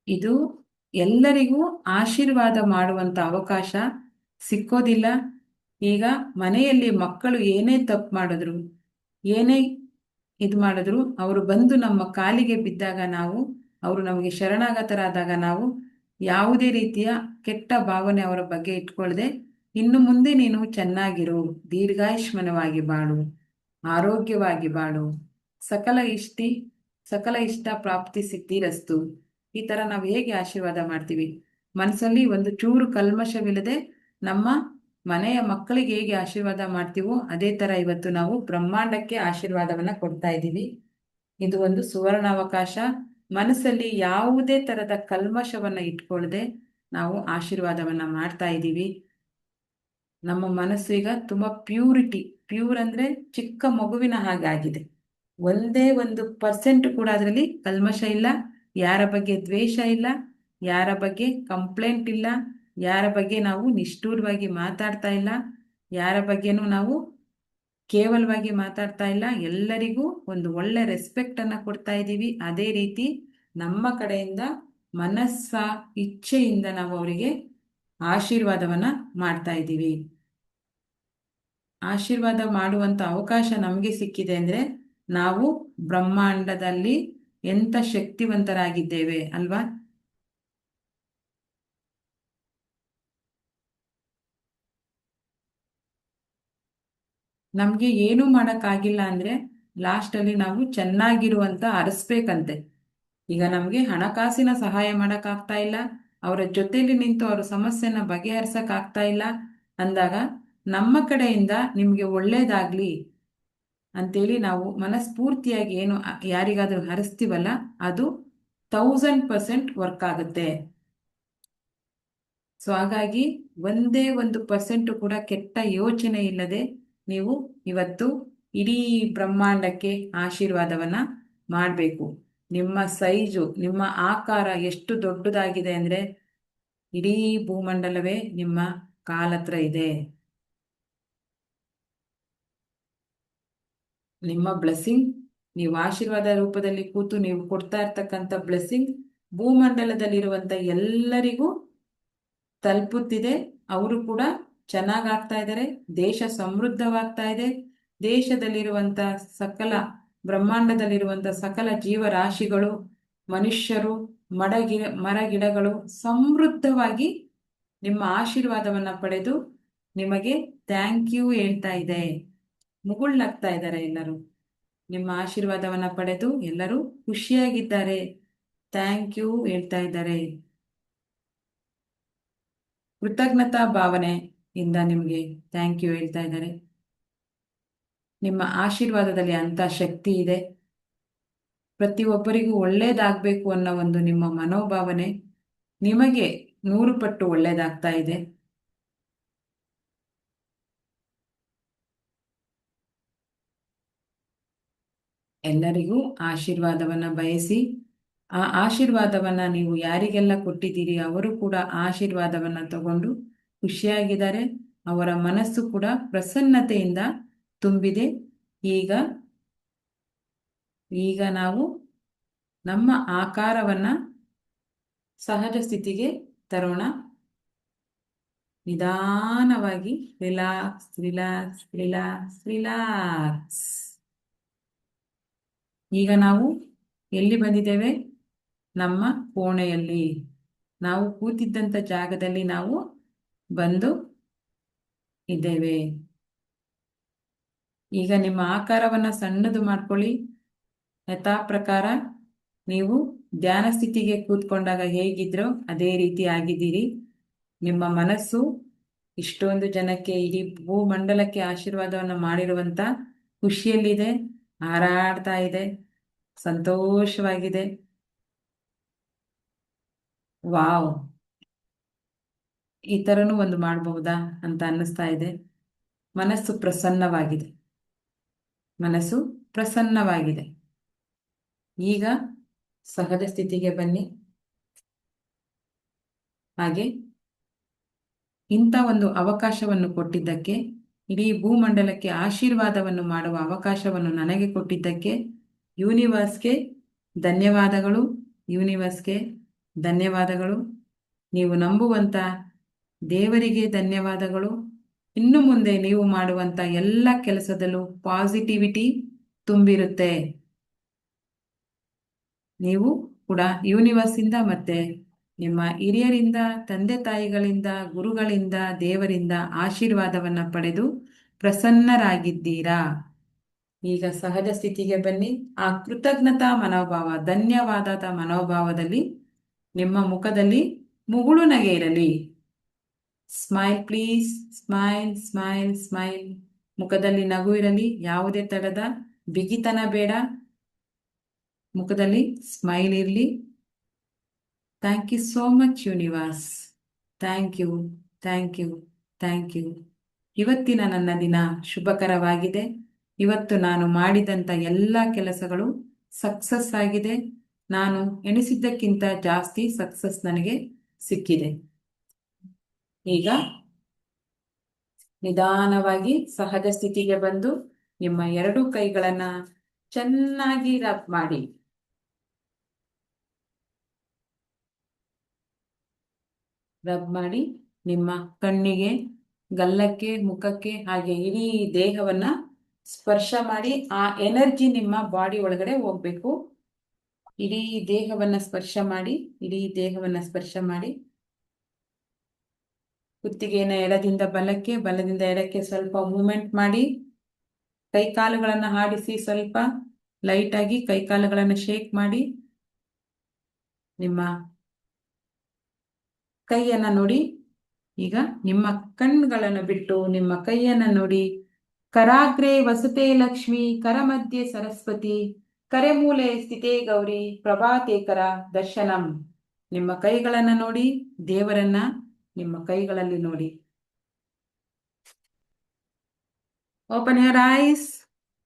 ಇದು ಎಲ್ಲರಿಗೂ ಆಶೀರ್ವಾದ ಮಾಡುವಂತ ಅವಕಾಶ ಸಿಕ್ಕೋದಿಲ್ಲ. ಈಗ ಮನೆಯಲ್ಲಿ ಮಕ್ಕಳು ಏನೇ ತಪ್ಪು ಮಾಡಿದ್ರು, ಏನೇ ಇದು ಮಾಡಿದ್ರು, ಅವರು ಬಂದು ನಮ್ಮ ಕಾಲಿಗೆ ಬಿದ್ದಾಗ ನಾವು, ಅವರು ನಮಗೆ ಶರಣಾಗತರಾದಾಗ ನಾವು ಯಾವುದೇ ರೀತಿಯ ಕೆಟ್ಟ ಭಾವನೆ ಅವರ ಬಗ್ಗೆ ಇಟ್ಕೊಳ್ಳದೆ, ಇನ್ನು ಮುಂದೆ ನೀನು ಚೆನ್ನಾಗಿರು, ದೀರ್ಘಾಯುಷ್ಮಾನವಾಗಿ ಬಾಳು, ಆರೋಗ್ಯವಾಗಿ ಬಾಳು, ಸಕಲ ಇಷ್ಟ ಪ್ರಾಪ್ತಿ ಸಿದ್ಧಿರಸ್ತು, ಈ ತರ ನಾವು ಹೇಗೆ ಆಶೀರ್ವಾದ ಮಾಡ್ತೀವಿ, ಮನಸ್ಸಲ್ಲಿ ಒಂದು ಚೂರು ಕಲ್ಮಶವಿಲ್ಲದೆ ನಮ್ಮ ಮನೆಯ ಮಕ್ಕಳಿಗೆ ಹೇಗೆ ಆಶೀರ್ವಾದ ಮಾಡ್ತೀವೋ ಅದೇ ತರ ಇವತ್ತು ನಾವು ಬ್ರಹ್ಮಾಂಡಕ್ಕೆ ಆಶೀರ್ವಾದವನ್ನ ಕೊಡ್ತಾ ಇದ್ದೀವಿ. ಇದು ಒಂದು ಸುವರ್ಣಾವಕಾಶ. ಮನಸ್ಸಲ್ಲಿ ಯಾವುದೇ ತರದ ಕಲ್ಮಶವನ್ನ ಇಟ್ಕೊಳ್ಳದೆ ನಾವು ಆಶೀರ್ವಾದವನ್ನ ಮಾಡ್ತಾ ಇದ್ದೀವಿ. ನಮ್ಮ ಮನಸ್ಸು ಈಗ ತುಂಬಾ ಪ್ಯೂರ್ ಅಂದ್ರೆ ಚಿಕ್ಕ ಮಗುವಿನ ಹಾಗಾಗಿದೆ. ಒಂದೇ 1% ಕೂಡ ಅದರಲ್ಲಿ ಕಲ್ಮಶ ಇಲ್ಲ, ಯಾರ ಬಗ್ಗೆ ದ್ವೇಷ ಇಲ್ಲ, ಯಾರ ಬಗ್ಗೆ ಕಂಪ್ಲೇಂಟ್ ಇಲ್ಲ, ಯಾರ ಬಗ್ಗೆ ನಾವು ನಿಷ್ಠೂರವಾಗಿ ಮಾತಾಡ್ತಾ ಇಲ್ಲ, ಯಾರ ಬಗ್ಗೆನೂ ನಾವು ಕೇವಲವಾಗಿ ಮಾತಾಡ್ತಾ ಇಲ್ಲ, ಎಲ್ಲರಿಗೂ ಒಂದು ಒಳ್ಳೆ ರೆಸ್ಪೆಕ್ಟ್ ಅನ್ನ ಕೊಡ್ತಾ ಇದ್ದೀವಿ. ಅದೇ ರೀತಿ ನಮ್ಮ ಕಡೆಯಿಂದ ಮನಸ್ಸ ಇಚ್ಛೆಯಿಂದ ನಾವು ಅವರಿಗೆ ಆಶೀರ್ವಾದವನ್ನ ಮಾಡ್ತಾ ಇದ್ದೀವಿ. ಆಶೀರ್ವಾದ ಮಾಡುವಂತ ಅವಕಾಶ ನಮಗೆ ಸಿಕ್ಕಿದೆ ಅಂದ್ರೆ ನಾವು ಬ್ರಹ್ಮಾಂಡದಲ್ಲಿ ಎಂತ ಶಕ್ತಿವಂತರಾಗಿದ್ದೇವೆ ಅಲ್ವಾ? ನಮ್ಗೆ ಏನೂ ಮಾಡಕ್ಕಾಗಿಲ್ಲ ಅಂದ್ರೆ ಲಾಸ್ಟ್ ಅಲ್ಲಿ ನಾವು ಚೆನ್ನಾಗಿರುವಂತ ಅರಸ್ಬೇಕಂತೆ. ಈಗ ನಮ್ಗೆ ಹಣಕಾಸಿನ ಸಹಾಯ ಮಾಡಕ್ಕಾಗ್ತಾ ಇಲ್ಲ, ಅವರ ಜೊತೆಲಿ ನಿಂತು ಅವ್ರ ಸಮಸ್ಯೆನ ಬಗೆಹರಿಸಕ್ ಆಗ್ತಾ ಇಲ್ಲ ಅಂದಾಗ ನಮ್ಮ ಕಡೆಯಿಂದ ನಿಮ್ಗೆ ಒಳ್ಳೇದಾಗ್ಲಿ ಅಂತೇಳಿ ನಾವು ಮನಸ್ಫೂರ್ತಿಯಾಗಿ ಏನು ಯಾರಿಗಾದ್ರೂ ಹರಿಸ್ತೀವಲ್ಲ, ಅದು 1000% ವರ್ಕ್ ಆಗುತ್ತೆ. ಸೊ ಹಾಗಾಗಿ ಒಂದೇ 1% ಕೂಡ ಕೆಟ್ಟ ಯೋಚನೆ ಇಲ್ಲದೆ ನೀವು ಇವತ್ತು ಇಡೀ ಬ್ರಹ್ಮಾಂಡಕ್ಕೆ ಆಶೀರ್ವಾದವನ್ನ ಮಾಡಬೇಕು. ನಿಮ್ಮ ಸೈಜು, ನಿಮ್ಮ ಆಕಾರ ಎಷ್ಟು ದೊಡ್ಡದಾಗಿದೆ ಅಂದ್ರೆ ಇಡೀ ಭೂಮಂಡಲವೇ ನಿಮ್ಮ ಕಾಲತ್ರ ಇದೆ. ನಿಮ್ಮ ಬ್ಲೆಸ್ಸಿಂಗ್, ನೀವು ಆಶೀರ್ವಾದ ರೂಪದಲ್ಲಿ ಕೂತು ನೀವು ಕೊಡ್ತಾ ಇರ್ತಕ್ಕಂಥ ಬ್ಲೆಸ್ಸಿಂಗ್ ಭೂಮಂಡಲದಲ್ಲಿರುವಂತ ಎಲ್ಲರಿಗೂ ತಲುಪುತ್ತಿದೆ. ಅವರು ಕೂಡ ಚೆನ್ನಾಗಾಗ್ತಾ ಇದ್ದಾರೆ, ದೇಶ ಸಮೃದ್ಧವಾಗ್ತಾ ಇದೆ, ದೇಶದಲ್ಲಿರುವಂತ ಬ್ರಹ್ಮಾಂಡದಲ್ಲಿರುವಂತ ಸಕಲ ಜೀವರಾಶಿಗಳು, ಮನುಷ್ಯರು, ಮರ ಗಿಡಗಳು ಸಮೃದ್ಧವಾಗಿ ನಿಮ್ಮ ಆಶೀರ್ವಾದವನ್ನ ಪಡೆದು ನಿಮಗೆ ಥ್ಯಾಂಕ್ ಯು ಹೇಳ್ತಾ ಇದೆ, ಮುಗುಳ್ನಗ್ತಾ ಇದ್ದಾರೆ. ಎಲ್ಲರೂ ನಿಮ್ಮ ಆಶೀರ್ವಾದವನ್ನ ಪಡೆದು ಎಲ್ಲರೂ ಖುಷಿಯಾಗಿದ್ದಾರೆ, ಥ್ಯಾಂಕ್ ಯು ಹೇಳ್ತಾ ಇದ್ದಾರೆ. ಕೃತಜ್ಞತಾ ಭಾವನೆಯಿಂದ ನಿಮ್ಗೆ ಥ್ಯಾಂಕ್ ಯು ಹೇಳ್ತಾ ಇದ್ದಾರೆ. ನಿಮ್ಮ ಆಶೀರ್ವಾದದಲ್ಲಿ ಅಂತ ಶಕ್ತಿ ಇದೆ. ಪ್ರತಿಯೊಬ್ಬರಿಗೂ ಒಳ್ಳೇದಾಗ್ಬೇಕು ಅನ್ನೋ ಒಂದು ನಿಮ್ಮ ಮನೋಭಾವನೆ ನಿಮಗೆ 100 ಪಟ್ಟು ಒಳ್ಳೇದಾಗ್ತಾ ಇದೆ. ಎಲ್ಲರಿಗೂ ಆಶೀರ್ವಾದವನ್ನ ಬಯಸಿ, ಆ ಆಶೀರ್ವಾದವನ್ನ ನೀವು ಯಾರಿಗೆಲ್ಲ ಕೊಟ್ಟಿದ್ದೀರಿ ಅವರು ಕೂಡ ಆಶೀರ್ವಾದವನ್ನ ತಗೊಂಡು ಖುಷಿಯಾಗಿದ್ದಾರೆ. ಅವರ ಮನಸ್ಸು ಕೂಡ ಪ್ರಸನ್ನತೆಯಿಂದ ತುಂಬಿದೆ. ಈಗ ನಾವು ನಮ್ಮ ಆಕಾರವನ್ನ ಸಹಜ ಸ್ಥಿತಿಗೆ ತರೋಣ. ನಿಧಾನವಾಗಿ ರಿಲ್ಯಾಕ್ಸ್ ರಿಲ್ಯಾಕ್ಸ್ ರಿಲ್ಯಾಕ್ಸ್ ರಿಲ್ಯಾಕ್ಸ್. ಈಗ ನಾವು ಎಲ್ಲಿ ಬಂದಿದ್ದೇವೆ? ನಮ್ಮ ಕೋಣೆಯಲ್ಲಿ, ನಾವು ಕೂತಿದ್ದಂಥ ಜಾಗದಲ್ಲಿ ನಾವು ಬಂದು ಇದ್ದೇವೆ. ಈಗ ನಿಮ್ಮ ಆಕಾರವನ್ನ ಸಣ್ಣದು ಮಾಡ್ಕೊಳ್ಳಿ. ಯಥಾ ಪ್ರಕಾರ ನೀವು ಧ್ಯಾನ ಸ್ಥಿತಿಗೆ ಕೂತ್ಕೊಂಡಾಗ ಹೇಗಿದ್ರೋ ಅದೇ ರೀತಿ ಆಗಿದ್ದೀರಿ. ನಿಮ್ಮ ಮನಸ್ಸು ಇಷ್ಟೊಂದು ಜನಕ್ಕೆ, ಇಡೀ ಭೂಮಂಡಲಕ್ಕೆ ಆಶೀರ್ವಾದವನ್ನ ಮಾಡಿರುವಂತ ಖುಷಿಯಲ್ಲಿದೆ, ಹಾರಾಡ್ತಾ ಇದೆ, ಸಂತೋಷವಾಗಿದೆ. ವಾವ್! ಈ ಥರನೂ ಒಂದು ಮಾಡಬಹುದಾ ಅಂತ ಅನ್ನಿಸ್ತಾ ಇದೆ. ಮನಸ್ಸು ಪ್ರಸನ್ನವಾಗಿದೆ. ಮನಸ್ಸು ಪ್ರಸನ್ನವಾಗಿದೆ. ಈಗ ಸಹಜ ಸ್ಥಿತಿಗೆ ಬನ್ನಿ. ಹಾಗೆ ಇಂಥ ಒಂದು ಅವಕಾಶವನ್ನು ಕೊಟ್ಟಿದ್ದಕ್ಕೆ, ಇಡೀ ಭೂಮಂಡಲಕ್ಕೆ ಆಶೀರ್ವಾದವನ್ನು ಮಾಡುವ ಅವಕಾಶವನ್ನು ನನಗೆ ಕೊಟ್ಟಿದ್ದಕ್ಕೆ ಯೂನಿವರ್ಸ್ಗೆ ಧನ್ಯವಾದಗಳು. ಯೂನಿವರ್ಸ್ಗೆ ಧನ್ಯವಾದಗಳು. ನೀವು ನಂಬುವಂಥ ದೇವರಿಗೆ ಧನ್ಯವಾದಗಳು. ಇನ್ನು ಮುಂದೆ ನೀವು ಮಾಡುವಂಥ ಎಲ್ಲ ಕೆಲಸದಲ್ಲೂ ಪಾಸಿಟಿವಿಟಿ ತುಂಬಿರುತ್ತೆ. ನೀವು ಕೂಡ ಯೂನಿವರ್ಸಿಂದ ಮತ್ತೆ ನಿಮ್ಮ ಹಿರಿಯರಿಂದ, ತಂದೆ ತಾಯಿಗಳಿಂದ, ಗುರುಗಳಿಂದ, ದೇವರಿಂದ ಆಶೀರ್ವಾದವನ್ನು ಪಡೆದು ಪ್ರಸನ್ನರಾಗಿದ್ದೀರಾ. ಈಗ ಸಹಜ ಸ್ಥಿತಿಗೆ ಬನ್ನಿ. ಆ ಕೃತಜ್ಞತಾ ಮನೋಭಾವ, ಧನ್ಯವಾದದ ಮನೋಭಾವದಲ್ಲಿ ನಿಮ್ಮ ಮುಖದಲ್ಲಿ ಮುಗುಳು ನಗೆ ಇರಲಿ. Smile please. Smile smile smile. ಮುಖದಲ್ಲಿ ನಗು ಇರಲಿ. ಯಾವುದೇ ತಡದ ಬಿಗಿತನ ಬೇಡ. ಮುಖದಲ್ಲಿ ಸ್ಮೈಲ್ ಇರಲಿ. Thank you so much universe. Thank you, thank you, thank you. ಇವತ್ತಿನ ನನ್ನ ದಿನ ಶುಭಕರವಾಗಿದೆ. ಇವತ್ತು ನಾನು ಮಾಡಿದಂಥ ಎಲ್ಲ ಕೆಲಸಗಳು ಸಕ್ಸಸ್ ಆಗಿದೆ. ನಾನು ಎಣಿಸಿದ್ದಕ್ಕಿಂತ ಜಾಸ್ತಿ ಸಕ್ಸಸ್ ನನಗೆ ಸಿಕ್ಕಿದೆ. ಈಗ ನಿಧಾನವಾಗಿ ಸಹಜ ಸ್ಥಿತಿಗೆ ಬಂದು ನಿಮ್ಮ ಎರಡೂ ಕೈಗಳನ್ನು ಚೆನ್ನಾಗಿ ರಬ್ ಮಾಡಿ. ರಬ್ ಮಾಡಿ ನಿಮ್ಮ ಕಣ್ಣಿಗೆ, ಗಲ್ಲಕ್ಕೆ, ಮುಖಕ್ಕೆ, ಹಾಗೆ ಇಡೀ ದೇಹವನ್ನ ಸ್ಪರ್ಶ ಮಾಡಿ. ಆ ಎನರ್ಜಿ ನಿಮ್ಮ ಬಾಡಿ ಒಳಗಡೆ ಹೋಗ್ಬೇಕು. ಇಡೀ ದೇಹವನ್ನ ಸ್ಪರ್ಶ ಮಾಡಿ. ಇಡೀ ದೇಹವನ್ನ ಸ್ಪರ್ಶ ಮಾಡಿ. ಕುತ್ತಿಗೆನ ಎಡದಿಂದ ಬಲಕ್ಕೆ, ಬಲದಿಂದ ಎಡಕ್ಕೆ ಸ್ವಲ್ಪ ಮೂವ್ಮೆಂಟ್ ಮಾಡಿ. ಕೈಕಾಲುಗಳನ್ನು ಆಡಿಸಿ. ಸ್ವಲ್ಪ ಲೈಟ್ ಆಗಿ ಕೈಕಾಲುಗಳನ್ನು ಶೇಕ್ ಮಾಡಿ. ನಿಮ್ಮ ಕೈಯನ್ನ ನೋಡಿ. ಈಗ ನಿಮ್ಮ ಕಣ್ಗಳನ್ನು ಬಿಟ್ಟು ನಿಮ್ಮ ಕೈಯನ್ನ ನೋಡಿ. ಕರಾಗ್ರೆ ವಸತೆ ಲಕ್ಷ್ಮಿ, ಕರಮಧ್ಯೆ ಸರಸ್ವತಿ, ಕರೆಮೂಲೆ ಸ್ಥಿತೇ ಗೌರಿ, ಪ್ರಭಾತೇಕರ ದರ್ಶನಂ. ನಿಮ್ಮ ಕೈಗಳನ್ನು ನೋಡಿ. ದೇವರನ್ನ ನಿಮ್ಮ ಕೈಗಳಲ್ಲಿ ನೋಡಿ. Open your eyes.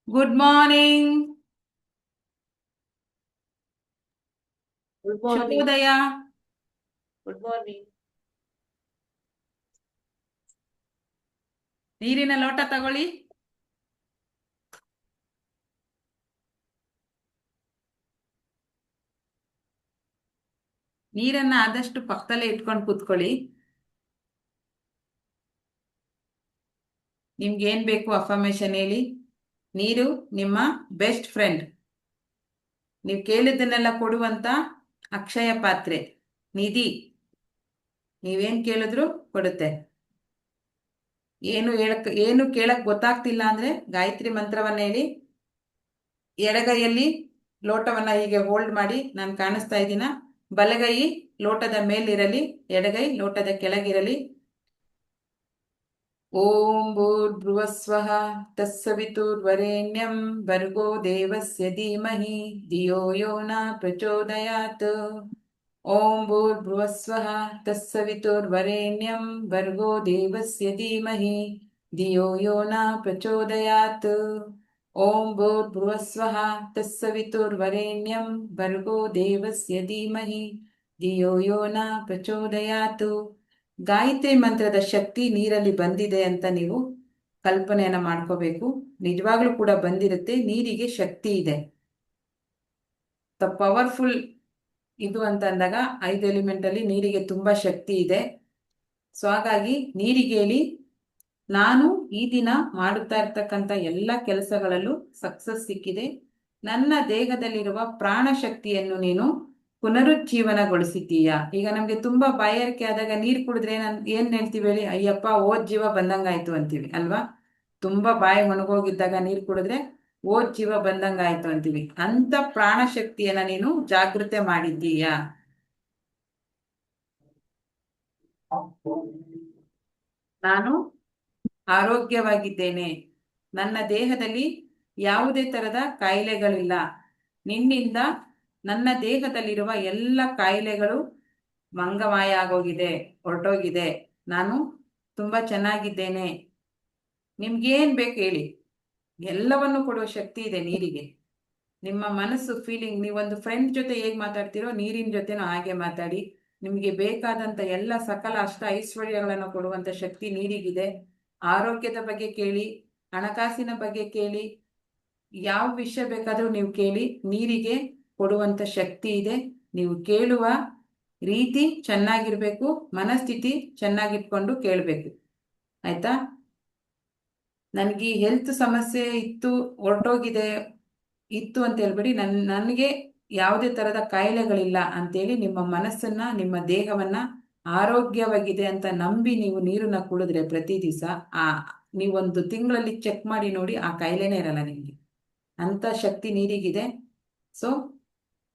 Good morning. Good morning. ಶುಭೋದಯ. Good morning. ನೀರಿನ ಲೋಟ ತಗೊಳ್ಳಿ. ನೀರನ್ನ ಆದಷ್ಟು ಪಕ್ಕದಲ್ಲೇ ಇಟ್ಕೊಂಡು ಕೂತ್ಕೊಳ್ಳಿ. ನಿಮ್ಗೆ ಏನ್ ಬೇಕು ಅಫರ್ಮೇಶನ್ ಹೇಳಿ. ನೀರು ನಿಮ್ಮ ಬೆಸ್ಟ್ ಫ್ರೆಂಡ್. ನೀವು ಕೇಳಿದ್ದನ್ನೆಲ್ಲ ಕೊಡುವಂತ ಅಕ್ಷಯ ಪಾತ್ರೆ, ನಿಧಿ. ನೀವೇನ್ ಕೇಳಿದ್ರು ಕೊಡುತ್ತೆ. ಏನು ಕೇಳಕ್ ಗೊತ್ತಾಗ್ತಿಲ್ಲ ಅಂದ್ರೆ ಗಾಯತ್ರಿ ಮಂತ್ರವನ್ನ ಹೇಳಿ. ಎಡಗೈಯಲ್ಲಿ ಲೋಟವನ್ನ ಹೀಗೆ ಹೋಲ್ಡ್ ಮಾಡಿ. ನಾನು ಕಾಣಿಸ್ತಾ ಇದ್ದೀನ. ಬಲಗೈ ಲೋಟದ ಮೇಲಿರಲಿ, ಎಡಗೈ ಲೋಟದ ಕೆಳಗಿರಲಿ. ಓಂ ಭೂರ್ಭುವಸ್ವಃ ತತ್ಸವಿತುರ್ವರೆಣ್ಯಂ ಭರ್ಗೋ ದೇವಸ್ಯ ಧೀಮಹಿ ಧಿಯೋ ಯೋ ನ ಪ್ರಚೋದಯಾತ್. ಓಂ ಭೂರ್ಭುವಸ್ವಃ ತತ್ಸವಿತುರ್ವರೆಣ್ಯಂ ಭರ್ಗೋ ದೇವಸ್ಯ ಧೀಮಹಿ ಧಿಯೋ ಯೋ ನ ಪ್ರಚೋದಯಾತ್. ಓಂ ಭೂರ್ಭುವಸ್ವಃ ತತ್ಸವಿತುರ್ವರೆಣ್ಯಂ ಭರ್ಗೋ ದೇವಸ್ಯ ಧೀಮಹಿ ಧಿಯೋ ಯೋ ನ ಪ್ರಚೋದಯಾತ್. ಗಾಯತ್ರಿ ಮಂತ್ರದ ಶಕ್ತಿ ನೀರಲ್ಲಿ ಬಂದಿದೆ ಅಂತ ನೀವು ಕಲ್ಪನೆಯನ್ನ ಮಾಡ್ಕೋಬೇಕು. ನಿಜವಾಗ್ಲೂ ಕೂಡ ಬಂದಿರುತ್ತೆ. ನೀರಿಗೆ ಶಕ್ತಿ ಇದೆ. ದ ಪವರ್ಫುಲ್ ಇದು ಅಂತ ಅಂದಾಗ 5 ಎಲಿಮೆಂಟ್ ಅಲ್ಲಿ ನೀರಿಗೆ ತುಂಬಾ ಶಕ್ತಿ ಇದೆ. ಸೊ ಹಾಗಾಗಿ ನೀರಿಗೆ ಹೇಳಿ, ನಾನು ಈ ದಿನ ಮಾಡುತ್ತಾ ಇರ್ತಕ್ಕಂಥ ಎಲ್ಲ ಕೆಲಸಗಳಲ್ಲೂ ಸಕ್ಸಸ್ ಸಿಕ್ಕಿದೆ. ನನ್ನ ದೇಹದಲ್ಲಿರುವ ಪ್ರಾಣ ಶಕ್ತಿಯನ್ನು ನೀನು ಪುನರುಜ್ಜೀವನಗೊಳಿಸಿದ್ದೀಯಾ. ಈಗ ನಮ್ಗೆ ತುಂಬಾ ಬಾಯಾರಿಕೆ ಆದಾಗ ನೀರು ಕುಡಿದ್ರೆ ಏನ್ ಹೇಳ್ತೀವಿ ಹೇಳಿ? ಅಯ್ಯಪ್ಪ ಓದ್ ಜೀವ ಬಂದಂಗಾಯ್ತು ಅಂತೀವಿ ಅಲ್ವಾ? ತುಂಬಾ ಬಾಯಿ ಒಣಗೋಗಿದ್ದಾಗ ನೀರು ಕುಡಿದ್ರೆ ಓದ್ ಜೀವ ಬಂದಂಗಾಯ್ತು ಅಂತೀವಿ. ಅಂತ ಪ್ರಾಣ ಶಕ್ತಿಯನ್ನ ನೀನು ಜಾಗೃತೆ ಮಾಡಿದ್ದೀಯಾ? ನಾನು ಆರೋಗ್ಯವಾಗಿದ್ದೇನೆ. ನನ್ನ ದೇಹದಲ್ಲಿ ಯಾವುದೇ ತರದ ಕಾಯಿಲೆಗಳಿಲ್ಲ. ನಿನ್ನಿಂದ ನನ್ನ ದೇಹದಲ್ಲಿರುವ ಎಲ್ಲ ಕಾಯಿಲೆಗಳು ಮಂಗಮಾಯ ಆಗೋಗಿದೆ, ಹೊರಟೋಗಿದೆ. ನಾನು ತುಂಬಾ ಚೆನ್ನಾಗಿದ್ದೇನೆ. ನಿಮ್ಗೇನ್ ಬೇಕು ಹೇಳಿ, ಎಲ್ಲವನ್ನು ಕೊಡುವ ಶಕ್ತಿ ಇದೆ ನೀರಿಗೆ. ನಿಮ್ಮ ಮನಸ್ಸು ಫೀಲಿಂಗ್, ನೀವೊಂದು ಫ್ರೆಂಡ್ ಜೊತೆ ಹೇಗೆ ಮಾತಾಡ್ತೀರೋ ನೀರಿನ ಜೊತೆನೂ ಹಾಗೆ ಮಾತಾಡಿ. ನಿಮಗೆ ಬೇಕಾದಂಥ ಎಲ್ಲ ಸಕಲ ಅಷ್ಟ ಐಶ್ವರ್ಯಗಳನ್ನು ಕೊಡುವಂಥ ಶಕ್ತಿ ನೀರಿಗಿದೆ. ಆರೋಗ್ಯದ ಬಗ್ಗೆ ಕೇಳಿ, ಹಣಕಾಸಿನ ಬಗ್ಗೆ ಕೇಳಿ, ಯಾವ ವಿಷಯ ಬೇಕಾದರೂ ನೀವು ಕೇಳಿ, ನೀರಿಗೆ ಕೊಡುವಂಥ ಶಕ್ತಿ ಇದೆ. ನೀವು ಕೇಳುವ ರೀತಿ ಚೆನ್ನಾಗಿರ್ಬೇಕು, ಮನಸ್ಥಿತಿ ಚೆನ್ನಾಗಿಟ್ಕೊಂಡು ಕೇಳಬೇಕು. ಆಯ್ತಾ? ನನಗೆ ಈ ಹೆಲ್ತ್ ಸಮಸ್ಯೆ ಇತ್ತು ಅಂತ ಹೇಳ್ಬೇಡಿ. ನನಗೆ ಯಾವುದೇ ಥರದ ಕಾಯಿಲೆಗಳಿಲ್ಲ ಅಂತೇಳಿ ನಿಮ್ಮ ಮನಸ್ಸನ್ನ, ನಿಮ್ಮ ದೇಹವನ್ನ ಆರೋಗ್ಯವಾಗಿದೆ ಅಂತ ನಂಬಿ ನೀವು ನೀರನ್ನ ಕುಡಿದ್ರೆ ಪ್ರತಿ ದಿವಸ, ನೀವೊಂದು ತಿಂಗಳಲ್ಲಿ ಚೆಕ್ ಮಾಡಿ ನೋಡಿ, ಆ ಕಾಯಿಲೆನೇ ಇರಲ್ಲ ನಿಮಗೆ. ಅಂತ ಶಕ್ತಿ ನೀರಿಗಿದೆ. ಸೊ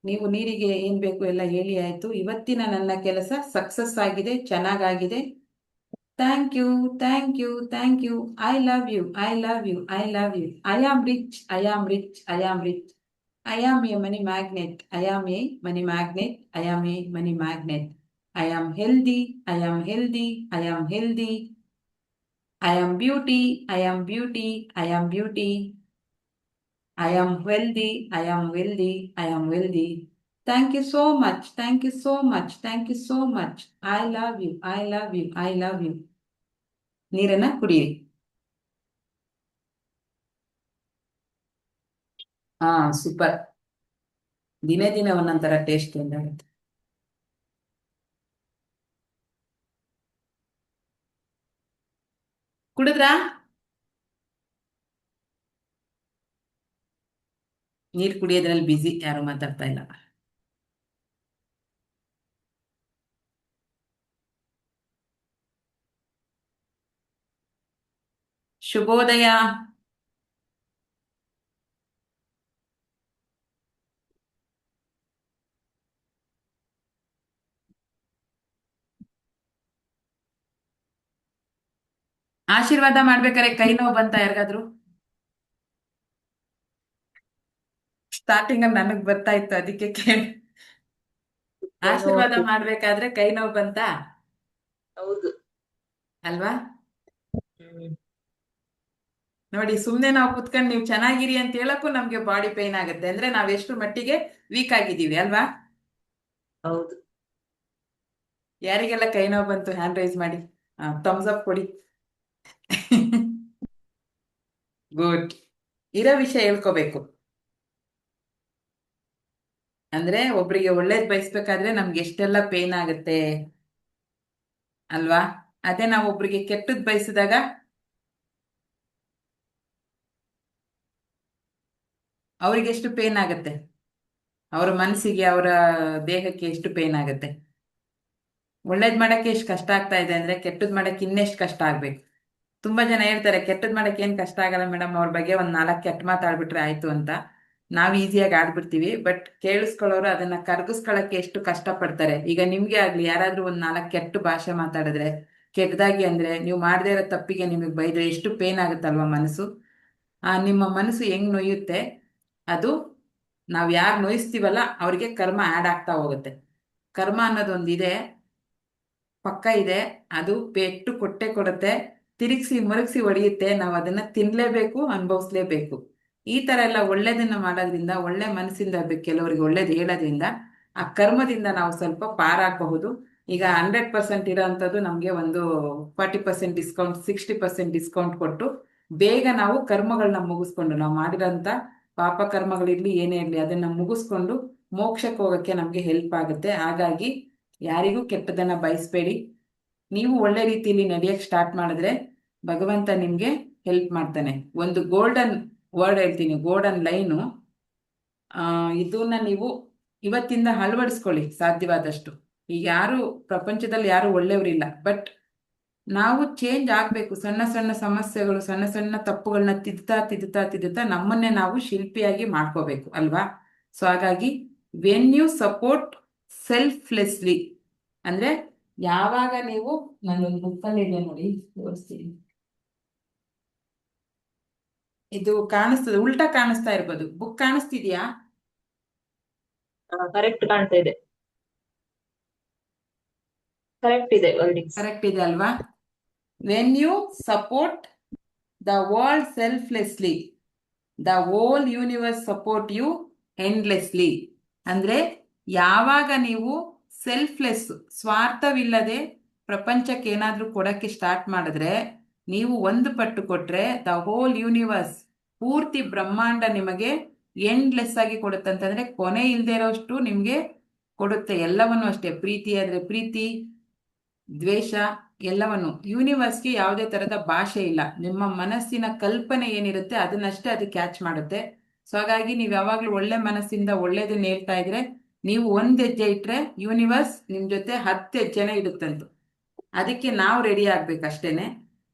ನೀವು ನೀರಿಗೆ ಏನ್ ಬೇಕು ಎಲ್ಲ ಹೇಳಿ ಆಯ್ತು. ಇವತ್ತಿನ ನನ್ನ ಕೆಲಸ ಸಕ್ಸಸ್ ಆಗಿದೆ, ಚೆನ್ನಾಗಾಗಿದೆ. Thank you, thank you, thank you. I love you, I love you, I love you. I am rich, I am rich, I am rich. I am a money magnet. I am a money magnet. I am a money magnet. I am healthy. I am healthy. I am healthy. I am beauty. I am beauty. I am beauty. I am wealthy. I am wealthy. I am wealthy. Thank you so much. Thank you so much. Thank you so much. I love you. I love you. I love you. ನೀರನ್ನ ಕುಡಿಯಿರಿ. Super. ದಿನೇ ದಿನೇ ಒಂದೊಂಥರ taste ಆಗುತ್ತೆ. ಕುಡಿದ್ರಾ? ನೀರು ಕುಡಿಯೋದ್ರಲ್ಲಿ ಬಿಸಿ, ಯಾರು ಮಾತಾಡ್ತಾ ಇಲ್ಲ. ಶುಭೋದಯ. ಆಶೀರ್ವಾದ ಮಾಡ್ಬೇಕಾರೆ ಕೈ ನೋವು ಬಂತ ಯಾರಿಗಾದ್ರು? ಸ್ಟಾರ್ಟಿಂಗ್ ಅಲ್ಲಿ ನನಗ್ ಬರ್ತಾ ಇತ್ತು, ಅದಕ್ಕೆ ಕೇಳಿ. ಆಶೀರ್ವಾದ ಮಾಡ್ಬೇಕಾದ್ರೆ ಕೈ ನೋವು ಬಂತ? ಹೌದು ಅಲ್ವಾ? ನೋಡಿ, ಸುಮ್ನೆ ನಾವು ಕುತ್ಕೊಂಡು ನೀವು ಚೆನ್ನಾಗಿರಿ ಅಂತ ಹೇಳಕ್ಕೂ ನಮ್ಗೆ ಬಾಡಿ ಪೇನ್ ಆಗುತ್ತೆ. ಅಂದ್ರೆ ನಾವ್ ಎಷ್ಟು ಮಟ್ಟಿಗೆ ವೀಕ್ ಆಗಿದ್ದೀವಿ ಅಲ್ವಾ? ಹೌದು. ಯಾರಿಗೆಲ್ಲ ಕೈ ನೋವು ಬಂತು ಹ್ಯಾಂಡ್ ರೈಸ್ ಮಾಡಿ, ಥಮ್ಸ್ ಅಪ್ ಕೊಡಿ. ಗುಡ್. ಇರೋ ವಿಷಯ ಹೇಳ್ಕೋಬೇಕು. ಅಂದ್ರೆ ಒಬ್ರಿಗೆ ಒಳ್ಳೇದ್ ಬಯಸ್ಬೇಕಾದ್ರೆ ನಮ್ಗೆ ಎಷ್ಟೆಲ್ಲ ಪೇನ್ ಆಗುತ್ತೆ ಅಲ್ವಾ? ಅದೇ ನಾವು ಒಬ್ರಿಗೆ ಕೆಟ್ಟದ್ ಬಯಸಿದಾಗ ಅವ್ರಿಗೆ ಎಷ್ಟು ಪೇನ್ ಆಗುತ್ತೆ, ಅವ್ರ ಮನಸ್ಸಿಗೆ, ಅವರ ದೇಹಕ್ಕೆ ಎಷ್ಟು ಪೇನ್ ಆಗುತ್ತೆ. ಒಳ್ಳೇದ್ ಮಾಡಕ್ಕೆ ಎಷ್ಟು ಕಷ್ಟ ಆಗ್ತಾ ಇದೆ ಅಂದ್ರೆ ಕೆಟ್ಟದ್ ಮಾಡಕ್ಕೆ ಇನ್ನೆಷ್ಟು ಕಷ್ಟ ಆಗ್ಬೇಕು. ತುಂಬಾ ಜನ ಹೇಳ್ತಾರೆ ಕೆಟ್ಟದ್ ಮಾಡಕ್ಕೆ ಏನ್ ಕಷ್ಟ ಆಗಲ್ಲ ಮೇಡಮ್, ಅವ್ರ ಬಗ್ಗೆ ಒಂದ್ 4 ಕೆಟ್ಟ ಮಾತಾಡ್ಬಿಟ್ರೆ ಆಯ್ತು ಅಂತ. ನಾವ್ ಈಸಿಯಾಗಿ ಆಡ್ಬಿಡ್ತೀವಿ, ಬಟ್ ಕೇಳಿಸ್ಕೊಳ್ಳೋರು ಅದನ್ನ ಕರ್ಗಿಸ್ಕೊಳಕ್ಕೆ ಎಷ್ಟು ಕಷ್ಟ ಪಡ್ತಾರೆ. ಈಗ ನಿಮ್ಗೆ ಆಗ್ಲಿ, ಯಾರಾದ್ರೂ ಒಂದ್ 4 ಕೆಟ್ಟ ಭಾಷೆ ಮಾತಾಡಿದ್ರೆ, ಕೆಟ್ಟದಾಗಿ ಅಂದ್ರೆ, ನೀವು ಮಾಡದೇ ಇರೋ ತಪ್ಪಿಗೆ ನಿಮಗೆ ಬೈದ್ರೆ ಎಷ್ಟು ಪೇನ್ ಆಗುತ್ತಲ್ವಾ ಮನಸ್ಸು. ನಿಮ್ಮ ಮನಸ್ಸು ಹೆಂಗ್ ನೋಯುತ್ತೆ, ಅದು ನಾವ್ ಯಾರು ನೋಯಿಸ್ತೀವಲ್ಲ ಅವ್ರಿಗೆ ಕರ್ಮ ಆಡ್ ಆಗ್ತಾ ಹೋಗುತ್ತೆ. ಕರ್ಮ ಅನ್ನೋದೊಂದಿದೆ, ಪಕ್ಕ ಇದೆ. ಅದು ಪೆಟ್ಟು ಕೊಟ್ಟೆ ಕೊಡುತ್ತೆ, ತಿರುಗಿಸಿ ಮರುಗಿಸಿ ಹೊಡೆಯುತ್ತೆ. ನಾವು ಅದನ್ನ ತಿನ್ಲೇಬೇಕು, ಅನುಭವಿಸ್ಲೇಬೇಕು. ಈ ತರ ಎಲ್ಲ ಒಳ್ಳೇದನ್ನ ಮಾಡೋದ್ರಿಂದ, ಒಳ್ಳೆ ಮನಸ್ಸಿಂದ ಕೆಲವರಿಗೆ ಒಳ್ಳೇದು ಹೇಳೋದ್ರಿಂದ, ಆ ಕರ್ಮದಿಂದ ನಾವು ಸ್ವಲ್ಪ ಪಾರಾಗಬಹುದು. ಈಗ 100% ಇರೋ ಅಂಥದ್ದು ನಮಗೆ ಒಂದು 40% ಡಿಸ್ಕೌಂಟ್, 60% ಡಿಸ್ಕೌಂಟ್ ಕೊಟ್ಟು ಬೇಗ ನಾವು ಕರ್ಮಗಳನ್ನ ಮುಗಿಸ್ಕೊಂಡು, ನಾವು ಮಾಡಿರೋಂಥ ಪಾಪ ಕರ್ಮಗಳಿರ್ಲಿ ಏನೇ ಇರಲಿ ಅದನ್ನ ಮುಗಿಸ್ಕೊಂಡು ಮೋಕ್ಷಕ್ಕೆ ಹೋಗಕ್ಕೆ ನಮ್ಗೆ ಹೆಲ್ಪ್ ಆಗುತ್ತೆ. ಹಾಗಾಗಿ ಯಾರಿಗೂ ಕೆಟ್ಟದನ್ನ ಬಯಸ್ಬೇಡಿ. ನೀವು ಒಳ್ಳೆ ರೀತಿಯಲ್ಲಿ ನಡೆಯಕ್ಕೆ ಸ್ಟಾರ್ಟ್ ಮಾಡಿದ್ರೆ ಭಗವಂತ ನಿಮ್ಗೆ ಹೆಲ್ಪ್ ಮಾಡ್ತಾನೆ. ಒಂದು ಗೋಲ್ಡನ್ ವರ್ಡ್ ಹೇಳ್ತೀನಿ, ಗೋಲ್ಡನ್ ಲೈನು. ಇದನ್ನ ನೀವು ಇವತ್ತಿಂದ ಅಳವಡಿಸ್ಕೊಳ್ಳಿ ಸಾಧ್ಯವಾದಷ್ಟು. ಈಗ ಪ್ರಪಂಚದಲ್ಲಿ ಯಾರು ಒಳ್ಳೆಯವರಿಲ್ಲ, ಬಟ್ ನಾವು ಚೇಂಜ್ ಆಗ್ಬೇಕು. ಸಣ್ಣ ಸಣ್ಣ ಸಮಸ್ಯೆಗಳು, ಸಣ್ಣ ಸಣ್ಣ ತಪ್ಪುಗಳನ್ನ ತಿದ್ದುತ್ತಾ ನಮ್ಮನ್ನೇ ನಾವು ಶಿಲ್ಪಿಯಾಗಿ ಮಾಡ್ಕೋಬೇಕು ಅಲ್ವಾ? ಸೊ ಹಾಗಾಗಿ ವೆನ್ ಯು ಸಪೋರ್ಟ್ ಸೆಲ್ಫ್ಲೆಸ್ಲಿ, ಅಂದ್ರೆ ಯಾವಾಗ ನೀವು, ನಾನೊಂದು ಬುಕ್ಕಲ್ಲಿದೆ ನೋಡಿ ತೋರಿಸ್ತೀನಿ. ಇದು ಕಾಣಿಸ್ತದೆ, ಉಲ್ಟಾ ಕಾಣಿಸ್ತಾ ಇರ್ಬೋದು. ಬುಕ್ ಕಾಣಿಸ್ತಿದ್ಯಾ? ಕರೆಕ್ಟ್ ಕಾಣ್ತಾ ಇದೆ. ಕರೆಕ್ಟ್ ಇದೆ ವರ್ಡಿಂಗ್. ಕರೆಕ್ಟ್ ಇದೆ ಅಲ್ವಾ? When you support the world selflessly, the whole universe support you endlessly. ಅಂದ್ರೆ ಯಾವಾಗ ನೀವು ಸೆಲ್ಫ್ಲೆಸ್, ಸ್ವಾರ್ಥವಿಲ್ಲದೆ ಪ್ರಪಂಚಕ್ಕೆ ಏನಾದ್ರೂ ಕೊಡಕ್ಕೆ ಸ್ಟಾರ್ಟ್ ಮಾಡಿದ್ರೆ, ನೀವು ಒಂದು ಪಟ್ಟು ಕೊಟ್ರೆ ದ ಹೋಲ್ ಯೂನಿವರ್ಸ್, ಪೂರ್ತಿ ಬ್ರಹ್ಮಾಂಡ ನಿಮಗೆ ಎಂಡ್ಲೆಸ್ ಆಗಿ ಕೊಡುತ್ತೆ. ಅಂತಂದ್ರೆ ಕೊನೆ ಇಲ್ಲದೆ ಇರೋಷ್ಟು ನಿಮ್ಗೆ ಕೊಡುತ್ತೆ. ಎಲ್ಲವನ್ನು ಅಷ್ಟೇ, ಪ್ರೀತಿ ಆದ್ರೆ ಪ್ರೀತಿ, ದ್ವೇಷ, ಎಲ್ಲವನ್ನು. ಯೂನಿವರ್ಸ್ಗೆ ಯಾವುದೇ ತರದ ಭಾಷೆ ಇಲ್ಲ. ನಿಮ್ಮ ಮನಸ್ಸಿನ ಕಲ್ಪನೆ ಏನಿರುತ್ತೆ ಅದನ್ನಷ್ಟೇ ಅದು ಕ್ಯಾಚ್ ಮಾಡುತ್ತೆ. ಸೊ ಹಾಗಾಗಿ ನೀವು ಯಾವಾಗ್ಲೂ ಒಳ್ಳೆ ಮನಸ್ಸಿಂದ ಒಳ್ಳೇದನ್ನ ಹೇಳ್ತಾ ಇದ್ರೆ, ನೀವು ಒಂದ್ ಹೆಜ್ಜೆ ಇಟ್ರೆ ಯೂನಿವರ್ಸ್ ನಿಮ್ ಜೊತೆ 10 ಹೆಜ್ಜೆನ ಇಡುತ್ತಂತು. ಅದಕ್ಕೆ ನಾವು ರೆಡಿ ಆಗ್ಬೇಕಷ್ಟೇನೆ.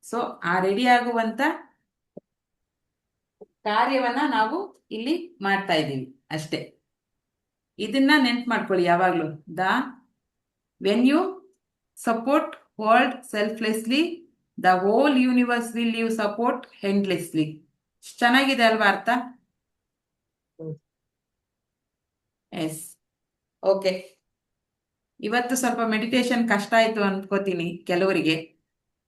ಸೊ ಆ ರೆಡಿ ಆಗುವಂತ ಕಾರ್ಯವನ್ನ ನಾವು ಇಲ್ಲಿ ಮಾಡ್ತಾ ಇದ್ದೀವಿ ಅಷ್ಟೇ. ಇದನ್ನ ನೆನ್ಪು ಮಾಡ್ಕೊಳ್ಳಿ ಯಾವಾಗ್ಲೂ. When you support world selflessly, the whole universe will you support endlessly. ಚೆನ್ನಾಗಿದೆ ಅಲ್ವಾ ಅರ್ಥ? Yes, okay. ಇವತ್ತು ಸ್ವಲ್ಪ ಮೆಡಿಟೇಷನ್ ಕಷ್ಟ ಆಯ್ತು ಅನ್ಕೋತೀನಿ ಕೆಲವರಿಗೆ.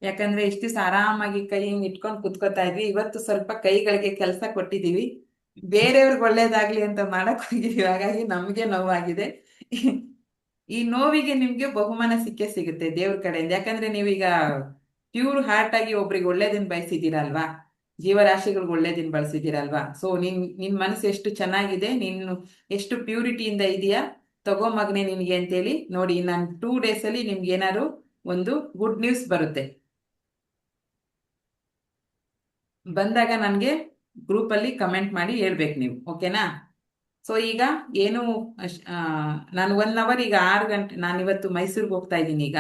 ಯಾಕಂದ್ರೆ ಇಷ್ಟು ದಿವಸ ಆರಾಮಾಗಿ ಕೈ ಹಿಂಗ್ ಇಟ್ಕೊಂಡು ಕುತ್ಕೋತಾ ಇದ್ವಿ. ಇವತ್ತು ಸ್ವಲ್ಪ ಕೈಗಳಿಗೆ ಕೆಲಸ ಕೊಟ್ಟಿದೀವಿ. ಬೇರೆಯವ್ರಿಗೆ ಒಳ್ಳೇದಾಗ್ಲಿ ಅಂತ ಮಾಡಕ್ ಹೋಗಿದೀವಿ. ಹಾಗಾಗಿ ನಮ್ಗೆ ನೋವಾಗಿದೆ. ಈ ನೋವಿಗೆ ನಿಮ್ಗೆ ಬಹುಮಾನ ಸಿಗುತ್ತೆ ದೇವ್ರ ಕಡೆಯಿಂದ. ಯಾಕಂದ್ರೆ ನೀವೀಗ ಪ್ಯೂರ್ ಹಾರ್ಟ್ ಆಗಿ ಒಬ್ರಿಗೆ ಒಳ್ಳೇದನ್ನ ಬಯಸಿದ್ದೀರಲ್ವಾ, ಜೀವರಾಶಿಗಳಿಗೆ ಒಳ್ಳೇದನ್ನ ಬಳಸಿದ್ದೀರಲ್ವಾ. ಸೊ ನಿನ್ ಮನಸ್ಸು ಎಷ್ಟು ಚೆನ್ನಾಗಿದೆ, ನೀನು ಎಷ್ಟು ಪ್ಯೂರಿಟಿಯಿಂದ ಇದೆಯಾ, ತಗೋ ಮಗನೆ ನಿನ್ಗೆ ಅಂತೇಳಿ. ನೋಡಿ, ನಾನು 2 days ಅಲ್ಲಿ ನಿಮ್ಗೆ ಏನಾದ್ರು ಒಂದು ಗುಡ್ ನ್ಯೂಸ್ ಬರುತ್ತೆ. ಬಂದಾಗ ನನಗೆ ಗ್ರೂಪ್ ಅಲ್ಲಿ ಕಮೆಂಟ್ ಮಾಡಿ ಹೇಳ್ಬೇಕು ನೀವು, ಓಕೆನಾ? ಸೊ ಈಗ ಏನು, ನಾನು 1 hour, ಈಗ 6 ಗಂಟೆ, ನಾನು ಇವತ್ತು ಮೈಸೂರಿಗೆ ಹೋಗ್ತಾ ಇದ್ದೀನಿ. ಈಗ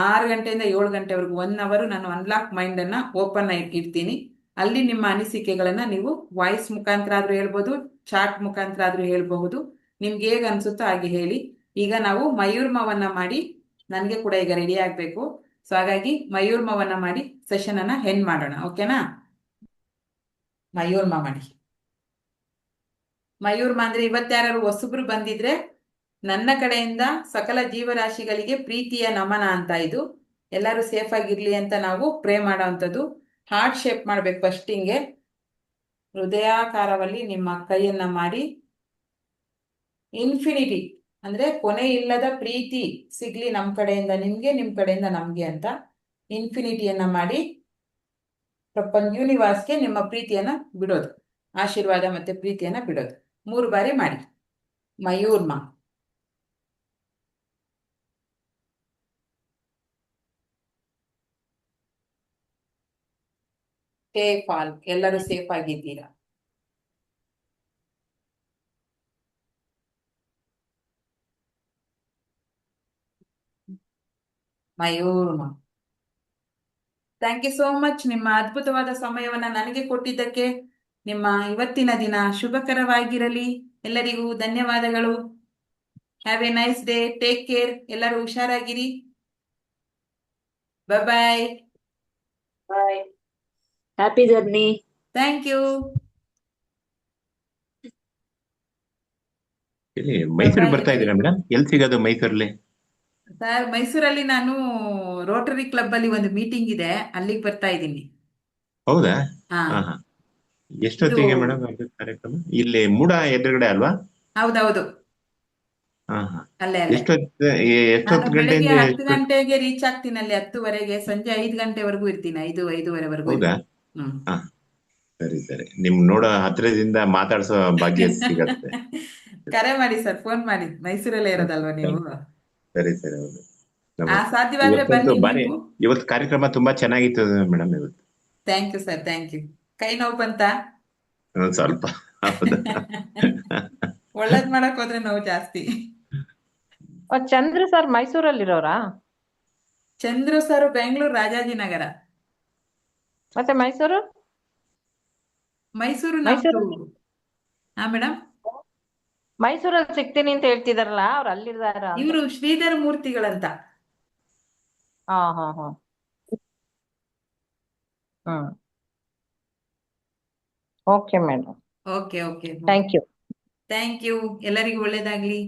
6 ಗಂಟೆಯಿಂದ 7 ಗಂಟೆವರೆಗೂ 1 hour ನಾನು ಅನ್ಲಾಕ್ ಮೈಂಡ್ ಅನ್ನ ಓಪನ್ ಇಡ್ತೀನಿ. ಅಲ್ಲಿ ನಿಮ್ಮ ಅನಿಸಿಕೆಗಳನ್ನ ನೀವು ವಾಯ್ಸ್ ಮುಖಾಂತರ ಆದ್ರೂ ಹೇಳ್ಬೋದು, ಚಾಟ್ ಮುಖಾಂತರ ಆದ್ರೂ ಹೇಳ್ಬಹುದು. ನಿಮ್ಗೆ ಹೇಗೆ ಅನ್ಸುತ್ತೋ ಹಾಗೆ ಹೇಳಿ. ಈಗ ನಾವು ಮಯೂರ್ಮವನ್ನ ಮಾಡಿ, ನನಗೆ ಕೂಡ ಈಗ ರೆಡಿ ಆಗ್ಬೇಕು. ಸೊ ಹಾಗಾಗಿ ಮಯೂರ್ಮವನ್ನ ಮಾಡಿ ಸೆಷನ್ ಅನ್ನ ಹೆಣ್ ಮಾಡೋಣ, ಓಕೆನಾ? ಮಯೂರ್ಮ ಮಾಡಿ. ಮಯೂರ್ಮ ಅಂದ್ರೆ ಇವತ್ತ್ಯಾರು ಹೊಸಬ್ರು ಬಂದಿದ್ರೆ, ನನ್ನ ಕಡೆಯಿಂದ ಸಕಲ ಜೀವರಾಶಿಗಳಿಗೆ ಪ್ರೀತಿಯ ನಮನ ಅಂತ. ಇದು ಎಲ್ಲರೂ ಸೇಫ್ ಆಗಿರ್ಲಿ ಅಂತ ನಾವು ಪ್ರೇ ಮಾಡೋ ಅಂಥದ್ದು. ಹಾರ್ಟ್ ಶೇಪ್ ಮಾಡ್ಬೇಕು ಫಸ್ಟ್. ಹಿಂಗೆ ಹೃದಯಾಕಾರದಲ್ಲಿ ನಿಮ್ಮ ಕೈಯನ್ನ ಮಾಡಿ, ಇನ್ಫಿನಿಟಿ ಅಂದ್ರೆ ಕೊನೆ ಇಲ್ಲದ ಪ್ರೀತಿ ಸಿಗ್ಲಿ ನಮ್ ಕಡೆಯಿಂದ ನಿಮ್ಗೆ, ನಿಮ್ ಕಡೆಯಿಂದ ನಮ್ಗೆ ಅಂತ ಇನ್ಫಿನಿಟಿಯನ್ನ ಮಾಡಿ ಯೂನಿವರ್ಸ್ಗೆ ನಿಮ್ಮ ಪ್ರೀತಿಯನ್ನ ಬಿಡೋದು, ಆಶೀರ್ವಾದ ಮತ್ತೆ ಪ್ರೀತಿಯನ್ನ ಬಿಡೋದು. 3 ಬಾರಿ ಮಾಡಿ. ಮಯೂರ್ಮ. ಸೇಫ್ ಆಲ್, ಎಲ್ಲರೂ ಸೇಫ್ ಆಗಿದ್ದೀರಾ? ಮಯೂರ್ಮ. ಥ್ಯಾಂಕ್ ಯು ಸೋ ಮಚ್ ನಿಮ್ಮ ಅದ್ಭುತವಾದ ಸಮಯವನ್ನ ನನಗೆ ಕೊಟ್ಟಿದ್ದಕ್ಕೆ. ನಿಮ್ಮ ಇವತ್ತಿನ ದಿನ ಶುಭಕರವಾಗಿರಲಿ. ಎಲ್ಲರಿಗೂ ಧನ್ಯವಾದಗಳು. Have a nice day. Take care. ಎಲ್ಲರೂ ಹುಷಾರಾಗಿರಿ. Bye. Bye. Happy journey. Thank you. ಇಲ್ಲಿ ಮೈಸೂರಿಗೆ ಬರ್ತಾ ಇದ್ದೀರಾ ಮೇಡಮ್? ಎಲ್ಲಿ ಸಿಗೋದು ಮೈಸೂರಲ್ಲಿ? ಸರ್, ಮೈಸೂರಲ್ಲಿ ನಾನು ರೋಟರಿ ಕ್ಲಬ್ ಅಲ್ಲಿ ಒಂದು ಮೀಟಿಂಗ್ ಇದೆ, ಅಲ್ಲಿಗೆ ಬರ್ತಾ ಇದ್ದೀನಿ. ಹೌದಾ? ಹಾ, ಹಾ ಹಾ. ಎಷ್ಟೊತ್ತಿಗೆ ಮೇಡಮ್ ಅದು ಕಾರ್ಯಕ್ರಮ? ಇಲ್ಲಿ ಮೂಡ ಎದುರುಗಡೆ ಅಲ್ವಾ? ಹೌದೌದು, ಹಾ ಹಾ. ಅಲ್ಲೇ. ನಾನು ಎಷ್ಟೊತ್ತು ಬೆಳಿಗ್ಗೆ ಗಂಟೆಯಿಂದ 10 ಗಂಟೆಗೆ ರೀಚ್ ಆಗ್ತೀನಿ ಅಲ್ಲಿ. 10:30ಗೆ, ಸಂಜೆ 5 ಗಂಟೆವರೆಗೂ ಇರ್ತೀನಿ. 5-5:30ವರೆಗೂ ಹೌದಾ? ಹ್ಮ್. ಹಾ, ಸರಿ ಸರಿ. ನಿಮ್ ನೋಡೋ ಹತ್ರದಿಂದ ಮಾತಾಡ್ಸೋ ಭಾಗ್ಯ ಸಿಗತ್ತೆ. ಕರೆ ಮಾಡಿ ಸರ್, ಫೋನ್ ಮಾಡಿ. ಮೈಸೂರಲ್ಲೇ ಇರೋದಲ್ವಾ ನೀವು? ಸರಿ ಸರಿ. ಹೌದು. ಸಾಧ್ಯವಾದ್ರೆ ಬನ್ನಿ ಬಾರಿ, ನೀವು. ಇವತ್ತು ಕಾರ್ಯಕ್ರಮ ತುಂಬಾ ಚೆನ್ನಾಗಿತ್ತು ಮೇಡಮ್. ಇವತ್ತು thank you sir, thank you. ಕೈ ನೋವು ಬಂತ? ಸ್ವಲ್ಪ. ಹೌದಾ? ಒಳ್ಳೇದ್ ಮಾಡಕ್ ಹೋದ್ರೆ ನೋವು ಜಾಸ್ತಿ. ಚಂದ್ರ ಸರ್ ಮೈಸೂರಲ್ಲಿರೋರಾ? ಚಂದ್ರು ಸರ್ ಬೆಂಗಳೂರು ರಾಜಾಜಿನಗರ. ಮತ್ತೆ ಮೈಸೂರು ನಮ್ದು. ಹಾ ಮೇಡಮ್, ಮೈಸೂರಲ್ಲಿ ಸಿಗ್ತೀನಿ ಅಂತ ಹೇಳ್ತಿದಾರಲ್ಲ, ಅವ್ರು ಅಲ್ಲಿದ್ದಾರ? ಇವರು ಶ್ರೀಧರ ಮೂರ್ತಿಗಳಂತ. ಹಾ ಹಾ ಹಾ. Hmm. Okay madam. Okay okay, thank you. Thank you. ಎಲ್ಲರಿಗೂ ಒಳ್ಳೇದಾಗ್ಲಿ.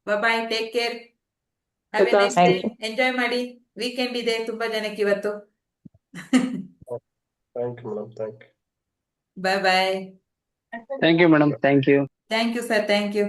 Bye. Take care. Have a nice day. Thank you. Enjoy ಮಾಡಿ. ವೀಕೆಂಡ್ ಇದೆ ತುಂಬಾ ಜನಕ್ಕೆ ಇವತ್ತು. Thank you madam, thank you. Bye bye. Thank you madam, thank you. Thank you sir, thank you.